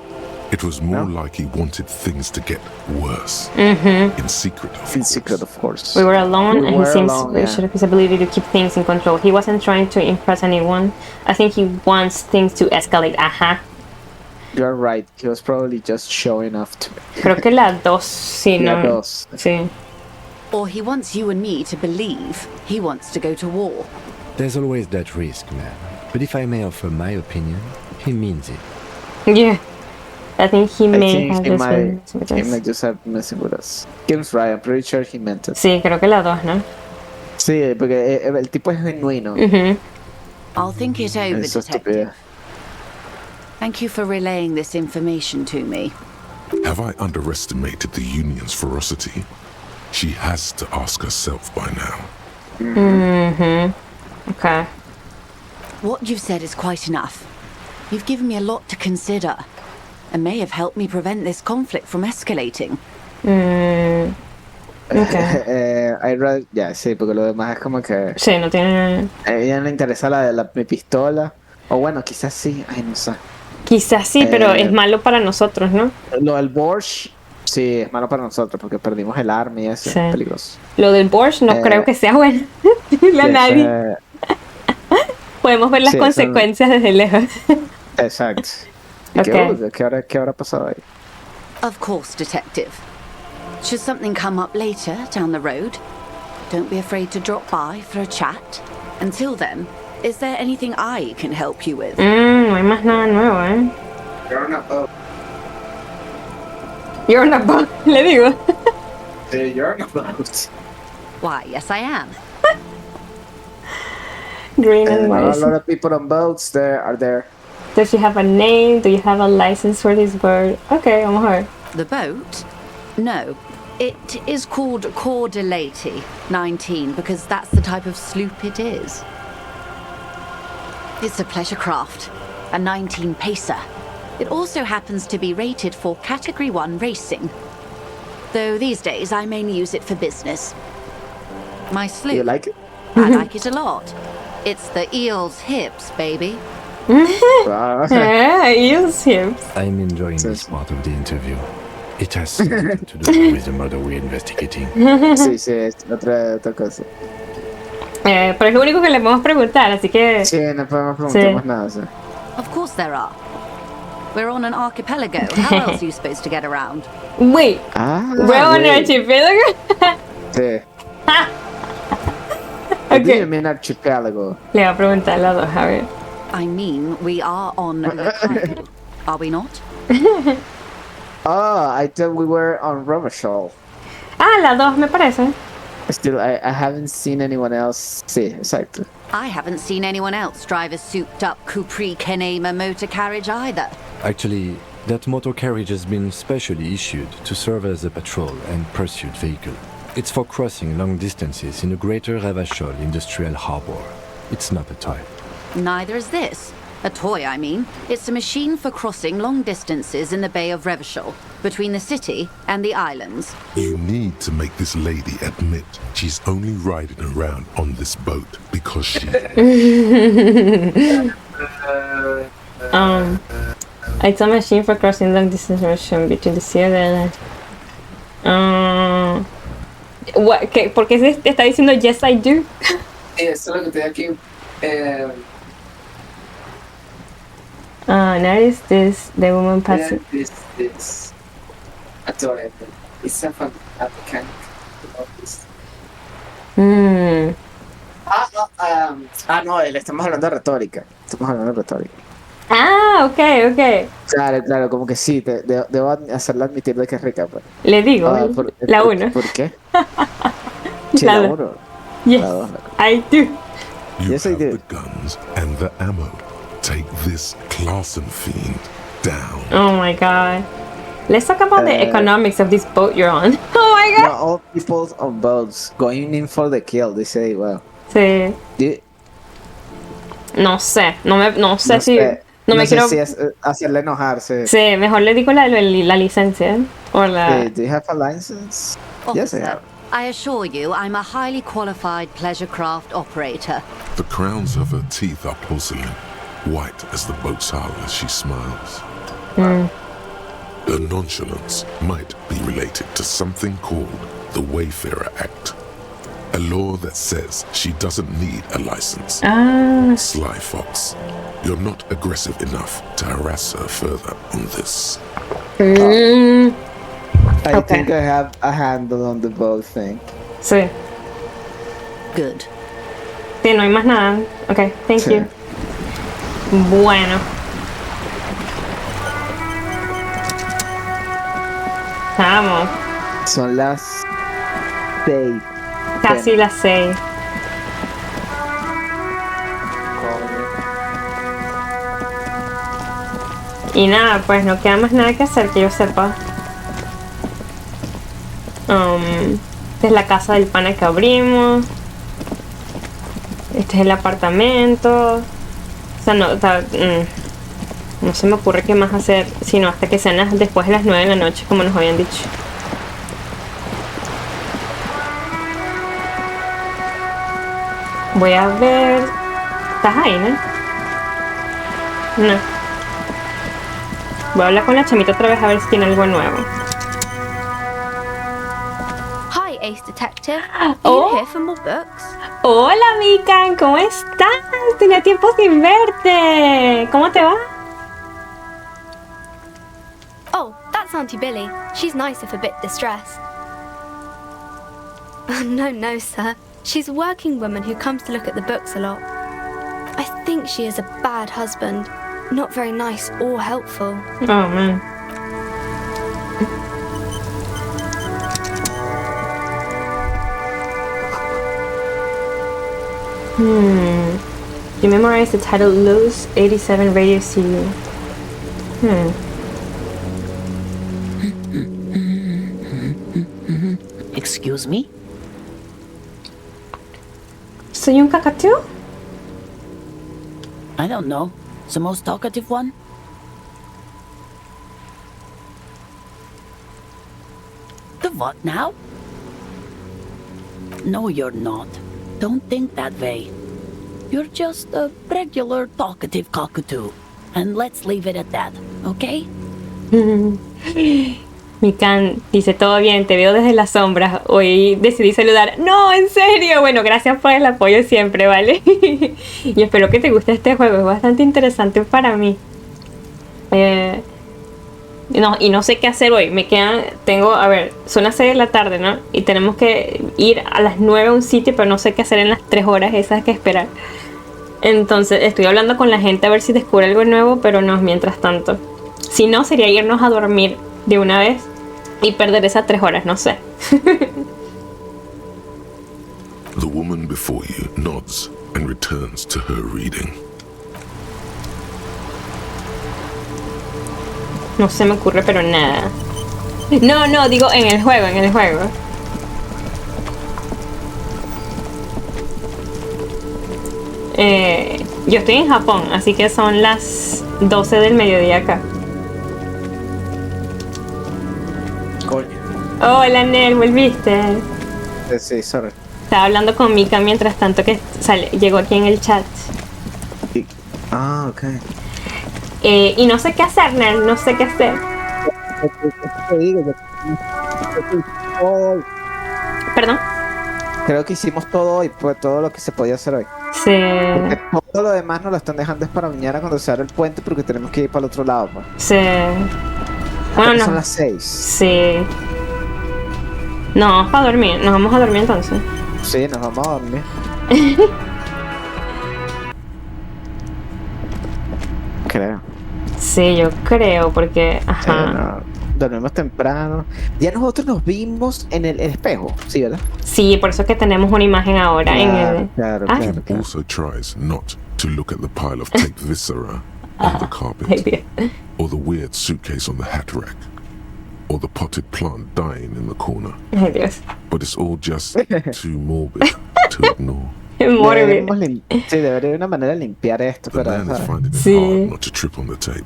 It was more like he wanted things to get worse. In secret, of In course. secret, of course. We were alone, We and he were seems alone, very yeah. sure of his ability to keep things in control. He wasn't trying to impress anyone. I think he wants things to escalate. Ajá. You're right. He was probably just showing off to me. Creo que la 2, sí, La ¿no? 2. Sí. Or he wants you and me to believe he wants to go to war. There's always that risk, ma'am. But if I may offer my opinion, he means it. Yeah. I think he may have he just might, been messing with he us. might just have messing with us. Kim's right. I'm pretty sure he meant it. Sí, creo que la 2, ¿no? Sí, porque el tipo es genuino. I'll think it over, Eso es Detective. estúpido. Thank you for relaying this information to me. Have I underestimated the Union's ferocity? She has to ask herself by now. Okay. What you've said is quite enough. You've given me a lot to consider, and may have helped me prevent this conflict from escalating. Okay. I'd rather, ya, sí, porque lo demás es como que Sí, no tiene... a ella no le interesa mi pistola. O bueno, quizás sí, ay, no sé. Quizás sí, pero es malo para nosotros, ¿no? Lo del Borscht, sí, es malo para nosotros porque perdimos el arma y eso Sí. es peligroso. Lo del Borscht no creo que sea bueno. Decirle a nadie. Podemos ver las sí, eso- consecuencias desde lejos. Exacto. ¿Y Ok. qué habrá pasado ahí? Of course, Detective. Should something come up later down the road, don't be afraid to drop by for a chat. Until then, is there anything I can help you with? No hay más nada nuevo, ¿eh? You're on a boat. You're on a boat, le digo. Sí, you're on a boat. Why, yes, I am. Green and A white. lot of people on boats there are there. Does she have a name? Do you have a license for this bird? Okay, vamos a ver. The boat? No. It is called Cordelati 19 because that's the type of sloop it is. It's a pleasure craft, a 19 pacer. It also happens to be rated for Category 1 racing. Though these days I mainly use it for business. My sloop. You like it? I like it a lot. It's the eel's hips, baby. Eel's hips. I'm enjoying this part of the interview. It has something to do with the murder we're investigating. Sí, es otra cosa. Pero es lo único que le podemos preguntar, así que... Sí, no podemos preguntar más nada. Sí. Of course there are. We're on an archipelago. How else are you supposed to get around? Wait. We're on an archipelago? Sí. Okay. What do you mean archipelago? Le voy a preguntar a las dos, a ver. I mean, we are on the island, are we not? Oh, I thought we were on Rovershaw. Las dos me parece. Still, I haven't seen anyone else. Sí, exacto. I haven't seen anyone else drive a souped-up Capri Kenema motor carriage either. Actually, that motor carriage has been specially issued to serve as a patrol and pursuit vehicle. It's for crossing long distances in the greater Revachol industrial harbor. It's not a toy. Neither is this. A toy, I mean. It's a machine for crossing long distances in the Bay of Revachol, between the city and the islands. You need to make this lady admit she's only riding around on this boat because she... It's a machine for crossing long distances between the city and the islands. ¿Por qué se está diciendo yes I do? Eso es lo que estoy aquí. Notice this, the woman passing. This. Adorable. It's a mechanic. No, le estamos hablando de retórica. Ok. Claro, como que sí, debo hacerla admitir de que es rica. Pues. Le digo, la 1. ¿Por qué? Sí, la 1. Yes, I do. You have the guns and the ammo. Take this Clausen fiend down. Oh my god. Let's talk about the economics of this boat you're on. Oh my god. No, all people on boats going in for the kill, they say, well. Sí. No sé si... No me quiero... si hacerle enojarse. Sí, mejor le digo la licencia. O la... Do you have a license? Yes, I have. I assure you, I'm a highly qualified pleasure craft operator. The crowns of her teeth are porcelain, white as the boat's hull as she smiles. Her nonchalance might be related to something called the Wayfarer Act, a law that says she doesn't need a license. Sly fox, you're not aggressive enough to harass her further on this. I think I have a handle on the boat thing. Sí. Good. Sí, no hay más nada. Ok, thank you. Bueno. Vamos. Son las 6. Casi las 6. Y nada, pues no queda más nada que hacer que yo sepa. Esta es la casa del pana que abrimos. Este es el apartamento. O sea, no se me ocurre qué más hacer, sino hasta que sean después de las 9 de la noche, como nos habían dicho. Voy a ver... ¿Estás ahí, no? No. Voy a hablar con la chamita otra vez a ver si tiene algo nuevo. Hi, Ace Detective. Are you here for more books? Hola, Mika, ¿cómo estás? Tenía tiempo sin verte. ¿Cómo te va? Oh, that's Auntie Billy. She's nice if a bit distressed. No, sir. She's a working woman who comes to look at the books a lot. I think she is a bad husband. Not very nice or helpful. Oh, man. You memorize the title Lowe's 87 Radio CD. Excuse me? ¿Soy un cacatúo? I don't know. The most talkative one? The what now? No, you're not. Don't think that way. You're just a regular talkative cockatoo. And let's leave it at that, okay? Mikan dice, todo bien, te veo desde las sombras. Hoy decidí saludar. No, en serio. Bueno, gracias por el apoyo siempre, ¿vale? Y espero que te guste este juego. Es bastante interesante para mí. No, y no sé qué hacer hoy. A ver, son las 6 de la tarde, ¿no? Y tenemos que ir a las 9 a un sitio, pero no sé qué hacer en las 3 horas esas que esperar. Entonces estoy hablando con la gente a ver si descubre algo nuevo, pero no, mientras tanto. Si no, sería irnos a dormir de una vez y perder esas 3 horas, no sé. The woman before you nods and returns to her reading. No se me ocurre, pero nada. No, digo en el juego. Yo estoy en Japón, así que son las 12 del mediodía acá. Coño. Hola, Nel, ¿volviste? Sí, sorry. Estaba hablando con Mika mientras tanto que llegó aquí en el chat. Ok. Y no sé qué hacer, Nel, no sé qué hacer. ¿Perdón? Creo que hicimos todo hoy, pues todo lo que se podía hacer hoy. Sí. Porque todo lo demás nos lo están dejando es para mañana cuando se abra el puente porque tenemos que ir para el otro lado, pues. Sí. Bueno, no. Son las 6. Sí. No, vamos a dormir. Nos vamos a dormir entonces. Sí, nos vamos a dormir. Creo. Sí, yo creo, porque... Ajá. No, dormimos temprano. Ya nosotros nos vimos en el espejo, ¿sí, verdad? Sí, por eso es que tenemos una imagen ahora en el... Claro. Also tries not to look at the pile of taped viscera on the carpet, or the weird suitcase on the hat rack, or the potted plant dying in the corner. Ay, Dios. But it's all just too morbid to ignore. Sí, debería haber una manera de limpiar esto, The pero man is ¿sabes? finding it hard not to trip on the tape,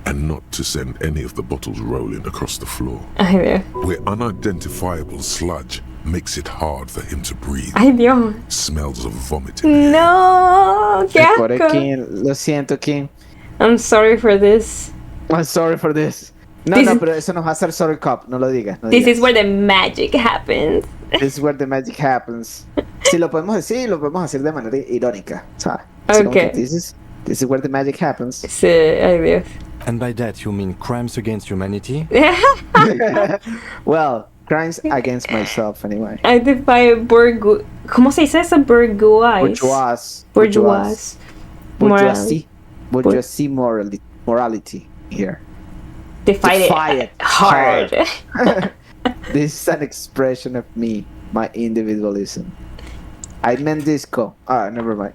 and not to send any of the bottles rolling across the floor. Ay, Dios. Where unidentifiable sludge makes it hard for him to breathe. Ay, Dios. Smells of vomiting. No, qué Por asco. aquí, lo siento, Kim. I'm sorry for this. I'm sorry for this. No, pero eso nos va a hacer sorry cop, no lo digas. This is where the magic happens. This is where the magic happens. Si lo podemos decir de manera irónica, ¿sabes? Okay. This is where the magic happens. Sí, ay, Dios. And by that you mean crimes against humanity? Well, crimes against myself, anyway. I defy ¿Cómo se dice eso? Bourgeoisie morality here. Defy it hard. This is an expression of me, my individualism. I meant disco. Never mind.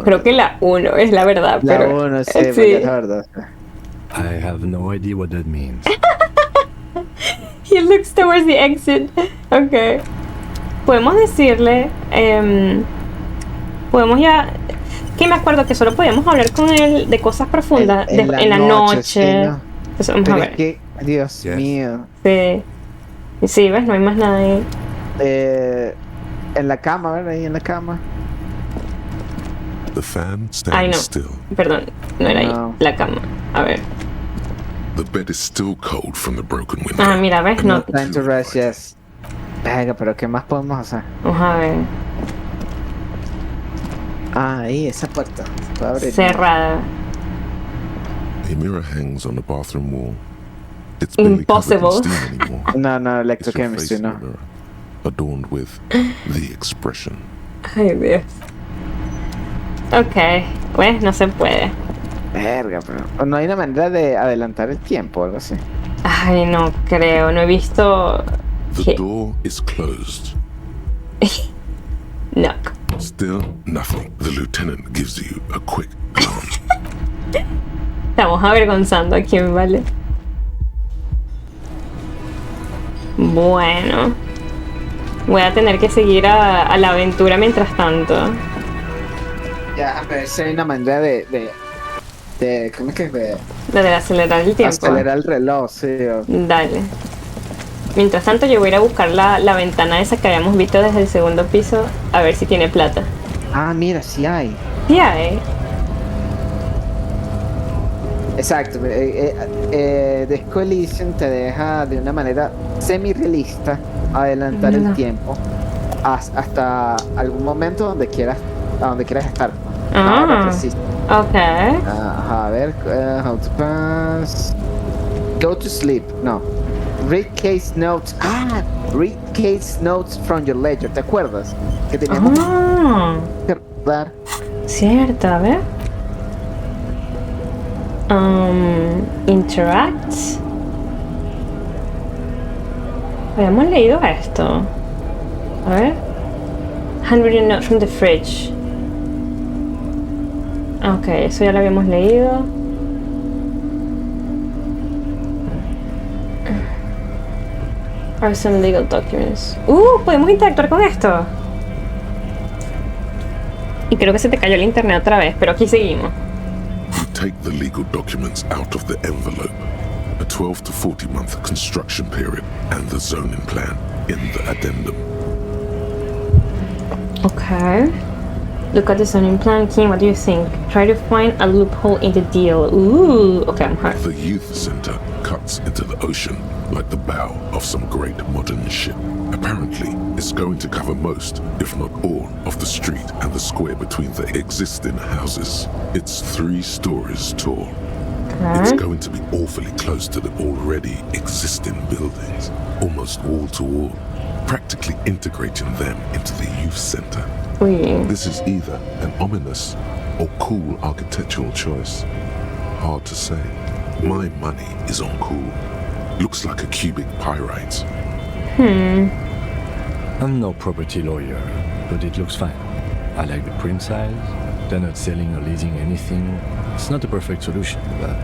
Creo que la 1 es la verdad, la pero... 1, sí, es la verdad. I have no idea what that means. He looks towards the exit. Okay. Podemos decirle... podemos ya... Que me acuerdo que solo podíamos hablar con él de cosas profundas en la noche. Sí, ¿no? Entonces, vamos a ver. Es que, Dios mío. Sí. Sí, ¿ves? No hay más nada ahí. En la cama, ¿verdad? Ahí en la cama. The fan Ay, stands no. still. Perdón, no era ahí. La cama. A ver. The bed is still cold from the broken window. Mira, ¿ves? No. Time to rest, yes. Venga, pero ¿qué más podemos hacer? Vamos a ver. Ahí, esa puerta. Se puede abrir. Cerrada. A mirror hangs on the bathroom wall. It's barely Impossible. covered in steam anymore. No, It's your electrochemistry, face in no. the mirror, adorned with the expression. Ay, Dios. Ok, pues no se puede. Verga, pero no hay una manera de adelantar el tiempo o algo así. Ay, no creo, no he visto... The door is closed. No. Still nothing. The lieutenant gives you a quick glance. Estamos avergonzando a quién, ¿vale? Bueno. Voy a tener que seguir a la aventura mientras tanto. Ya, a ver si hay una manera de ¿cómo es que es? De acelerar el tiempo. Acelerar el reloj, sí. Dale. Mientras tanto yo voy a ir a buscar la ventana esa que habíamos visto desde el segundo piso, a ver si tiene plata. Ah, mira, sí hay. Sí hay. Exacto. Disco Elysium te deja de una manera semi-realista adelantar el tiempo hasta algún momento a donde quieras estar. Ahora preciso. Ok. A ver, how to pass. Go to sleep. No. Read case notes. Read case notes from your ledger. ¿Te acuerdas? Que teníamos que recordar. Cierto, a ver. Interact. Habíamos leído esto. A ver. Handwritten note from the fridge. Ok, eso ya lo habíamos leído. Are some legal documents. Podemos interactuar con esto. Y creo que se te cayó el internet otra vez, pero aquí seguimos. You take the legal documents out of the envelope, a 12 to 40 month construction period, and the zoning plan in the addendum. Okay. Look at the zoning plan, King. What do you think? Try to find a loophole in the deal. Ooh. Okay, I'm hurt. The youth center cuts into the ocean like the bow of some great modern ship. Apparently, it's going to cover most, if not all, of the street and the square between the existing houses. It's 3 stories tall. Okay. It's going to be awfully close to the already existing buildings, almost wall to wall, practically integrating them into the youth center. This is either an ominous or cool architectural choice. Hard to say. My money is on cool. Looks like a cubic pyrite. I'm no property lawyer, but it looks fine. I like the print size. They're not selling or leasing anything. It's not a perfect solution, but...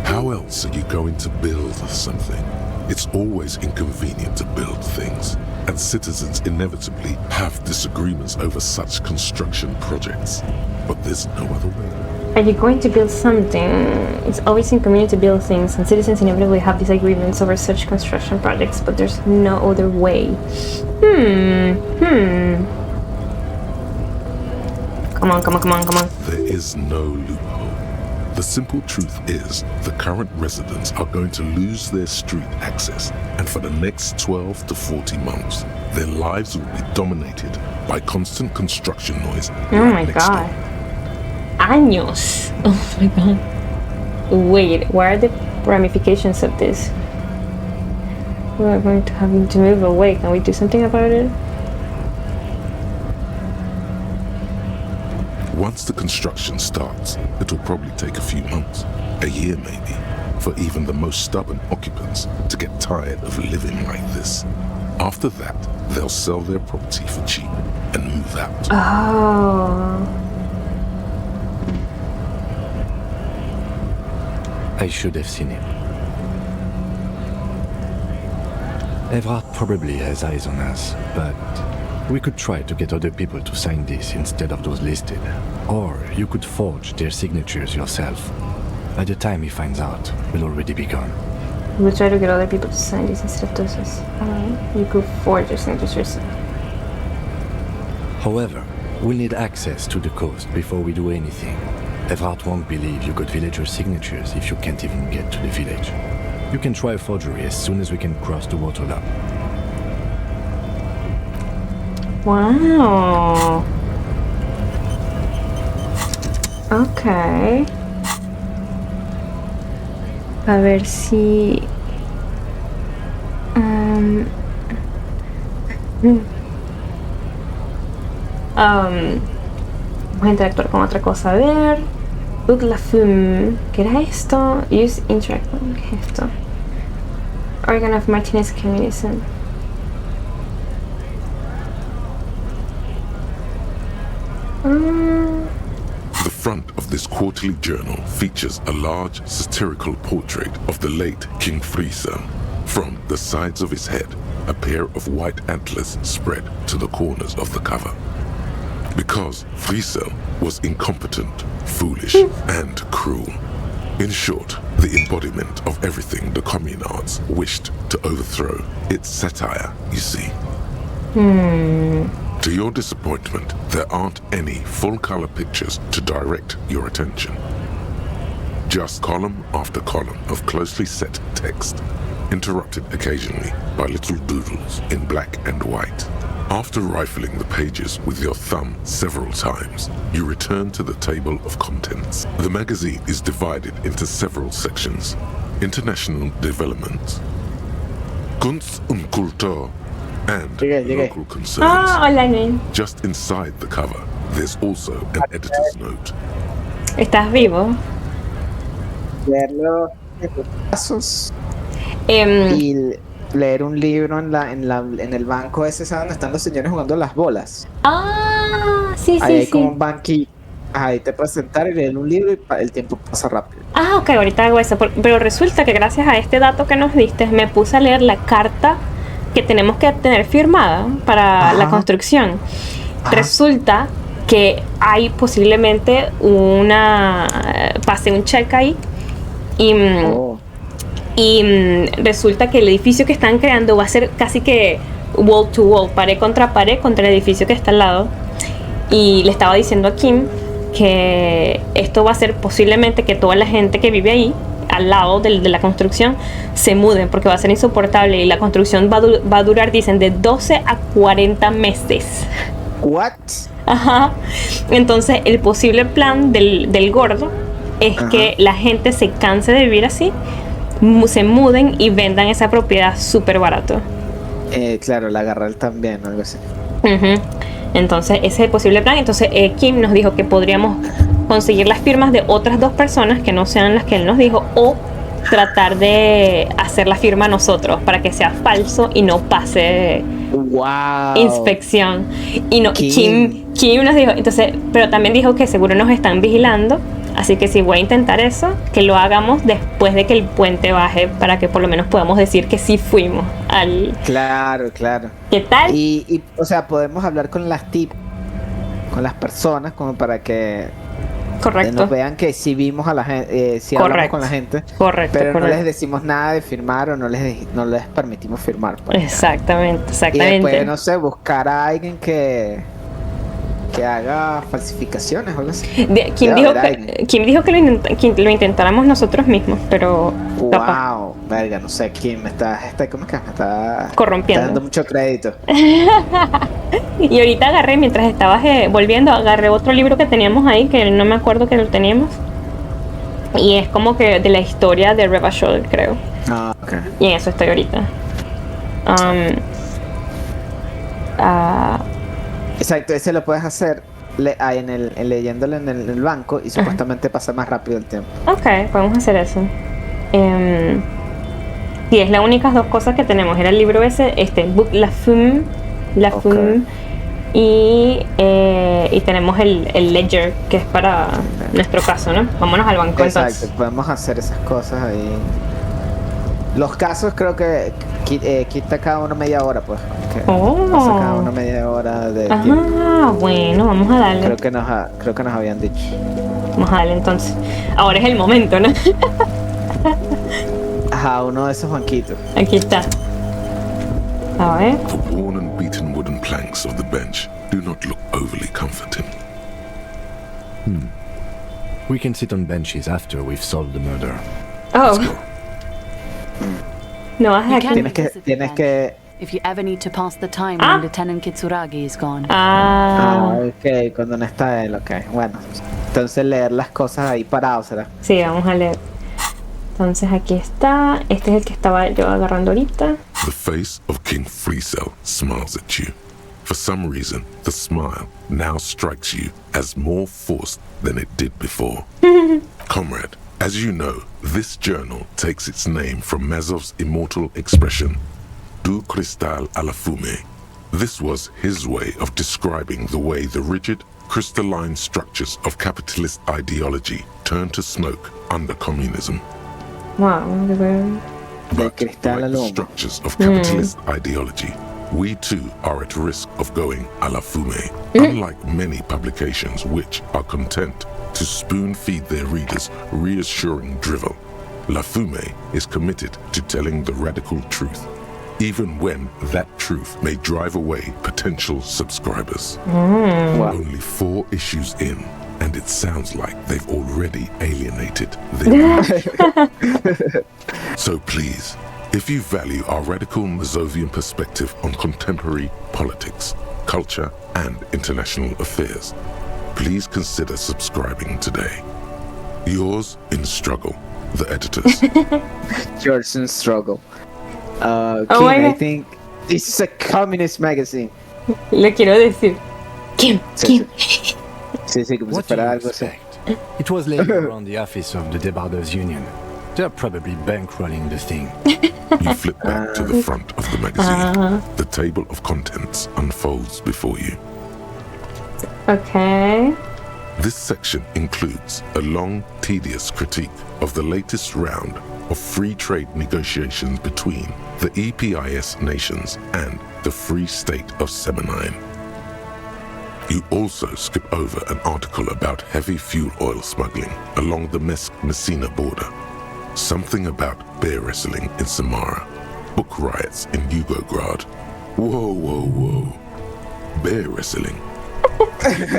How else are you going to build something? It's always inconvenient to build things, and citizens inevitably have disagreements over such construction projects. But there's no other way. Are you going to build something? It's always inconvenient to build things, and citizens inevitably have disagreements over such construction projects, but there's no other way. Come on. There is no loophole. The simple truth is, the current residents are going to lose their street access, and for the next 12 to 40 months, their lives will be dominated by constant construction noise. Oh my god. Años. Oh my god. Wait, what are the ramifications of this? We are going to have to move away. Can we do something about it? Once the construction starts, it will probably take a few months, a year maybe, for even the most stubborn occupants to get tired of living like this. After that, they'll sell their property for cheap and move out. Oh. I should have seen him. Everard probably has eyes on us, but we could try to get other people to sign this instead of those listed. Or you could forge their signatures yourself. By the time he finds out, we'll already be gone. We'll try to get other people to sign this instead of those. You could forge your signatures yourself. However, we'll need access to the coast before we do anything. Everard won't believe you got villager signatures if you can't even get to the village. You can try a forgery as soon as we can cross the water now. Wow. Okay. A ver si... Vamos a interactuar con otra cosa. A ver... Book la fum. ¿Qué era esto? Use interact. ¿Qué es esto? Organ of Martinez Communism. The front of this quarterly journal features a large satirical portrait of the late King Friesel. From the sides of his head, a pair of white antlers spread to the corners of the cover. Because Friesel was incompetent, foolish, and cruel, In short, the embodiment of everything the communards wished to overthrow. It's satire, you see. To your disappointment, there aren't any full-color pictures to direct your attention. Just column after column of closely set text, interrupted occasionally by little doodles in black and white. After rifling the pages with your thumb several times, you return to the table of contents. The magazine is divided into several sections. International development, Kunst und Kultur, and local concerns. Hola, Just inside the cover, there's also an editor's note. ¿Estás vivo? Leer los casos y leer un libro en el banco ese, ¿sabes? Donde están los señores jugando las bolas. Sí, Ahí hay sí. como un banquillo. Ahí te puedes sentar y leer un libro y el tiempo pasa rápido. Ok, ahorita hago eso. Pero resulta que gracias a este dato que nos diste, me puse a leer la carta que tenemos que tener firmada para la construcción. Resulta que hay posiblemente pase un check ahí y resulta que el edificio que están creando va a ser casi que wall to wall, pared contra el edificio que está al lado. Y le estaba diciendo a Kim que esto va a ser posiblemente que toda la gente que vive ahí al lado de la construcción se muden, porque va a ser insoportable y la construcción va a durar, dicen, de 12 a 40 meses. ¿What? Ajá. Entonces el posible plan del gordo es que la gente se canse de vivir así, se muden y vendan esa propiedad súper barato. Claro, la agarra él también, o algo así. Entonces ese es el posible plan. Entonces Kim nos dijo que podríamos conseguir las firmas de otras 2 personas que no sean las que él nos dijo, o tratar de hacer la firma nosotros para que sea falso y no pase inspección. Y no, Kim nos dijo, entonces, pero también dijo que seguro nos están vigilando, así que si voy a intentar eso, que lo hagamos después de que el puente baje, para que por lo menos podamos decir que sí fuimos al... Claro. ¿Qué tal? Y o sea, podemos hablar con las personas como para que nos vean que sí vimos a la gente, sí hablamos con la gente, pero no les decimos nada de firmar o no les permitimos firmar. Exactamente. Y después, no sé, buscar a alguien que haga falsificaciones o algo así. Kim dijo que lo intentáramos nosotros mismos, pero wow, verga, no sé, Kim ¿cómo es que me está corrompiendo? Está dando mucho crédito. Y ahorita mientras estabas volviendo, agarré otro libro que teníamos ahí, que no me acuerdo que lo teníamos, y es como que de la historia de Reva Scholl, creo. Okay. Y en eso estoy ahorita. Exacto, ese lo puedes hacer leyéndolo en el banco y supuestamente pasa más rápido el tiempo. Ok, podemos hacer eso. Sí, es las únicas 2 cosas que tenemos. Era el libro ese, Book La Fume, y tenemos el Ledger, que es para nuestro caso, ¿no? Vámonos al banco. Exacto, entonces. Podemos hacer esas cosas ahí. Los casos creo que quita cada uno media hora, pues. Pasa cada uno media hora de tiempo. Bueno, vamos a darle. Creo que nos habían dicho. Vamos a darle entonces. Ahora es el momento, ¿no? Uno de esos banquitos. Aquí está. A ver. The worn and beaten wooden planks of the bench do not look overly comforting. We can sit on benches after we've solved the murder. No vas a tienes que If you ever need to pass the time when Lieutenant Kitsuragi is gone. Ok, cuando no está él, ok. Bueno, entonces leer las cosas ahí parado, ¿será? Sí, vamos a leer. Entonces aquí está. Este es el que estaba yo agarrando ahorita. The face of King Freecell smiles at you. For some reason, the smile now strikes you as more forced than it did before. Comrade, as you know, this journal takes its name from Mazov's immortal expression, Du Cristal a la Fume. This was his way of describing the way the rigid, crystalline structures of capitalist ideology turn to smoke under communism. Wow. But like the structures of capitalist ideology, we too are at risk of going a la fume, unlike many publications which are content to to spoon-feed their readers reassuring drivel, La Fume is committed to telling the radical truth, even when that truth may drive away potential subscribers. Only 4 issues in, and it sounds like they've already alienated their readers. So please, if you value our radical Mazovian perspective on contemporary politics, culture, and international affairs, please consider subscribing today. Yours in struggle, the editors. Yours in struggle. King, I think this is a communist magazine. Le quiero decir. Kim. Sí, como si fuera algo así. It was laying around the office of the Debarders Union. They're probably bankrolling the thing. You flip back to the front of the magazine. The table of contents unfolds before you. Okay. This section includes a long, tedious critique of the latest round of free trade negotiations between the EPIS nations and the Free State of Semenine. You also skip over an article about heavy fuel oil smuggling along the Messina border, something about bear wrestling in Samara, book riots in Yugograd. Whoa. Bear wrestling.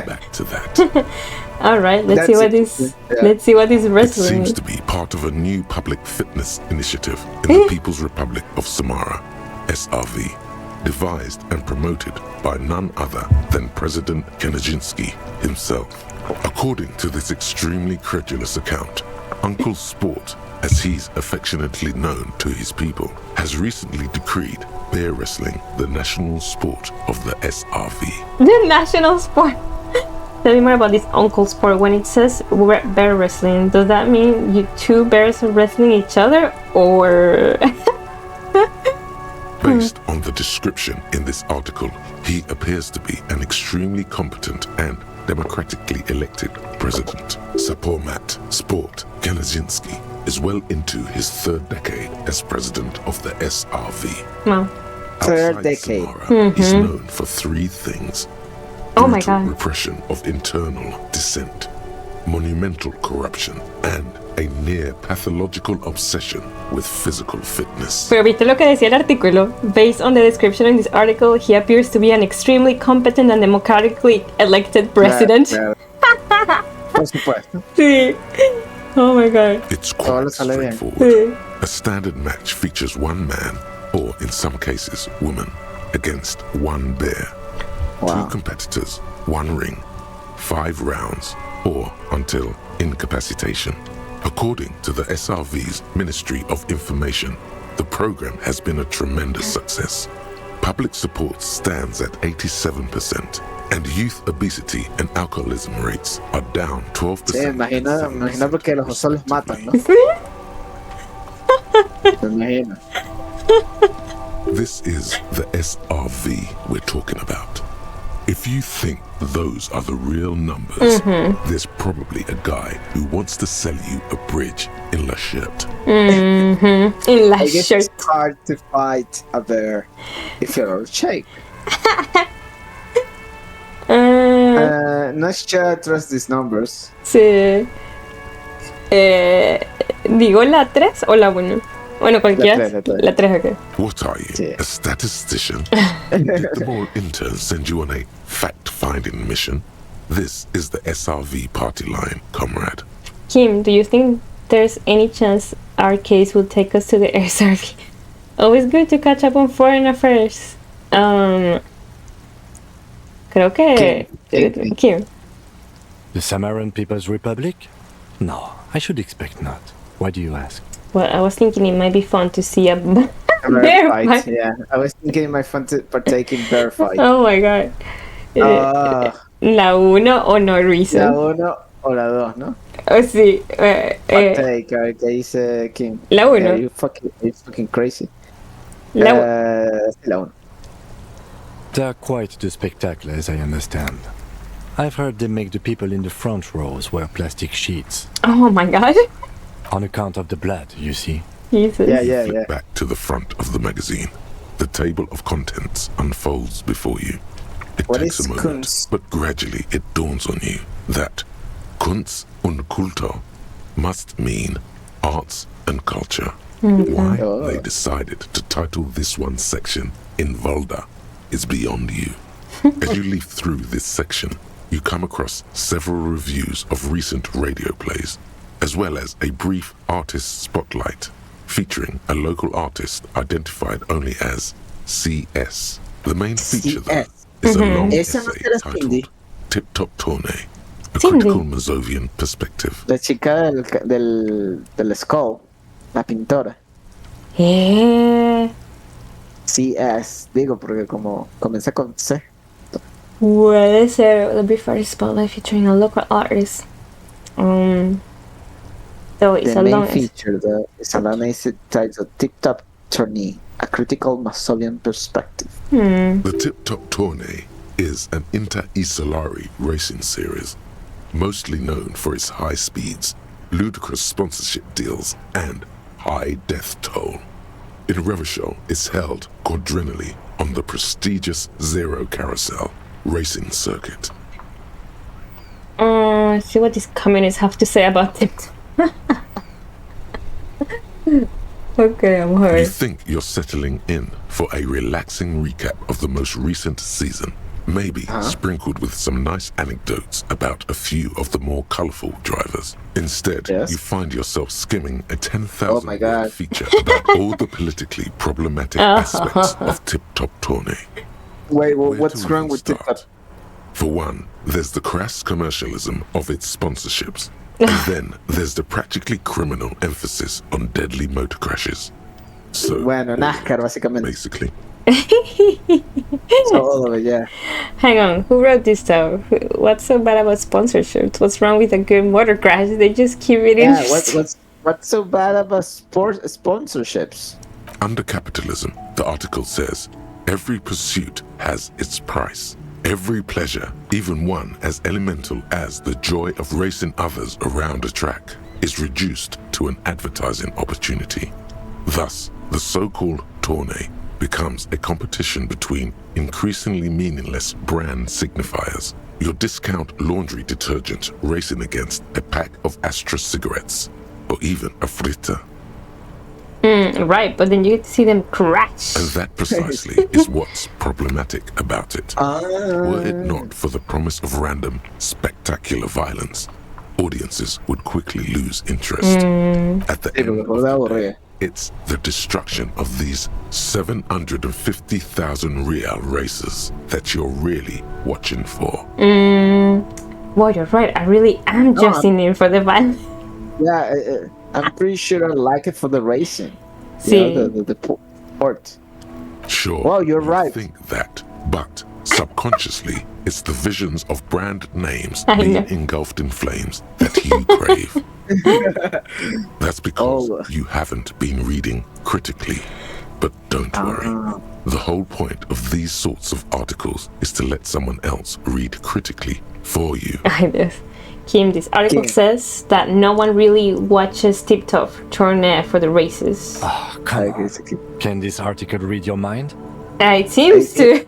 Back to that. All right, let's see what is wrestling. It seems to be part of a new public fitness initiative in the People's Republic of Samara, SRV, devised and promoted by none other than President Kanajinsky himself. According to this extremely credulous account, Uncle Sport, as he's affectionately known to his people, has recently decreed bear wrestling the national sport of the SRV. The national sport. Tell me more about this Uncle Sport. When it says bear wrestling, does that mean you 2 bears are wrestling each other, or? Based on the description in this article, he appears to be an extremely competent and democratically elected president. Sapormat Sport Kanajinsky is well into his 3rd decade as president of the SRV. Wow. 3rd decade. Samara, he's known for 3 things. Oh my God. Repression of internal dissent, monumental corruption, and a near pathological obsession with physical fitness. Pero viste lo que decía el artículo. Based on the description in this article, he appears to be an extremely competent and democratically elected president. Por supuesto. Sí. Oh my God. It's quite straightforward. Sí. A standard match features 1 man, or in some cases, woman, against 1 bear. Wow. 2 competitors, 1 ring, 5 rounds, or until incapacitation. According to the SRV's Ministry of Information, the program has been a tremendous success. Public support stands at 87%, and youth obesity and alcoholism rates are down 12%. Sí, imagina porque los osos los matan, ¿no? Imagina. This is the SRV we're talking about. If you think those are the real numbers, there's probably a guy who wants to sell you a bridge in La Shirt. In La I guess Shirt. it's hard to fight a bear if you're out of shape. Not sure I trust these numbers. Sí. ¿Digo la 3 o la 1? Bueno, cualquiera. La 3, ok. What are you, a statistician? Did the mole intern send you on a fact-finding mission? This is the SRV party line, comrade. Kim, do you think there's any chance our case will take us to the SRV? Always good to catch up on foreign affairs. Creo que... Kim. The Samaran People's Republic? No, I should expect not. Why do you ask? Well, I was thinking it might be fun to see a bear fight. Yeah, I was thinking it might be fun to partake in bear fight. Oh my God. La 1 o no reason. La 1 o la 2, ¿no? Oh, sí. Partake, a ver qué dice Kim. La 1. Yeah, you're fucking crazy. La 1. They're quite the spectacle, as I understand. I've heard they make the people in the front rows wear plastic sheets. Oh my God. On account of the blood, you see. Jesus. Yeah. Flip back to the front of the magazine. The table of contents unfolds before you. It takes a moment, but gradually it dawns on you that Kunz und culto must mean arts and culture. Okay. Why they decided to title this one section Involda is beyond you. As you leaf through this section, you come across several reviews of recent radio plays, as well as a brief artist spotlight featuring a local artist identified only as CS. The main feature, though, is a long essay titled Tip Top Tourney, a critical Mazovian perspective. La chica del skull, la pintora. CS, digo, porque como comienza con C. Puede ser the brief artist spotlight featuring a local artist. So it's The a main long feature is a long essay titled Tip Top Tourney, a critical Mazovian perspective. The Tip Top Tourney is an inter-Isolari racing series, mostly known for its high speeds, ludicrous sponsorship deals, and high death toll. In Revachol, it's held quadrennially on the prestigious Zero Carousel racing circuit. See what these communists have to say about it. Okay, I'm You hurt. think you're settling in for a relaxing recap of the most recent season, maybe sprinkled with some nice anecdotes about a few of the more colorful drivers. Instead, you find yourself skimming a 10,000 word feature about all the politically problematic aspects of Tip Top Tourney. Wait, well, what's wrong with Tip Top? For one, there's the crass commercialism of its sponsorships. And then there's the practically criminal emphasis on deadly motor crashes. So, Bueno, NASCAR, básicamente. basically. So, yeah. Hang on, who wrote this stuff? What's so bad about sponsorships? What's wrong with a good motor crash? They just keep it in. Yeah, what's so bad about sponsorships? Under capitalism, the article says, every pursuit has its price. Every pleasure, even one as elemental as the joy of racing others around a track, is reduced to an advertising opportunity. Thus, the so-called tourney becomes a competition between increasingly meaningless brand signifiers. Your discount laundry detergent racing against a pack of Astra cigarettes, or even a frita. Right, but then you get to see them crash. And that precisely is what's problematic about it. Were it not for the promise of random, spectacular violence, audiences would quickly lose interest. At the end of the day, it's the destruction of these 750,000 real races that you're really watching for. Well, you're right. I really am just in it for the violence. Yeah, I'm pretty sure I like it for the racing. See. The port. Sure, well, you're right. Think that, but subconsciously, it's the visions of brand names I being know. engulfed in flames that you crave. That's because you haven't been reading critically. But don't worry. The whole point of these sorts of articles is to let someone else read critically for you. I know. Kim, this article says that no one really watches Tip Top Tourney for the races. Oh, come on. Can this article read your mind? It seems to.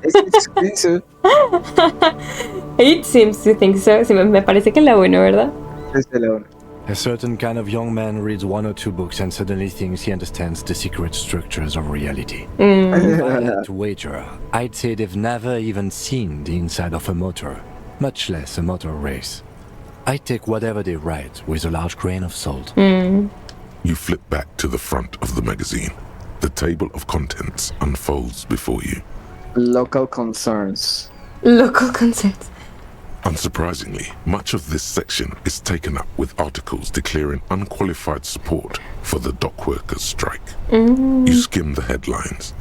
It seems to think so. Sí, me parece que es la 1, ¿verdad? Es de la 1. A certain kind of young man reads 1 or 2 books and suddenly thinks he understands the secret structures of reality. If I had to wager, I'd say they've never even seen the inside of a motor, much less a motor race. I take whatever they write with a large grain of salt. You flip back to the front of the magazine. The table of contents unfolds before you. Local concerns. Local concerns. Unsurprisingly, much of this section is taken up with articles declaring unqualified support for the dock workers' strike. You skim the headlines.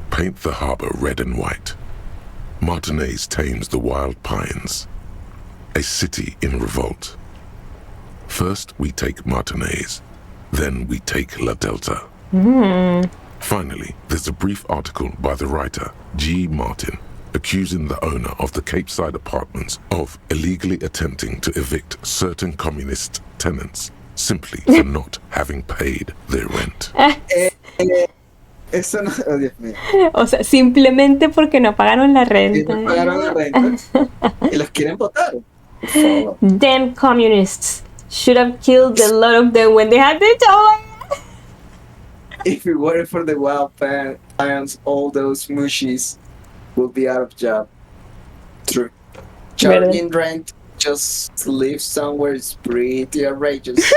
Paint the harbor red and white. Martinez tames the wild pines. A city in revolt. First we take Martinez, then we take La Delta. Finally, there's a brief article by the writer G. Martin accusing the owner of the Capeside apartments of illegally attempting to evict certain communist tenants simply for not having paid their rent. Eso no, oh, Dios mío. O sea, simplemente porque no pagaron la renta. No pagaron la renta y los quieren votar. Damn communists. should have killed a lot of them when they had the toy. If it weren't for the wild plants, all those mushies would be out of job. True. Charging rent just to live somewhere is pretty outrageous.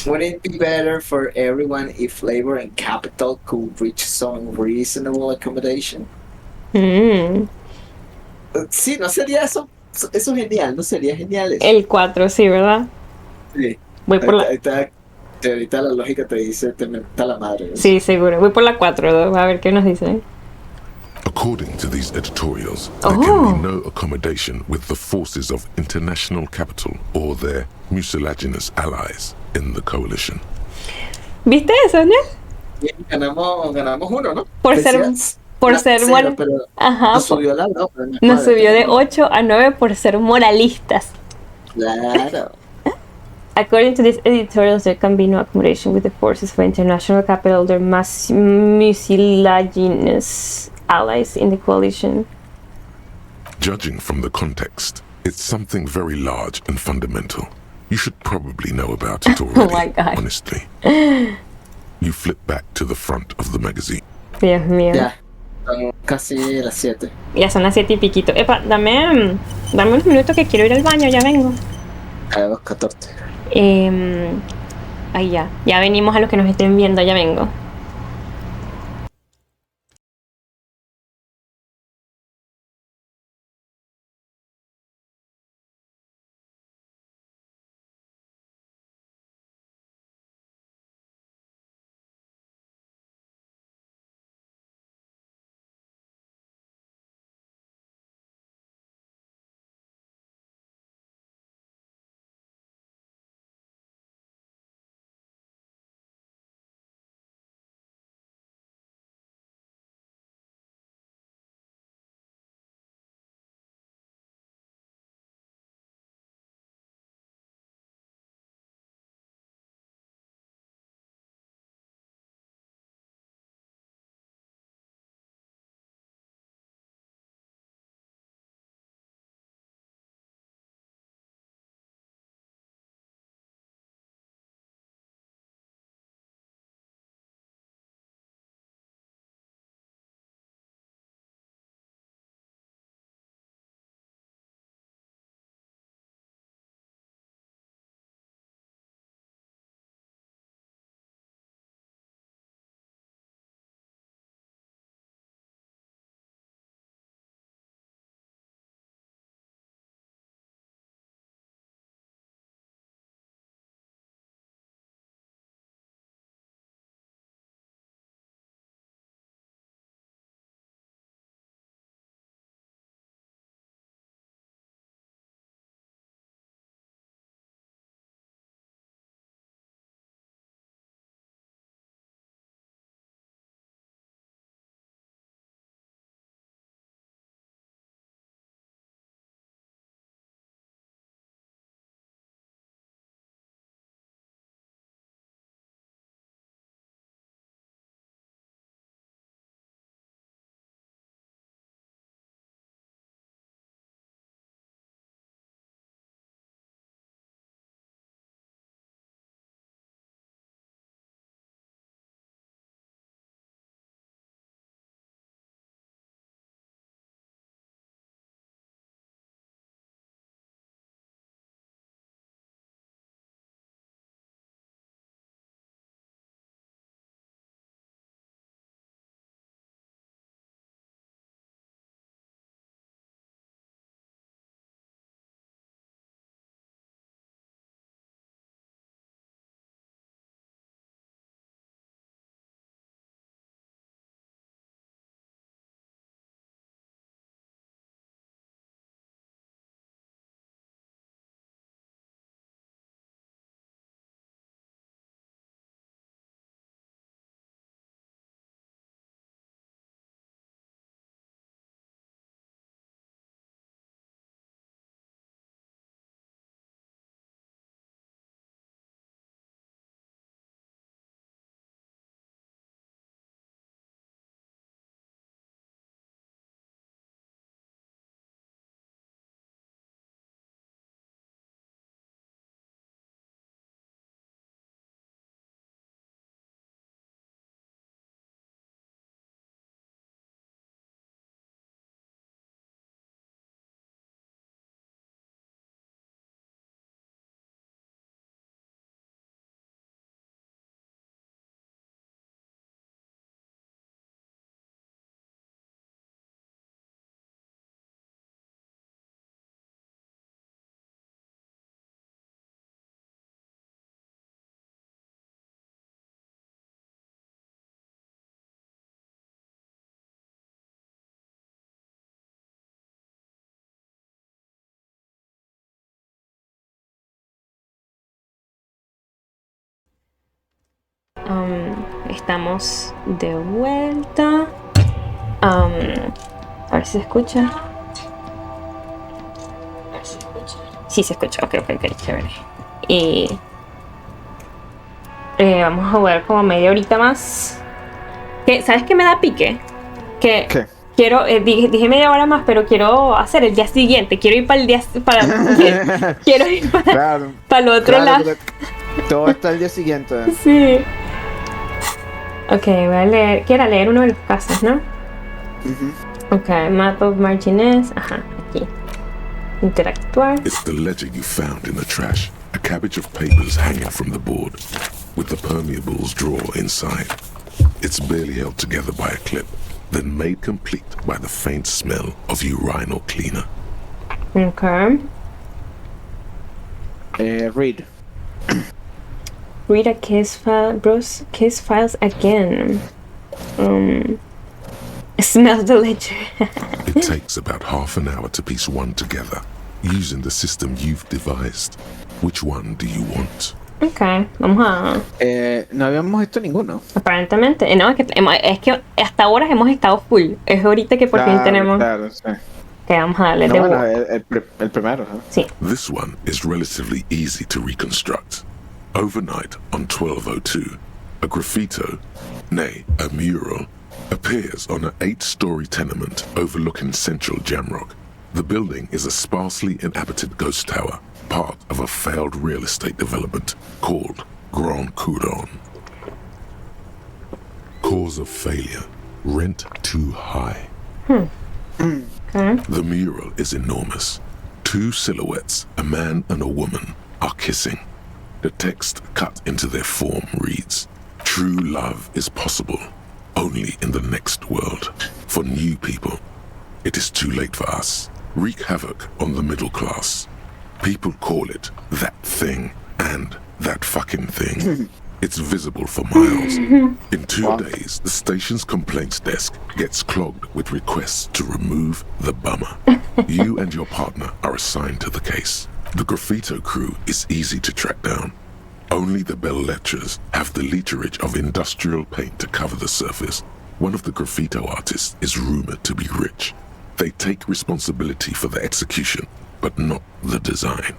Wouldn't it be better for everyone if labor and capital could reach some reasonable accommodation? Sí, ¿no sería eso genial? ¿No sería genial eso? El 4, sí, ¿verdad? Sí. Voy por la... Ahorita la lógica te dice, te meta la madre. Sí, seguro. Voy por la 4, a ver qué nos dicen. According to these editorials, there can be no accommodation with the forces of international capital or their mucilaginous allies in the coalition. ¿Viste eso, no? Ganamos uno, ¿no? Por ser bueno. Ajá. Nos subió la nota. Nos subió de 8 a 9 por ser moralistas. Claro. According to these editorials, there can be no accommodation with the forces of international capital or their mucilaginous allies in the coalition. Judging from the context, it's something very large and fundamental. You should probably know about it already, Oh my God. honestly. You flip back to the front of the magazine. Dios mío. Ya, son casi las 7. Ya son las 7 y piquito. Epa, dame unos minutos que quiero ir al baño, ya vengo. A las 14. Ahí ya venimos a los que nos estén viendo, ya vengo. Estamos de vuelta. A ver si se escucha. Sí se escucha. Ok, chévere. Y vamos a jugar como media horita más. ¿Sabes qué me da pique? ¿Qué? Quiero, dije media hora más, pero quiero hacer el día siguiente. Quiero ir para el día quiero ir para el otro lado. Todo está el día siguiente. Sí. Ok, voy a leer. Quiero leer uno de los casos, ¿no? Ok, Map of Martinez. Ajá, aquí. Interactuar. It's the ledger you found in the trash. A cabbage of papers hanging from the board, with the permeables drawer inside. It's barely held together by a clip, then made complete by the faint smell of urinal cleaner. Okay. Read. Read a case file, Bruce. Case files again. Smell the ledger. It takes about half an hour to piece one together, using the system you've devised. Which one do you want? Ok, vamos a... no habíamos visto ninguno. Aparentemente, no, es que hasta ahora hemos estado full. Es ahorita que por fin tenemos... Claro, sí. Que vamos a darle de bueno, el primero, ¿no? Sí. This one is relatively easy to reconstruct. Overnight on 1202, a graffito, nay, a mural, appears on an 8-story tenement overlooking central Jamrock. The building is a sparsely inhabited ghost tower, part of a failed real estate development called Grand Couronne. Cause of failure, rent too high. The mural is enormous. 2 silhouettes, a man and a woman, are kissing. The text cut into their form reads, "True love is possible, only in the next world. For new people, it is too late for us. Wreak havoc on the middle class. People call it that thing and that fucking thing. It's visible for miles. In 2 days, the station's complaints desk gets clogged with requests to remove the bummer. You and your partner are assigned to the case. The graffito crew is easy to track down. Only the bell lectures have the literage of industrial paint to cover the surface. One of the graffito artists is rumored to be rich. They take responsibility for the execution, but not the design.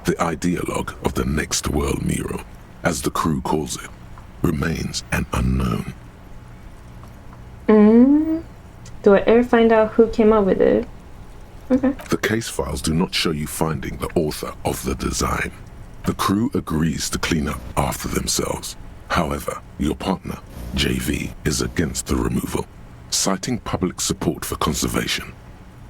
The ideologue of the next world mural, as the crew calls it, remains an unknown. Do I ever find out who came up with it? Okay. The case files do not show you finding the author of the design. The crew agrees to clean up after themselves. However, your partner, JV, is against the removal, citing public support for conservation.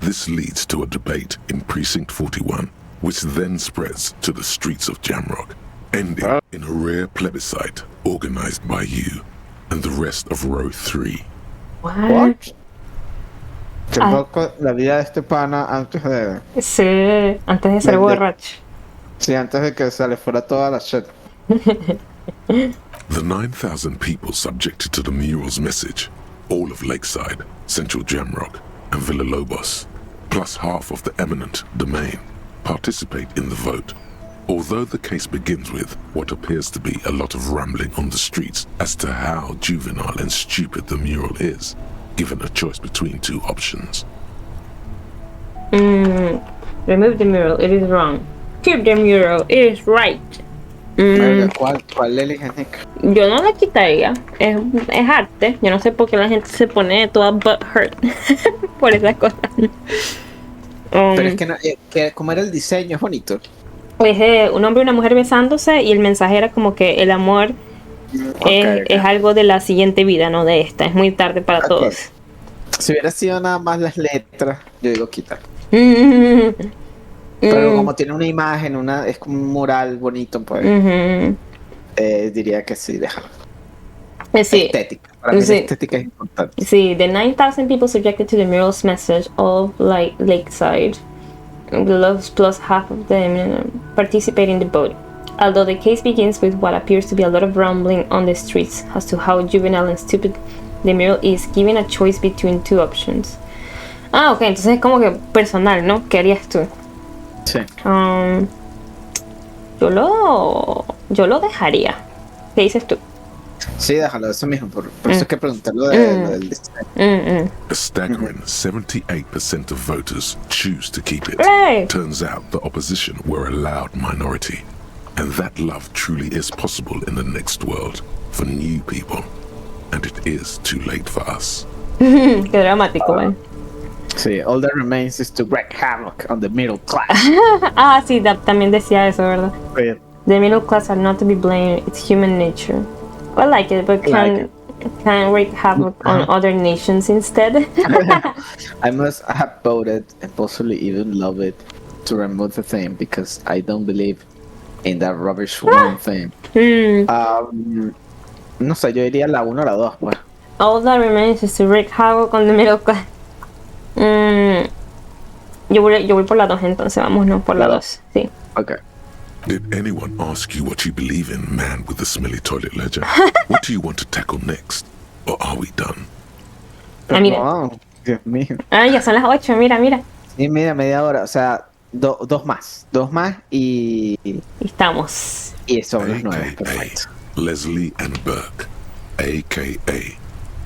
This leads to a debate in Precinct 41, which then spreads to the streets of Jamrock, ending in a rare plebiscite organized by you and the rest of Row 3. What? Qué loco la vida de este pana antes de... Sí, antes de ser borracho. Sí, antes de que se le fuera toda la shit. The 9,000 people subjected to the mural's message, all of Lakeside, Central Jamrock, and Villalobos, plus half of the eminent domain, participate in the vote. Although the case begins with what appears to be a lot of rambling on the streets as to how juvenile and stupid the mural is, given a choice between 2 options. Remove the mural, it is wrong. Keep the mural, it is right. ¿Cuál le eliges, Nick? Yo no la quitaría, es arte. Yo no sé por qué la gente se pone toda butthurt por esas cosas. Pero es que, no, como era el diseño, es bonito. Es de un hombre y una mujer besándose y el mensaje era como que el amor es algo de la siguiente vida, no de esta. Es muy tarde para todos. Si hubiera sido nada más las letras, yo digo quitar. Pero como tiene una imagen, es como un mural bonito, pues diría que sí, déjalo. Sí. Estética. Para mí la estética es importante. Sí, the 9,000 people subjected to the mural's message, all like Lakeside, plus half of them participate in the vote. Although the case begins with what appears to be a lot of rambling on the streets as to how juvenile and stupid the mural is, giving a choice between 2 options. Ok, entonces es como que personal, ¿no? ¿Qué harías tú? Sí. Yo lo dejaría. ¿Qué dices tú? Sí, déjalo, eso mismo. Por eso es que pregunté lo del diseño. A staggering 78% of voters choose to keep it. Right. Turns out the opposition were a loud minority. And that love truly is possible in the next world for new people. And it is too late for us. Qué dramático, man. Sí, all that remains is to wreak havoc on the middle class. Ah, sí, también decía eso, ¿verdad? Sí. The middle class are not to be blamed. It's human nature. I like it, but can wreak havoc on other nations instead. I must have voted and possibly even love it to remove the thing because I don't believe in that rubbish one thing. No sé, yo diría la 1 o la 2, pues. All that remains is to wreak havoc on the middle class. Yo voy por la 2 entonces, vámonos por la 2. Sí. Okay. Did anyone ask you what you believe in, man with the smelly toilet ledger? What do you want to tackle next? Or are we done? Ah, mira. Wow, Dios mío. Ah, ya son las 8, mira. Sí, mira, media hora, o sea, dos más y estamos. Y son las 9, perfecto. Leslie and Burke, a.k.a.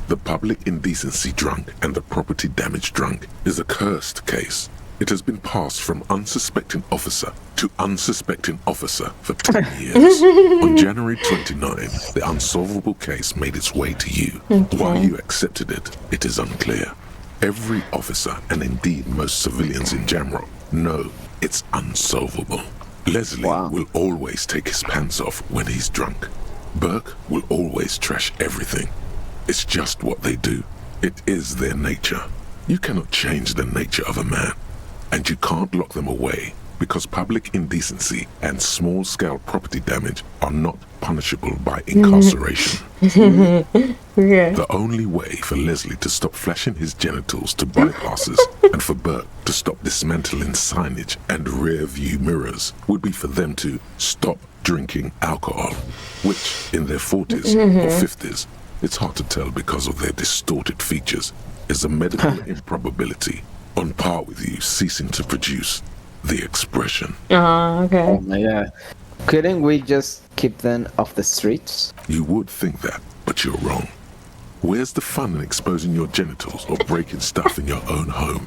the public indecency drunk and the property damage drunk, is a cursed case. It has been passed from unsuspecting officer to unsuspecting officer for 10 years. On January 29, the unsolvable case made its way to you. Okay. Why you accepted it, it is unclear. Every officer, and indeed most civilians in Jamrock, know it's unsolvable. Leslie will always take his pants off when he's drunk. Burke will always trash everything. It's just what they do. It is their nature. You cannot change the nature of a man. And you can't lock them away because public indecency and small-scale property damage are not punishable by incarceration. The only way for Leslie to stop flashing his genitals to bypassers and for Burke to stop dismantling signage and rear-view mirrors would be for them to stop drinking alcohol, which in their 40s or 50s, it's hard to tell because of their distorted features, is a medical improbability on par with you ceasing to produce the expression. Okay. Oh my god. Couldn't we just keep them off the streets? You would think that, but you're wrong. Where's the fun in exposing your genitals or breaking stuff in your own home?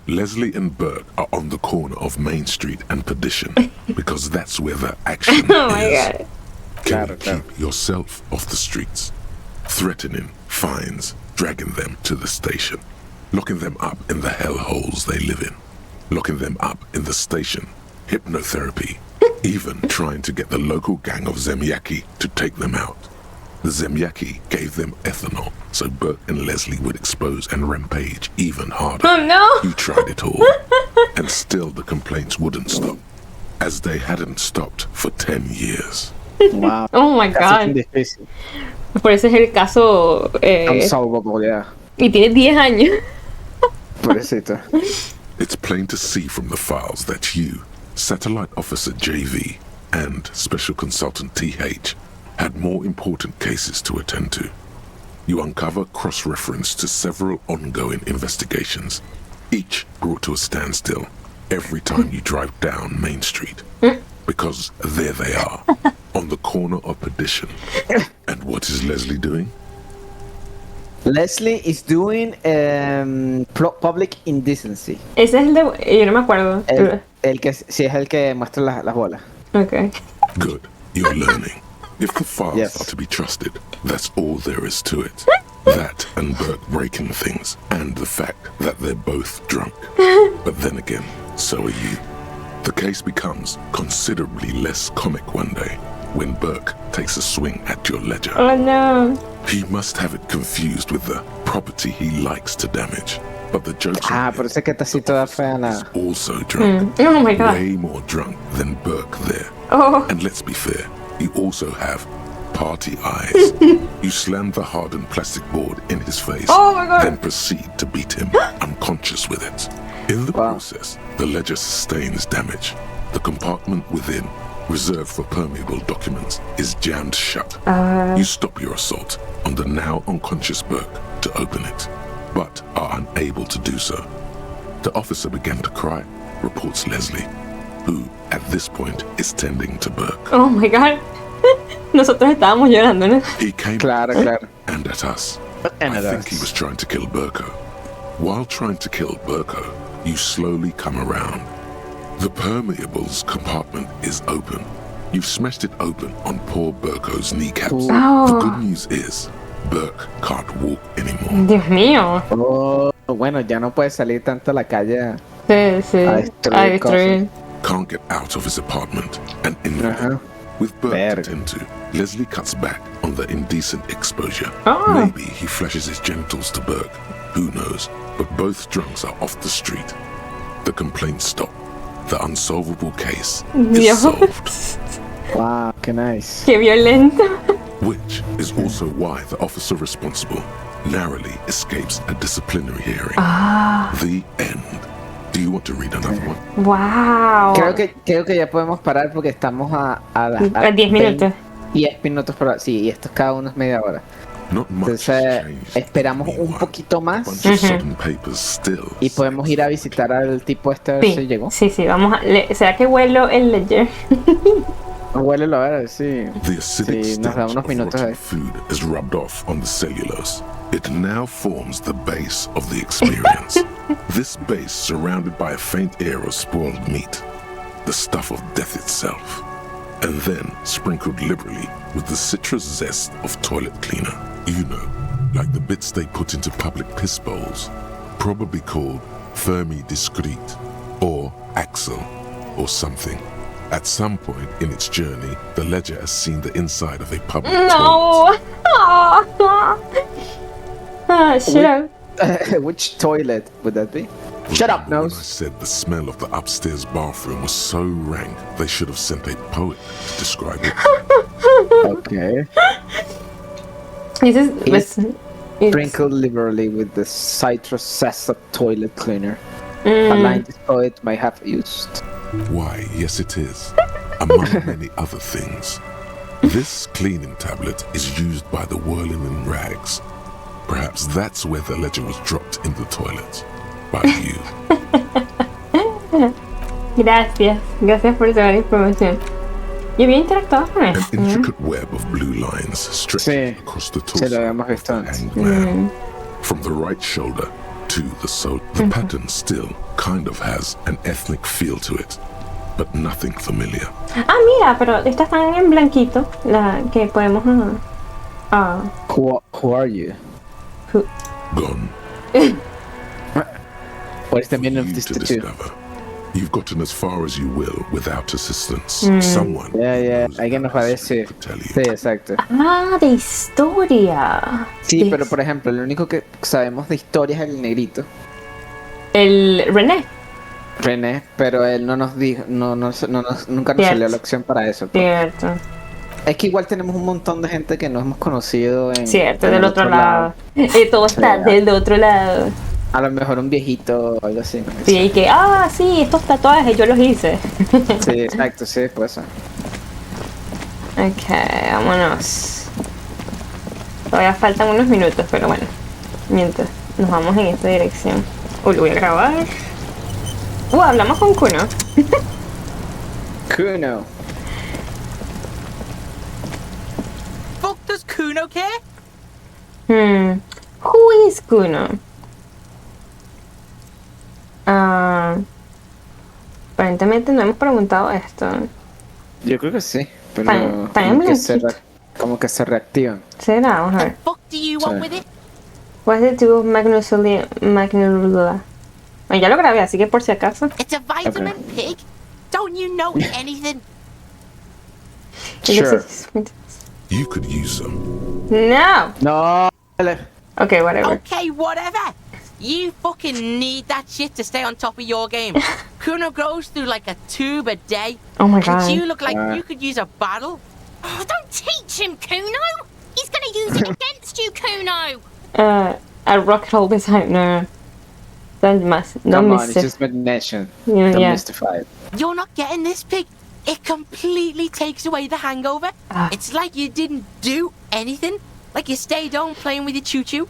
Leslie and Burke are on the corner of Main Street and Perdition because that's where the action Oh my is. god. Can you keep yourself off the streets? Threatening fines, dragging them to the station, locking them up in the hellholes they live in, locking them up in the station, hypnotherapy, even trying to get the local gang of Zemyaki to take them out. The Zemyaki gave them ethanol so Burke and Leslie would expose and rampage even harder. Oh no! You tried it all, and still the complaints wouldn't stop, as they hadn't stopped for 10 years. Wow. Oh my god. Por eso es el caso. Unsolvable, yeah. Y tiene 10 años. Pobrecito. It's plain to see from the files that you, Satellite Officer JV, and Special Consultant TH had more important cases to attend to. You uncover cross-reference to several ongoing investigations, each brought to a standstill every time you drive down Main Street. Because there they are, on the corner of Perdition. And what is Leslie doing? Leslie is doing public indecency. Ese es el de... Yo no me acuerdo. El que sí es el que muestra las bolas. Okay. Good. You're learning. If the files are to be trusted, that's all there is to it. That and Burke breaking things, and the fact that they're both drunk. But then again, so are you. The case becomes considerably less comic one day when Burke takes a swing at your ledger. Oh no. He must have it confused with the property he likes to damage. But the joke's por eso es que está así toda fea la... also drunk. Oh my god. Way more drunk than Burke there. Oh. And let's be fair, you also have party eyes. You slam the hardened plastic board in his face, oh my god. then proceed to beat him unconscious with it. In the process, the ledger sustains damage. The compartment within, reserved for permeable documents, is jammed shut. You stop your assault on the now unconscious Burke to open it, but are unable to do so. The officer began to cry, reports Leslie, who, at this point, is tending to Burke. Oh my god. Nosotros estábamos llorando, ¿no? He came Claro. and at us. And I at think us. he was trying to kill Burko. While trying to kill Burko, you slowly come around. The permeables compartment is open. You've smashed it open on poor Burko's kneecaps. Oh. The good news is, Burke can't walk anymore. Dios mío. Oh, bueno, ya no puede salir tanto a la calle. Sí. A destruir. Can't get out of his apartment and invalid. With Burke to tend to, Leslie cuts back on the indecent exposure. Oh. Maybe he flashes his genitals to Burke. Who knows? But both drunks are off the street. The complaints stop. The unsolvable case is Dios. solved. Wow, qué nice. Qué violento. Which is also why the officer responsible narrowly escapes a disciplinary hearing. The end. Do you want to read another one? Wow. Creo que ya podemos parar porque estamos a 10 minutos. 10 minutos por hora. Sí, y esto cada uno es media hora. Not much Entonces esperamos un poquito más bunch of sodden papers still. y podemos ir a visitar al tipo este a ver si llegó. Sí, vamos a... ¿Será que huelo el ledger? Huélelo a ver, sí. The acidic Sí, nos da stench unos of minutos rotten ahí. food is rubbed off on the cellulose. It now forms the base of the experience. This base surrounded by a faint air of spoiled meat, the stuff of death itself, and then sprinkled liberally with the citrus zest of toilet cleaner. You know, like the bits they put into public piss bowls, probably called Fermi Discrete, or Axel, or something. At some point in its journey, the ledger has seen the inside of a public toilet. Shut up. Which toilet would that be? Shut up, When I Nose. said the smell of the upstairs bathroom was so rank, they should have sent a poet to describe it. Okay. It's Sprinkled liberally with the citrus zest of toilet cleaner. A line this poet might have used. Why, yes it is, among many other things. This cleaning tablet is used by the whirling in rags. Perhaps that's where the ledger was dropped in the toilet. By you. Gracias por toda la información. Yo había interactuado con An esto. intricate web of blue lines stretching across the torso lo habíamos visto of the antes. hanged man. From the right shoulder to the sole. The pattern still kind of has an ethnic feel to it, but nothing familiar. Ah, mira, pero estas están en blanquito. La que podemos... Who are you? Gone. What is the meaning of You this to tattoo? discover. You've gotten as far as you will without assistance. Mm. Someone Alguien nos va a decir. Sí, exacto. Ah, de historia. Sí, pero por ejemplo, lo único que sabemos de historia es el negrito. El René. Pero él no nos dijo, nunca nos Cierto. salió la opción para eso. pues. Cierto. Es que igual tenemos un montón de gente que no hemos conocido en. Cierto, en del el otro lado. Todo está del otro lado. A lo mejor un viejito o algo así. ¿no? Sí, y que, sí, estos tatuajes yo los hice. Sí, exacto, sí, pues. Ok, vámonos. Todavía faltan unos minutos, pero bueno. Mientras nos vamos en esta dirección. Lo voy a grabar. Hablamos con Kuno. Kuno. Fuck does Kuno care? Who is Kuno? Aparentemente no hemos preguntado esto. Yo creo que sí, pero Está en blanquito. como que se reactivan. ¿Será? Vamos a ver. Fuck do you want with it? What's the two of Magnolula? Ya lo grabé, así que por si acaso. It's a vitamin pig. Don't you know anything? Sure. You could use some. No. No. Okay, whatever. Okay, whatever. You fucking need that shit to stay on top of your game. Kuno goes through like a tube a day. Oh my God. And you look like you could use a bottle. Oh, don't teach him, Kuno. He's going to use it against you, Kuno. A rocket always hype. No. Don't Come on, miss it's it. just meditation. Yeah, Don't yeah. mystify it. You're not getting this, pig. It completely takes away the hangover. It's like you didn't do anything. Like you stayed home playing with your choo-choo.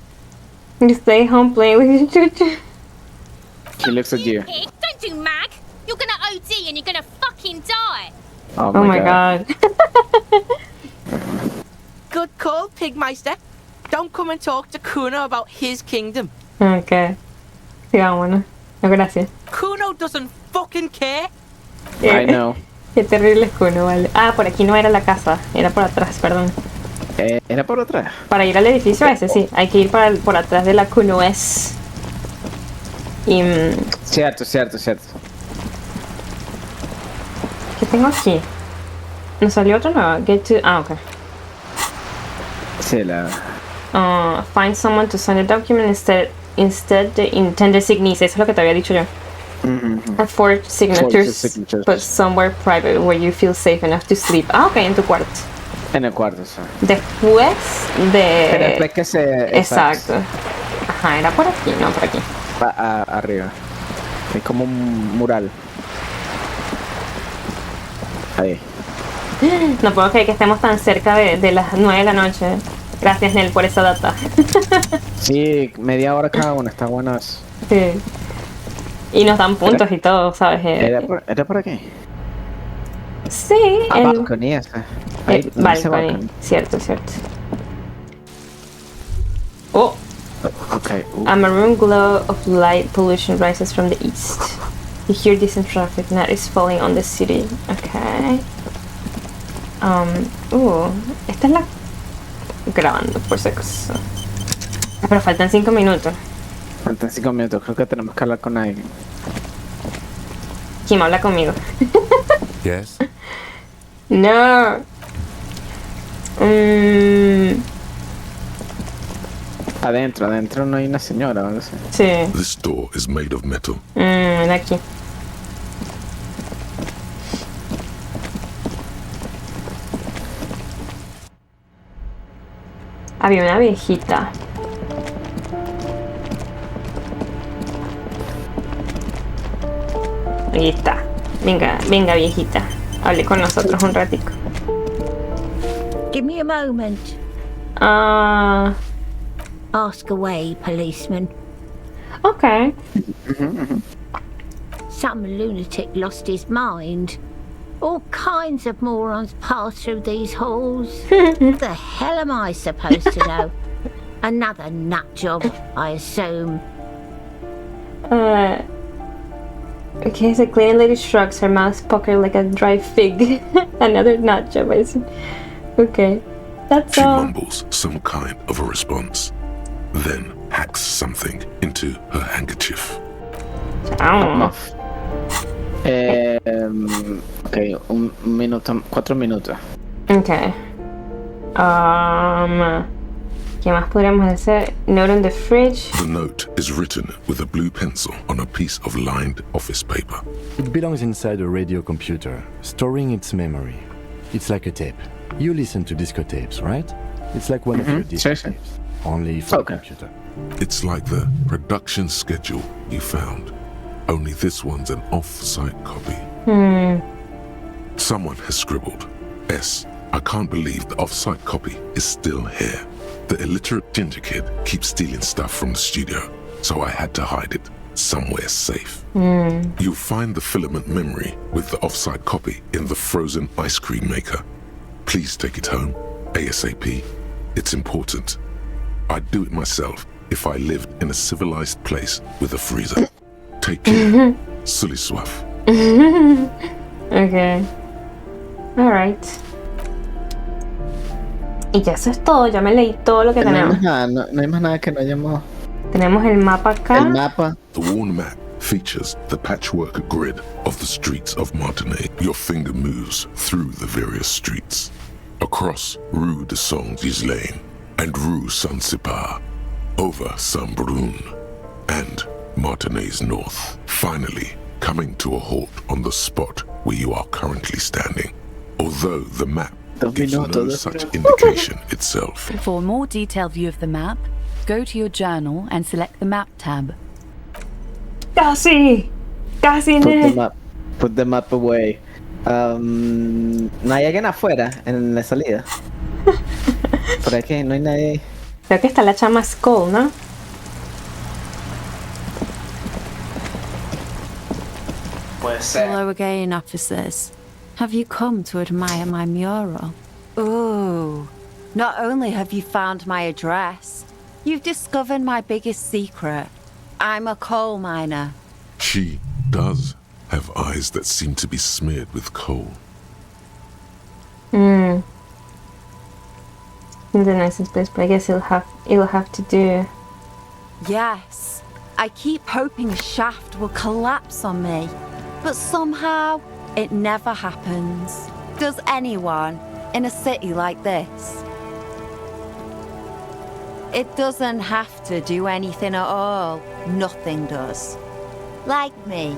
You stay home playing with your choo-choo. He looks at you. Pig, don't do mag. You're going to OD and you're going to fucking die. Oh my God. Good call, Pigmeister. Don't come and talk to Kuno about his kingdom. Ok. Sigámonos. No, gracias. Kuno doesn't fucking care. I know. Qué terrible es Kuno, vale. Ah, por aquí no era la casa. Era por atrás, perdón. ¿Era por atrás? Para ir al edificio ese, sí. Hay que ir por atrás de la Kunoes. Y... Cierto. ¿Qué tengo aquí? ¿Nos salió otro nuevo? Get to... Ah, ok. Sí, la... Find someone to sign the document instead the intended signees. Eso es lo que te había dicho yo. And forge signatures, but somewhere private where you feel safe enough to sleep. Ah, ok, en tu cuarto. En el cuarto, sí. Después de... Pero después que se... Exacto. Ajá, era por aquí, no, por aquí. Arriba. Es como un mural. Ahí. No puedo creer que estemos tan cerca de las 9 de la noche. Gracias, Nel, por esa data. Sí, media hora cada una, está bueno eso. Sí. Y nos dan puntos y todo, ¿sabes? ¿Era por aquí? Sí. Balcony, esa. Balcony, cierto. Oh. Okay. A maroon glow of light pollution rises from the east. You hear distant traffic. Night is falling on the city. Okay. Esta es la... Grabando, por si acaso. Pero faltan 5 minutos. Faltan 5 minutos, creo que tenemos que hablar con alguien. Kim, habla conmigo. Yes? No. Adentro no hay una señora o algo así. Sí. This door is made of metal. De aquí. Había una viejita. Ahí está. Venga, viejita. Hable con nosotros un ratico. Give me a moment. Ask away, policeman. Okay. Some lunatic lost his mind. All kinds of morons pass through these halls. What the hell am I supposed to know? Another nut job, I assume. Okay, so cleaning lady shrugs, her mouth puckered like a dry fig. Another nut job, I see. Okay, that's all. She mumbles some kind of a response, then hacks something into her handkerchief. Ok, 4 minutos. Ok. ¿Qué más podríamos hacer? Note on the fridge. The note is written with a blue pencil on a piece of lined office paper. It belongs inside a radio computer, storing its memory. It's like a tape. You listen to disco tapes, right? It's like one of your disco tapes, only for a computer. It's like the production schedule you found, only this one's an off-site copy. Someone has scribbled, S. I can't believe the off-site copy is still here. The illiterate ginger kid keeps stealing stuff from the studio, so I had to hide it somewhere safe. You'll find the filament memory with the off-site copy in the frozen ice cream maker. Please take it home, ASAP. It's important. I'd do it myself if I lived in a civilized place with a freezer. Take care. Sully Swaff. Okay. Alright. Y ya eso es todo, ya me leí todo lo que tenemos. No hay más nada que no hayamos... Tenemos el mapa acá. El mapa. The worn map features the patchwork grid of the streets of Martinez. Your finger moves through the various streets. Across Rue de Saint-Ghislain and Rue Saint-Sipar. Over Saint-Brun and Martinez North. Finally, coming to a halt on the spot where you are currently standing. Although the map gives no such indication itself. For a more detailed view of the map, go to your journal and select the map tab. Casi Put the map away. No hay alguien afuera en la salida. Por aquí no hay nadie. Creo que está la chama Skull, ¿no? Puede ser. Hello again, officers. Have you come to admire my mural? Oh, Not only have you found my address, you've discovered my biggest secret. I'm a coal miner. She does have eyes that seem to be smeared with coal. The nicest place, but I guess it'll have to do. Yes, I keep hoping a shaft will collapse on me, but somehow it never happens. Does anyone in a city like this? It doesn't have to do anything at all. Nothing does. Like me.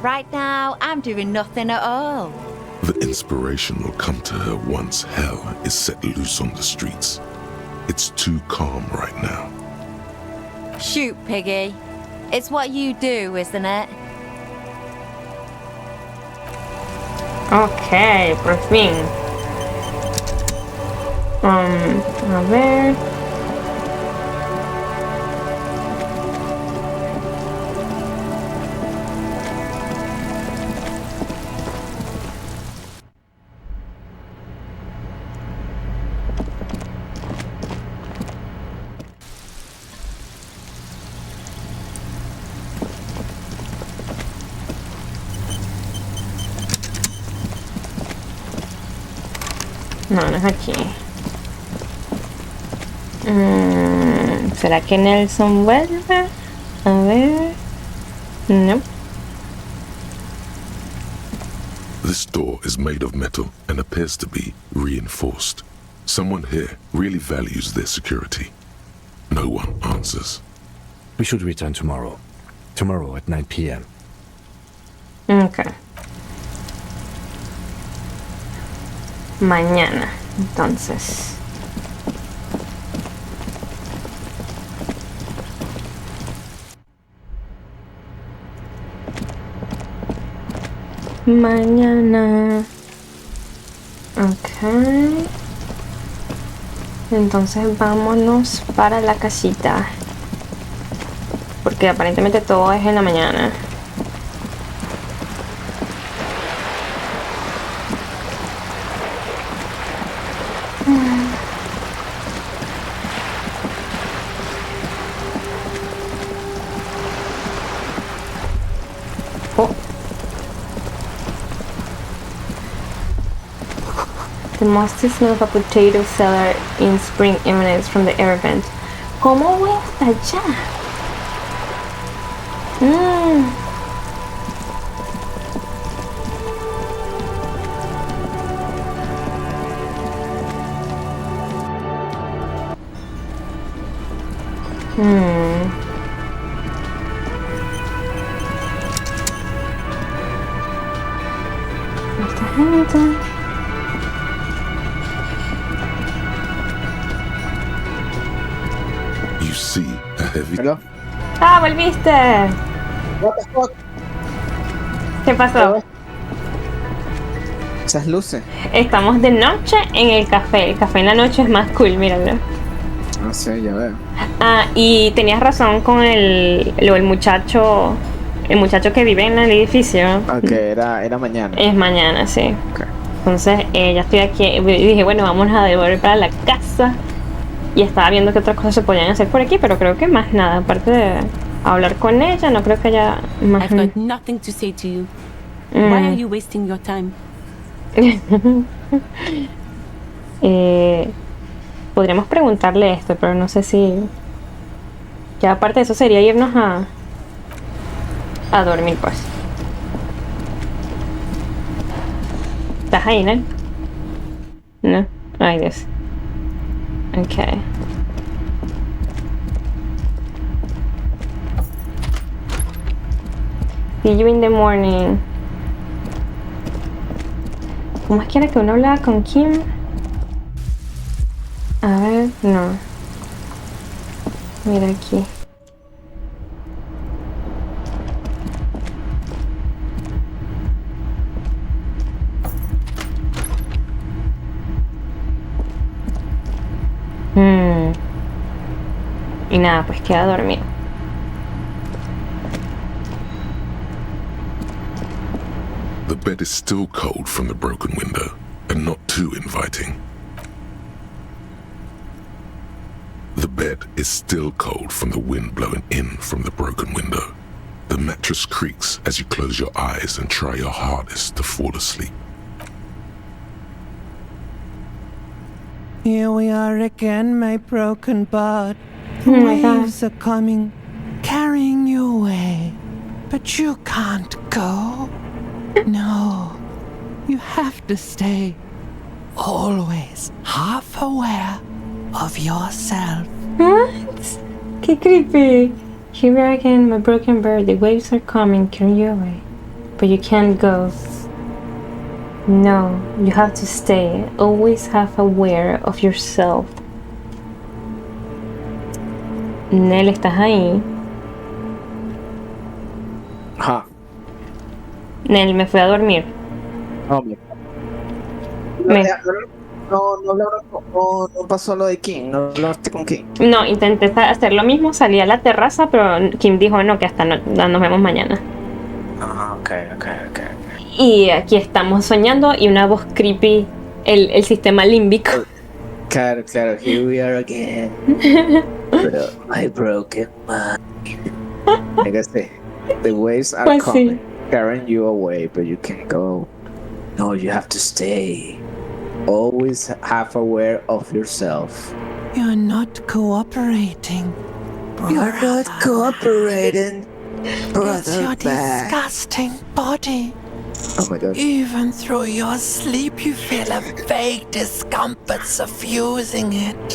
Right now, I'm doing nothing at all. The inspiration will come to her once hell is set loose on the streets. It's too calm right now. Shoot, Piggy. It's what you do, isn't it? Ok, por fin. A ver. No, no es aquí. ¿Será que Nelson vuelve? A ver. No. This door is made of metal and appears to be reinforced. Someone here really values their security. No one answers. We should return tomorrow. Tomorrow at 9 p.m. Ok. Mañana, entonces. Mañana. Ok. Entonces vámonos para la casita. Porque aparentemente todo es en la mañana. The musty smell of a potato cellar in spring emanates from the air vent. ¿Cómo voy hasta allá? Esta gente. You see a heavy... Hello? ¡Ah, volviste! What the fuck? ¿Qué pasó? Esas luces. Estamos de noche en el café. El café en la noche es más cool, míralo. No sé, ya veo. Ah, y tenías razón con el muchacho. El muchacho que vive en el edificio. Ok, era mañana. Es mañana, sí. Okay. Entonces, ya estoy aquí. Y dije, bueno, vamos a devolver para la casa. Y estaba viendo qué otras cosas se podían hacer por aquí, pero creo que más nada. Aparte de hablar con ella, no creo que haya más. I've got nothing to say to you. Why are you wasting your time? Podríamos preguntarle esto, pero no sé si. Ya aparte de eso sería irnos a dormir, pues. ¿Estás ahí, no? No. Ay, Dios. Okay. See you in the morning. ¿Cómo es que era que uno hablaba con Kim? A ver, no. Mira aquí. Y nada, pues queda dormido. The bed is still cold from the broken window and not too inviting. bed is still cold from the wind blowing in from the broken window. The mattress creaks as you close your eyes and try your hardest to fall asleep. Here we are again, my broken bud. The Oh my God. waves are coming, carrying you away. But you can't go. No, you have to stay. Always half aware of yourself. What? Qué creepy. Here we are again, my broken bird. The waves are coming, carrying you away. But you can't go. No, you have to stay. Always half aware of yourself. Nel, ¿estás ahí? Ajá. Nel, me fui a dormir. No, no pasó lo de Kim, no hablaste con Kim. No, intenté hacer lo mismo, salí a la terraza, pero Kim dijo no, que hasta nos vemos mañana. Ah, ok. Y aquí estamos soñando y una voz creepy, el sistema límbico. Claro, here we are again. Bro, my broken mind. Like I say, the waves are Pues coming, sí. carrying you away, but you can't go. No, you have to stay. Always half aware of yourself. You're not cooperating. You're not cooperating, It's brother. your Back. disgusting body. Oh my God. Even through your sleep, you feel a vague discomfort suffusing it.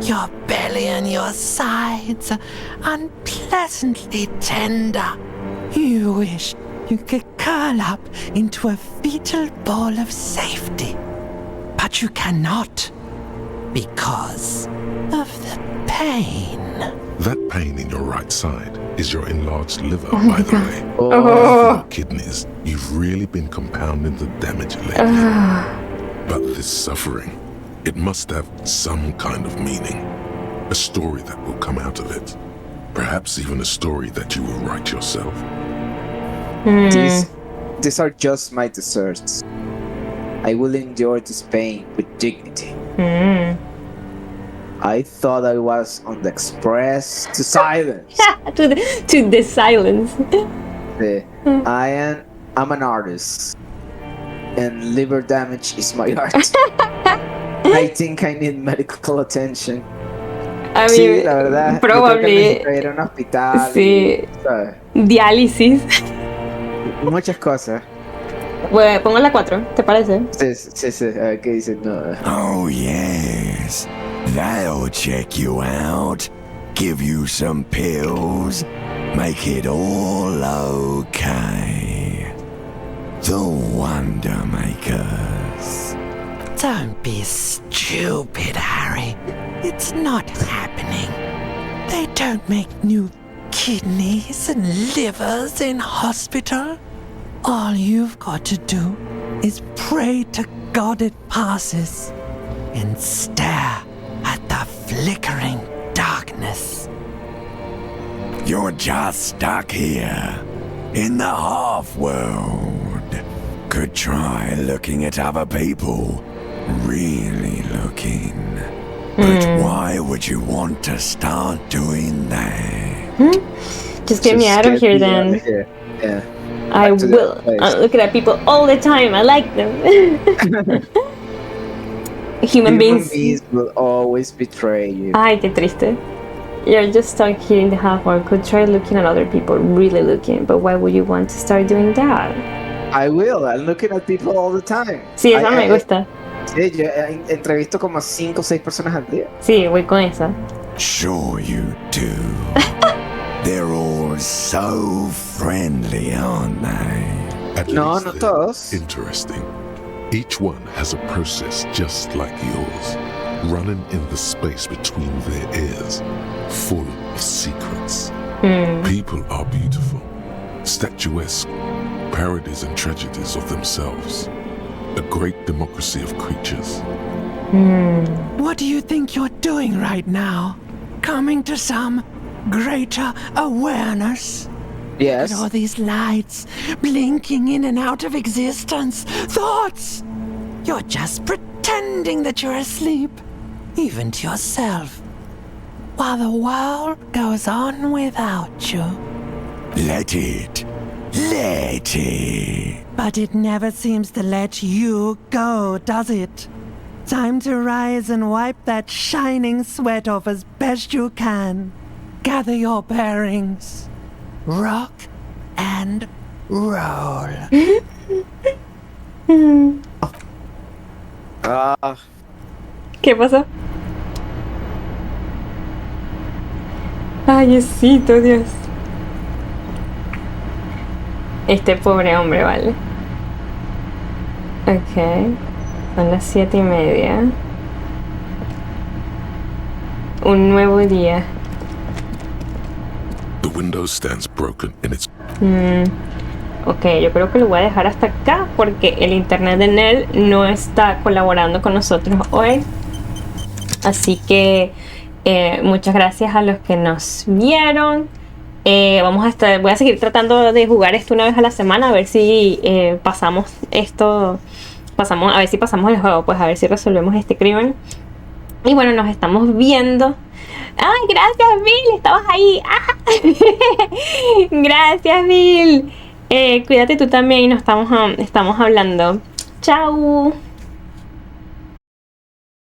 Your belly and your sides are unpleasantly tender. You wish you could curl up into a fetal ball of safety. But you cannot, because of the pain. That pain in your right side is your enlarged liver, by the way. Oh. For your kidneys, you've really been compounding the damage lately. But this suffering, it must have some kind of meaning. A story that will come out of it. Perhaps even a story that you will write yourself. These are just my desserts. I will endure this pain with dignity. I thought I was on the express to silence. to the silence. I'm an artist, and liver damage is my art. I think I need medical attention. I Sí, mean, la verdad. probably. Yo creo que necesito ir a un hospital. Sí. ¿Sabes? Diálisis. Muchas cosas. Bueno, pongo la 4, ¿te parece? Sí. A ver qué dicen. No. Oh, yes. That'll check you out. Give you some pills. Make it all okay. The Wonder Makers. Don't be stupid, Harry. It's not happening. They don't make new kidneys and livers in hospital. All you've got to do is pray to God it passes and stare at the flickering darkness. You're just stuck here in the half world. Could try looking at other people. Really looking. But why would you want to start doing that? Just get me out of here then. Yeah. I will. Look at people all the time. I like them. Human beings will always betray you. Ay, qué triste. You're just stuck here in the half world. Could try looking at other people, really looking. But why would you want to start doing that? I will. I'm looking at people all the time. Sí, eso me gusta. Sí, yo entrevisto como 5 o 6 personas al día. Sí, voy con esa. Sure you do. They're all so friendly, aren't they? At No, least no they're todos. Interesting. Each one has a process just like yours, running in the space between their ears, full of secrets. People are beautiful, statuesque, parodies and tragedies of themselves. A great democracy of creatures. What do you think you're doing right now? Coming to some greater awareness? Yes. Look at all these lights blinking in and out of existence. Thoughts! You're just pretending that you're asleep, even to yourself. while the world goes on without you. Let it. Let it. But it never seems to let you go, does it? Time to rise and wipe that shining sweat off as best you can. Gather your bearings. Rock and roll. ¿Qué pasó? Ay, Diosito, Dios. Este pobre hombre, vale. Ok. Son las 7:30. Un nuevo día. The window stands broken in its... Ok, yo creo que lo voy a dejar hasta acá porque el internet de Nell no está colaborando con nosotros hoy. Así que muchas gracias a los que nos vieron. Voy a seguir tratando de jugar esto una vez a la semana, a ver si pasamos esto. A ver si pasamos el juego, pues a ver si resolvemos este crimen. Y bueno, nos estamos viendo. ¡Ay, gracias, Bill! ¡Estabas ahí! ¡Ah! Gracias, Bill. Cuídate tú también y nos estamos hablando. ¡Chao!